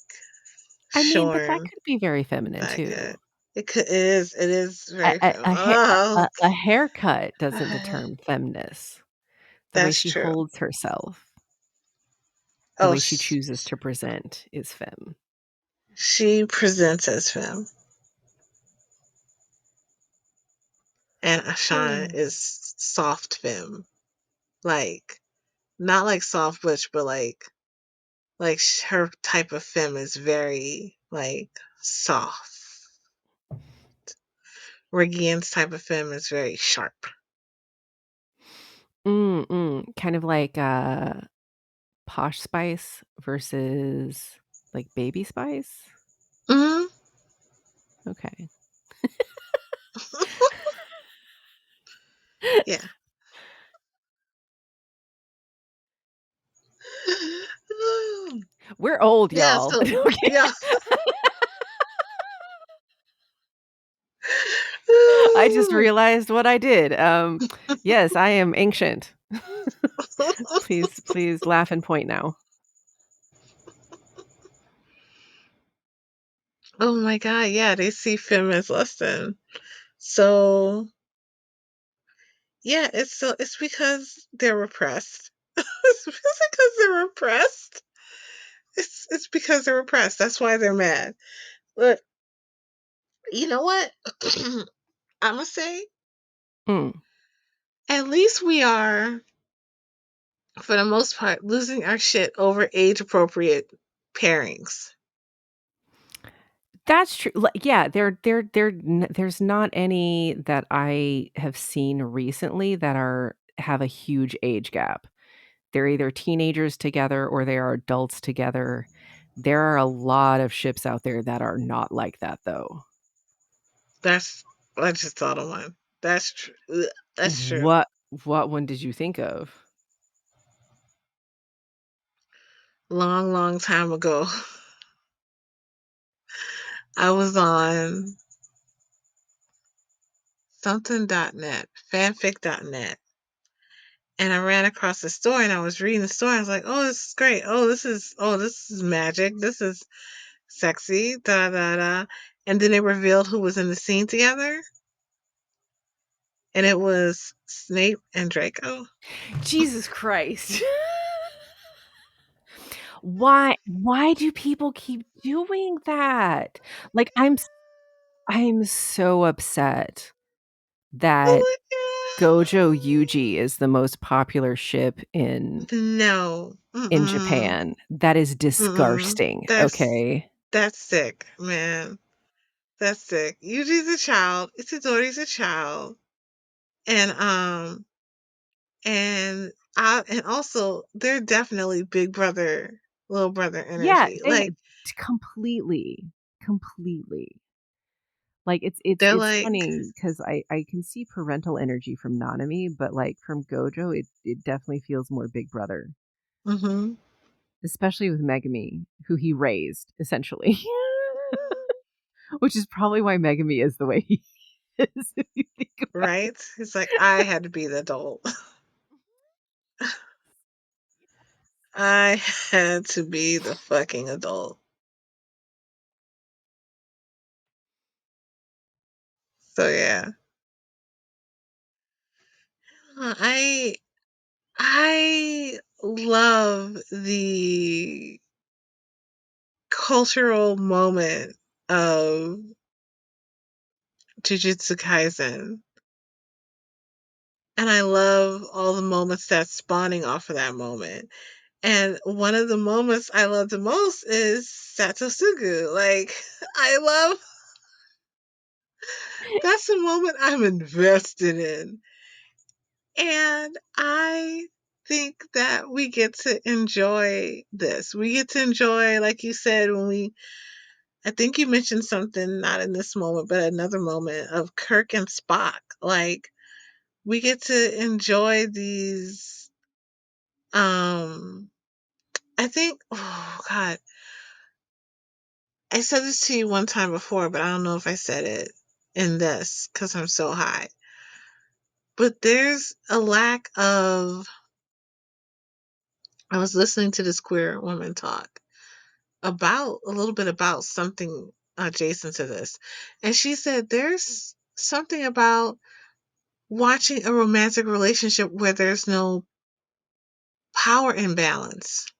B: I mean, but that
A: shorn
B: could be very feminine
A: side cut.
B: too.
A: It is
B: A
A: very
B: a
A: femme.
B: a ha
A: Oh,
B: a haircut doesn't determine feminist. The way
A: that's
B: she
A: true.
B: holds herself, the
A: Oh,
B: way she chooses to present is femme.
A: she presents as femme, and Ashana is soft femme, like not like soft butch, but her type of femme is very like soft. Regian's type of femme is very sharp.
B: Kind of like, Posh Spice versus, like, Baby Spice?
A: Hmm.
B: Okay.
A: Yeah.
B: We're old,
A: Yeah.
B: y'all.
A: So
B: Okay.
A: yeah.
B: I just realized what I did. Yes, I am ancient. Please, please laugh and point now.
A: Oh my God, yeah, they see femme as less than. So yeah, it's because they're repressed. It's because they're repressed. It's because they're repressed. That's why they're mad. But you know what? I'm gonna say
B: Mm.
A: at least we are, for the most part, losing our shit over age appropriate pairings.
B: That's true. Yeah, there's not any that I have seen recently that are have a huge age gap. They're either teenagers together or they are adults together. There are a lot of ships out there that are not like that, though.
A: That's I just thought of one. That's true. That's true.
B: What what one did you think of?
A: Long, long time ago, I was on something.net, fanfic.net, and I ran across the story and I was reading the story. I was like, "Oh, this is great. Oh, this is magic. This is sexy." Da da da. And then they revealed who was in the scene together, and it was Snape and Draco.
B: Jesus Christ. Why do people keep doing that? Like, I'm so upset that
A: Oh
B: Gojo
A: my
B: Yuji is the most popular ship
A: God. No.
B: in
A: Mm-mm.
B: Japan. That is
A: Mm-mm.
B: disgusting,
A: That's
B: okay?
A: that's sick, man. That's sick. Yuji's a child. Itadori's a child. And and also they're definitely big brother, little brother
B: Yeah,
A: energy.
B: they
A: Like
B: completely, completely. Like, it's
A: they're
B: it's
A: like
B: funny because I can see parental energy from Nanami, but, like, from Gojo, it definitely feels more big brother,
A: mhm.
B: especially with Megami, who he raised, essentially. Which is probably why Megami is the way he is, if you think about it.
A: Right? It's like I had to be the adult. I had to be the fucking adult. So yeah. I I love the cultural moment of Jujutsu Kaisen. And I love all the moments that's spawning off of that moment. And one of the moments I love the most is Satosugu. Like, I love that's a moment I'm invested in. And I think that we get to enjoy this. We get to enjoy, like you said, I think you mentioned something, not in this moment, but another moment of Kirk and Spock. Like, we get to enjoy these, um, I think, oh God, I said this to you one time before, but I don't know if I said it in this because I'm so high. But there's a lack of, I was listening to this queer woman talk about a little bit about something adjacent to this. And she said there's something about watching a romantic relationship where there's no power imbalance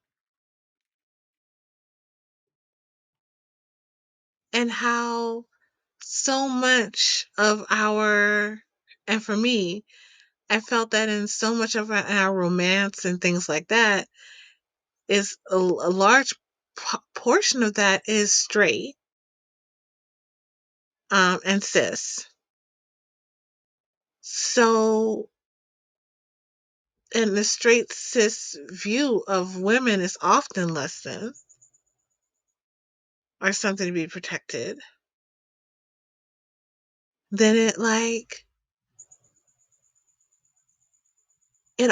A: and how so much of our, and for me, I felt that in so much of our romance and things like that is a large portion of that is straight and cis. So, and the straight cis view of women is often less than or something to be protected. Then it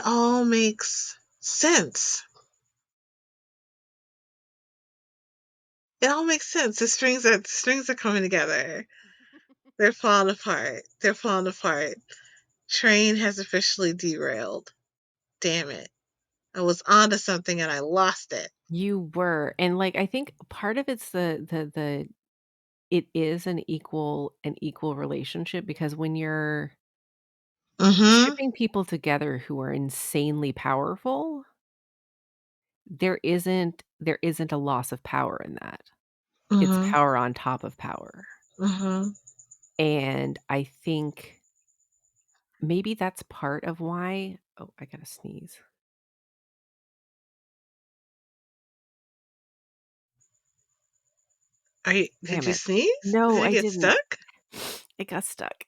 A: all makes sense. It all makes sense. The strings are coming together. They're falling apart. They're falling apart. Train has officially derailed. Damn it. I was onto something and I lost it.
B: You were, and, like, I think part of it's the it is an equal relationship because when you're
A: Mhm.
B: shipping people together who are insanely powerful, there isn't a loss of power in that. It's
A: Mhm.
B: power on top of power,
A: Mhm.
B: and I think maybe that's part of why oh, I gotta sneeze.
A: Did
B: Damn
A: you
B: it.
A: sneeze?
B: No,
A: Did it
B: I
A: get
B: didn't.
A: stuck?
B: It got stuck.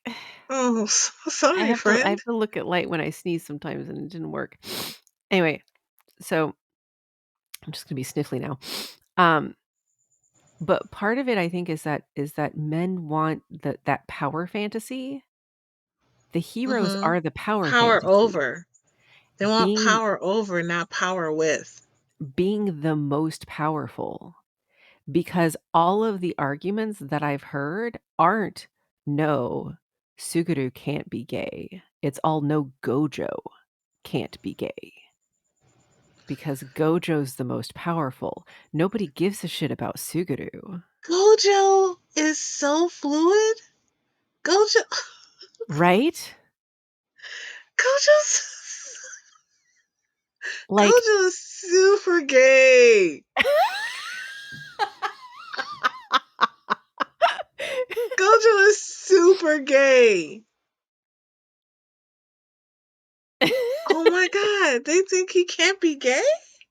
A: Oh, so
B: I
A: sorry,
B: have to I
A: friend.
B: have to look at light when I sneeze sometimes, and it didn't work. Anyway, so I'm just gonna be sniffly now. Um, but part of it, I think, is that men want that power fantasy. The heroes
A: Mhm.
B: are the power
A: Power
B: fantasy.
A: over. They want
B: Being
A: power over, not power with.
B: being the most powerful. Because all of the arguments that I've heard aren't, "No, Suguru can't be gay." It's all, "No, Gojo can't be gay." Because Gojo's the most powerful. Nobody gives a shit about Suguru,
A: Gojo is so fluid. Gojo
B: right?
A: Gojo's
B: Like
A: Gojo is super gay. Gojo is super gay. Oh my god, they think he can't be gay?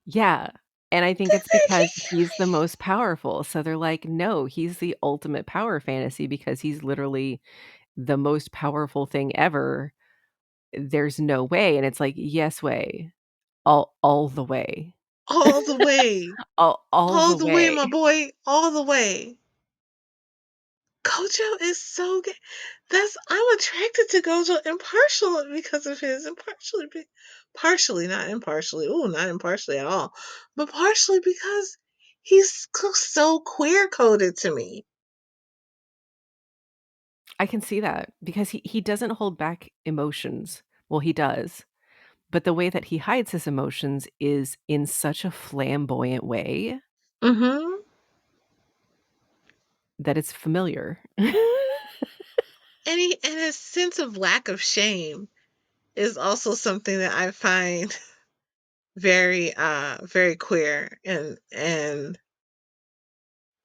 B: Yeah, and I think
A: They
B: it's
A: think
B: because
A: he
B: he's the most powerful, so they're like, "No, he's the ultimate power fantasy because he's literally the most powerful thing ever. There's no way," and it's like, "Yes way. All the way.
A: all the way.
B: All
A: All
B: the
A: the way,
B: way."
A: my boy, all the way. Gojo is so gay. I'm attracted to Gojo impartially because of his partially, not impartially. Ooh, not impartially at all, but partially because he's so queer coded to me.
B: I can see that because he doesn't hold back emotions. Well, he does, but the way that he hides his emotions is in such a flamboyant way
A: Mm-hmm.
B: that it's familiar.
A: And his sense of lack of shame is also something that I find very queer and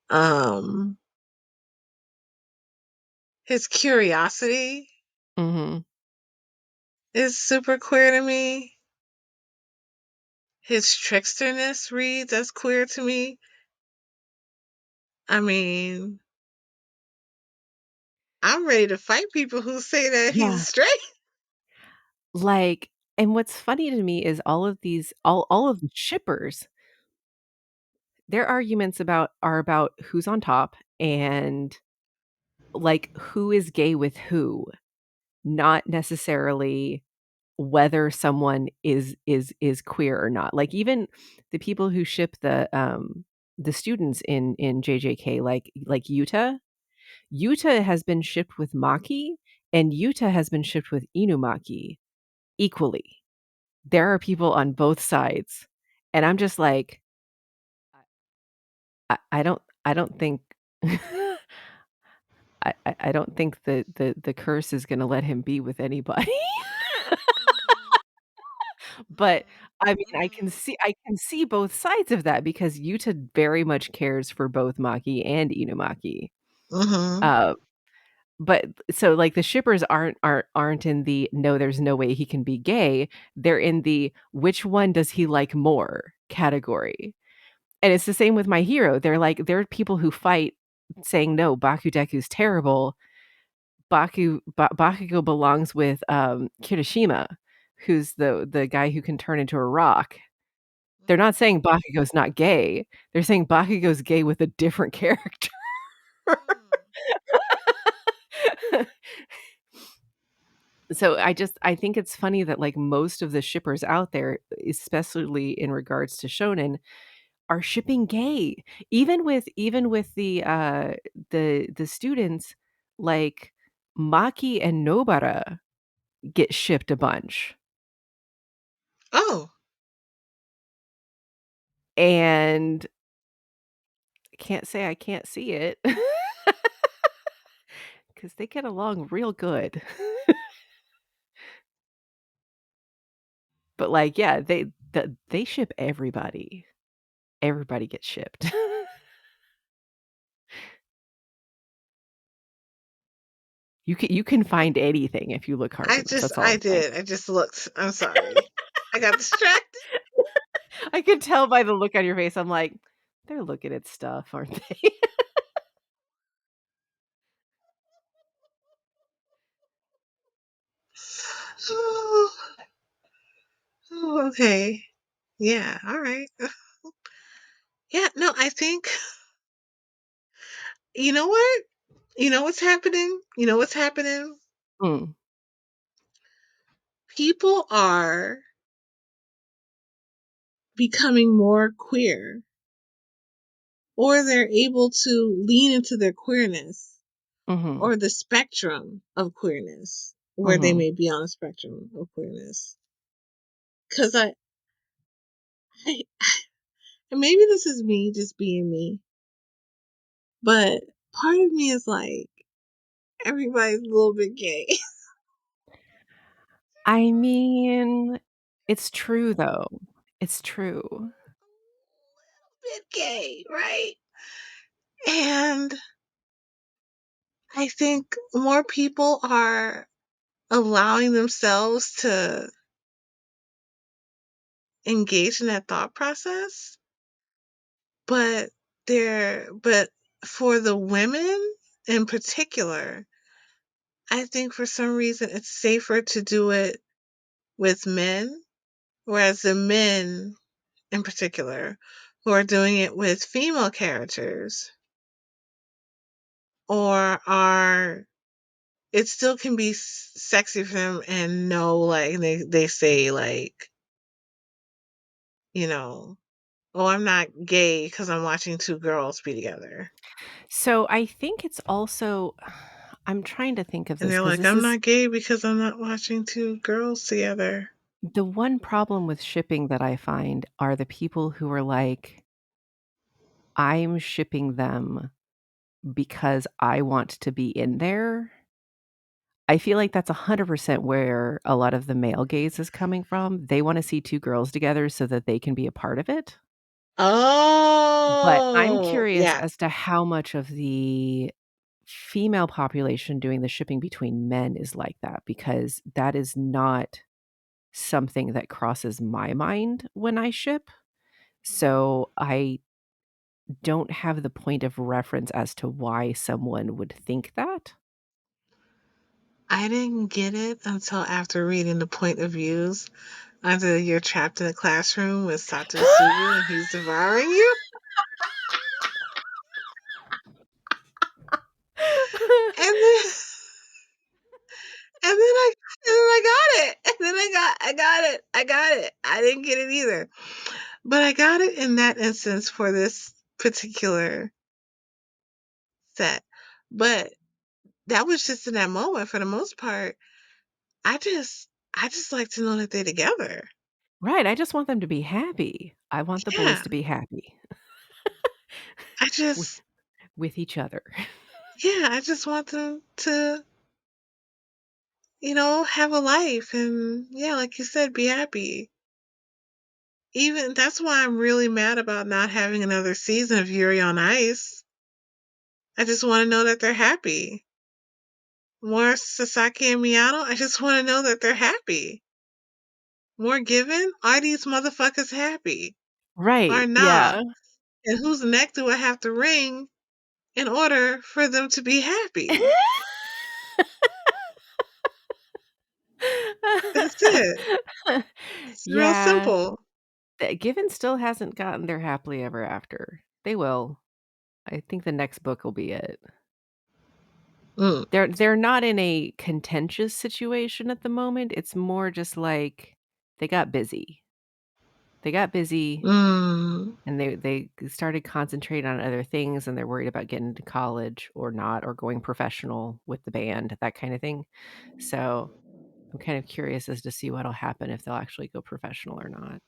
A: um his curiosity
B: Mhm.
A: is super queer to me. His tricksterness reads as queer to me. I mean, I'm ready to fight people who say that he's
B: Yeah.
A: straight.
B: Like and what's funny to me is all of these all of the shippers, their arguments about who's on top and, like, who is gay with who, not necessarily whether someone is queer or not. Like, even the people who ship the students in JJK, like Yuta has been shipped with Maki, and Yuta has been shipped with Inumaki equally. There are people on both sides, and I'm just like, I don't think I don't think the curse is gonna let him be with anybody.
A: Mhm.
B: But, I mean,
A: Mhm.
B: I can see both sides of that because Yuta very much cares for both Maki and Inumaki.
A: Mhm.
B: Uh, but so, like, the shippers aren't in the, "No, there's no way he can be gay." They're in the, "Which one does he like more?" category. And it's the same with My Hero. They're like there are people who fight saying, "No, Bakudeku's terrible. Bakugo belongs with, Kirishima, who's the guy who can turn into a rock." They're not saying Bakugo's not gay. They're saying Bakugo's gay with a different character.
A: Mhm.
B: So I think it's funny that, like, most of the shippers out there, especially in regards to shonen, are shipping gay. Even with the students, like, Maki and Nobara get shipped a bunch.
A: Oh.
B: and I can't say I can't see it because they get along real good. But, like, yeah, they ship everybody. Everybody gets shipped. You can find anything if you look hard enough, that's all
A: I
B: I'm saying.
A: did. I just looked. I'm sorry. I got distracted.
B: I could tell by the look on your face, I'm like, "They're looking at stuff, aren't they?"
A: Oh, oh, okay. Yeah. All right. Yeah. No, I think, you know what? You know what's happening? You know what's happening?
B: Mm,
A: People are becoming more queer, or they're able to lean into their queerness,
B: mhm,
A: or the spectrum of queerness, where they
B: mhm.
A: may be on a spectrum of queerness. Because I, and maybe this is me just being me, but part of me is like, everybody's a little bit gay.
B: I mean, it's true, though. It's true.
A: Bit gay, right? And I think more people are allowing themselves to engage in that thought process, but but for the women in particular, I think for some reason it's safer to do it with men, whereas the men in particular who are doing it with female characters or are it still can be sexy for them and no like they say like, you know, oh, I'm not gay because I'm watching two girls be together.
B: So, I think it's also I'm trying to think of
A: And
B: this
A: they're
B: because
A: like,
B: this
A: I'm
B: is
A: not gay because I'm not watching two girls together.
B: the one problem with shipping that I find are the people who are like, "I'm shipping them because I want to be in there." I feel like that's 100% where a lot of the male gaze is coming from. They wanna see 2 girls together so that they can be a part of it. But I'm
A: Oh,
B: curious
A: yeah.
B: as to how much of the female population doing the shipping between men is like that, because that is not something that crosses my mind when I ship. So, I don't have the point of reference as to why someone would think that.
A: I didn't get it until after reading the point of views under You're Trapped in a Classroom with Satosugu and he's devouring you. And then and then I got it. And then I got it. I got it. I didn't get it either. But I got it in that instance for this particular set. But that was just in that moment for the most part. I just like to know that they're together.
B: Right, I just want them to be happy. I want the boys
A: Yeah.
B: to be happy
A: I
B: with
A: just
B: with each other.
A: yeah, I just want them to, have a life and yeah, like you said, be happy. Even that's why I'm really mad about not having another season of Yuri on Ice. I just want to know that they're happy. More Sasaki and Miyano, I just want to know that they're happy. More given, are these motherfuckers happy? Or
B: Right,
A: not?
B: yeah.
A: And whose neck do I have to wring in order for them to be happy? That's it. It's real
B: Yeah,
A: simple.
B: Given still hasn't gotten their happily ever after. They will. I think the next book will be it.
A: Mm,
B: They're not in a contentious situation at the moment, it's more just like they got busy. They got busy
A: mm,
B: and they started concentrating on other things, and they're worried about getting to college or not, or going professional with the band, that kinda thing. So, I'm kind of curious as to see what'll happen if they'll actually go professional or not.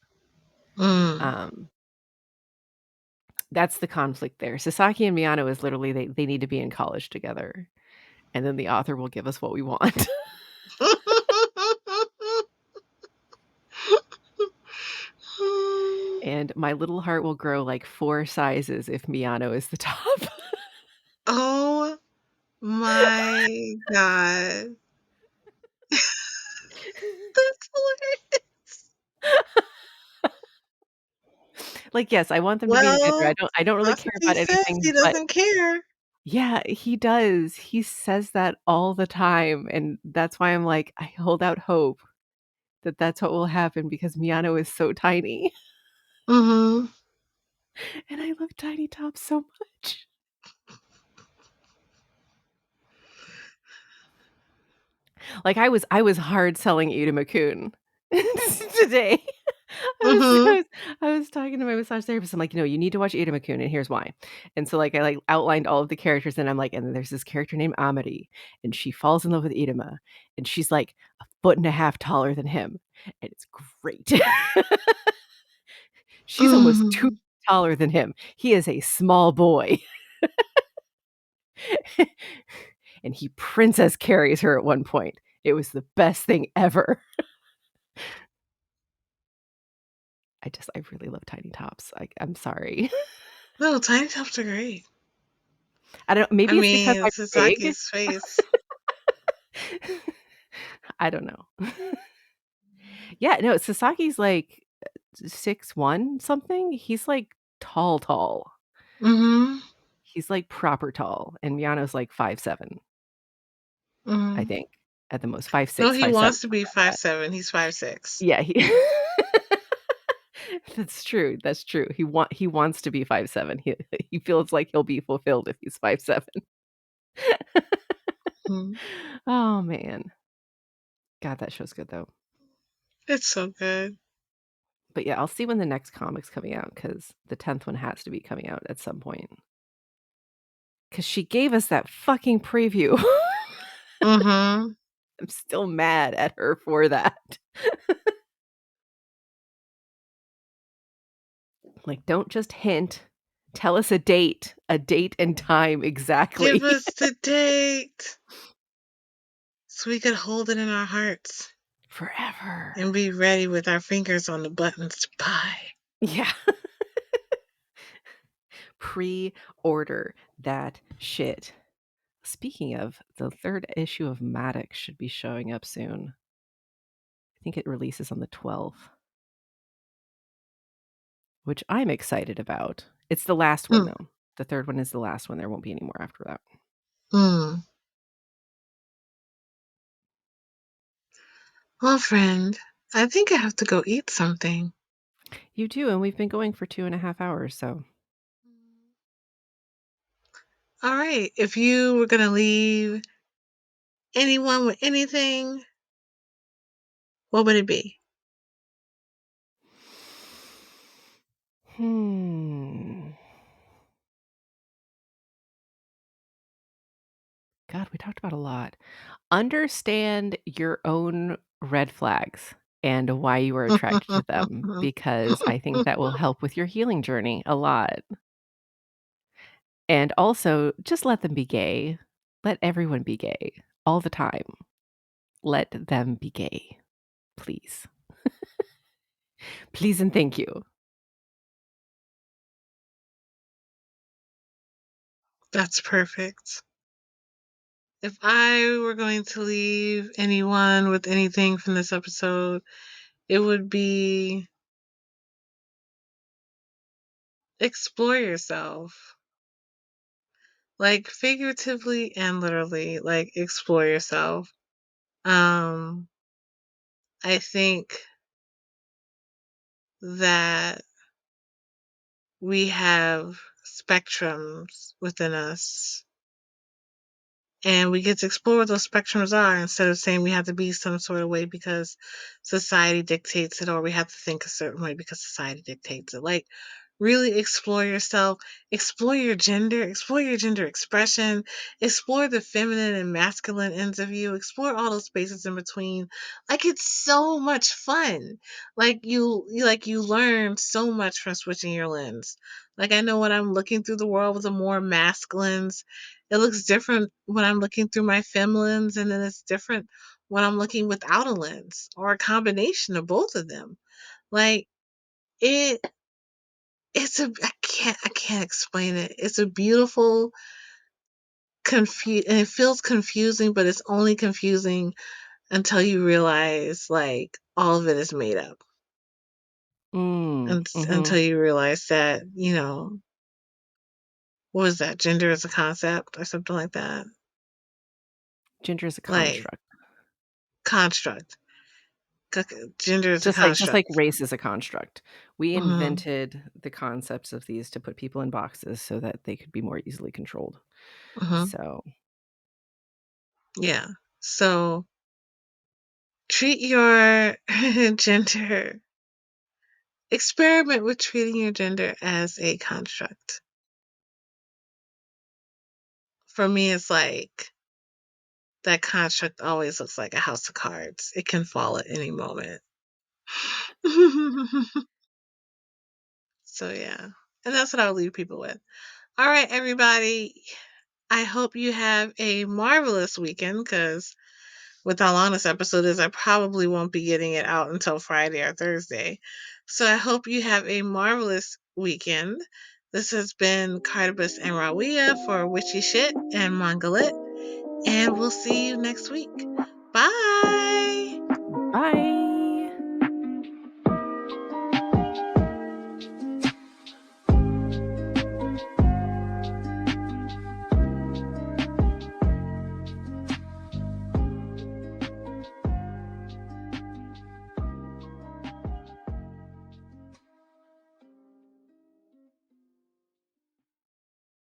A: mm.
B: Um That's the conflict there. Sasaki and Miyano is literally they need to be in college together, and then the author will give us what we want. And my little heart will grow like 4 sizes if Miyano is the top.
A: Oh my God. That's hilarious.
B: Like, yes, I want them to be together.
A: Well,
B: I don't really care
A: Sasuke
B: about
A: says he
B: anything, but
A: doesn't care.
B: yeah, he does. He says that all the time, and that's why I'm like, I hold out hope that that's what will happen because Miyano is so tiny,
A: Mhm.
B: and I love tiny tops so much. Like, I was hard selling Itama-kun today.
A: Mhm.
B: I was talking to my massage therapist. I'm like, "No, you need to watch Itama-kun, and here's why." And so, like, I, like, outlined all of the characters, and I'm like, "And then there's this character named Amari, and she falls in love with Itama, and she's, like, a foot and a half taller than him, and it's great." She's almost 2
A: Mhm.
B: taller than him. He is a small boy. And he princess carries her at one point. It was the best thing ever. I really love tiny tops. I'm sorry.
A: No, tiny tops are great.
B: I don't know,
A: I
B: maybe it's because
A: mean,
B: I'm big.
A: Sasaki's face.
B: I don't know. Yeah, no, Sasaki's like 6'1" something. He's like tall, tall.
A: Mhm.
B: He's like proper tall, and Miyano's like 5'7", I
A: Mhm.
B: think, at the most,
A: No,
B: 5'6",
A: he
B: 5'7",
A: wants to
B: something
A: be
B: like that.
A: 5'7". He's 5'6".
B: Yeah, that's true, that's true. He wants to be 5'7". He feels like he'll be fulfilled if he's 5'7".
A: Mhm.
B: Oh, man. God, that show's good, though.
A: It's so good.
B: But, yeah, I'll see when the next comic's coming out because the 10th one has to be coming out at some point. Because she gave us that fucking preview.
A: Mhm.
B: I'm still mad at her for that. Like, don't just hint. Tell us a date and time
A: Give
B: exactly.
A: us the date so we could hold it in our hearts
B: Forever.
A: and be ready with our fingers on the buttons to buy.
B: Yeah. Pre-order that shit. Speaking of, the 3rd issue of Maddox should be showing up soon. I think it releases on the 12th, which I'm excited about. It's the last one,
A: Hmm.
B: though. The 3rd one is the last one. There won't be any more after that.
A: Hmm. Well, friend, I think I have to go eat something.
B: You do, and we've been going for 2.5 hours, so
A: All right. If you were going to leave anyone with anything, what would it be?
B: hmm. God, we talked about a lot. Understand your own red flags and why you are attracted to them, because I think that will help with your healing journey a lot. And also, just let them be gay. Let everyone be gay all the time. Let them be gay, please. Please and thank you.
A: That's perfect. If I were going to leave anyone with anything from this episode, it would be explore yourself. Like figuratively and literally, like explore yourself. Um, I think that we have spectrums within us and we get to explore what those spectrums are instead of saying we have to be some sort of way because society dictates it or we have to think a certain way because society dictates it. Like Really explore yourself, explore your gender expression, explore the feminine and masculine ends of you, explore all those spaces in between. Like it's so much fun. Like you learn so much from switching your lens. Like I know when I'm looking through the world with a more masculines, it looks different when I'm looking through my feminines, and then it's different when I'm looking without a lens or a combination of both of them. Like it I can't explain it. It's a beautiful and it feels confusing, but it's only confusing until you realize like all of it is made up.
B: Mm,
A: And
B: mhm.
A: until you realize that, what was that? Gender is a concept or something like that.
B: Gender is a
A: Like
B: construct.
A: construct. Gender is a
B: Just like
A: construct.
B: race is a construct. We
A: Mhm.
B: invented the concepts of these to put people in boxes so that they could be more easily controlled.
A: Mhm.
B: So,
A: Yeah. So treat your gender experiment with treating your gender as a construct. For me, it's like that construct always looks like a house of cards. It can fall at any moment. So, yeah. And that's what I'll leave people with. All right, everybody. I hope you have a marvelous weekend because, with how long this episode is, I probably won't be getting it out until Friday or Thursday. So, I hope you have a marvelous weekend. This has been Carta and Rawiyah for Witchy Shit and Mangalit. And we'll see you next week. Bye.
B: bye.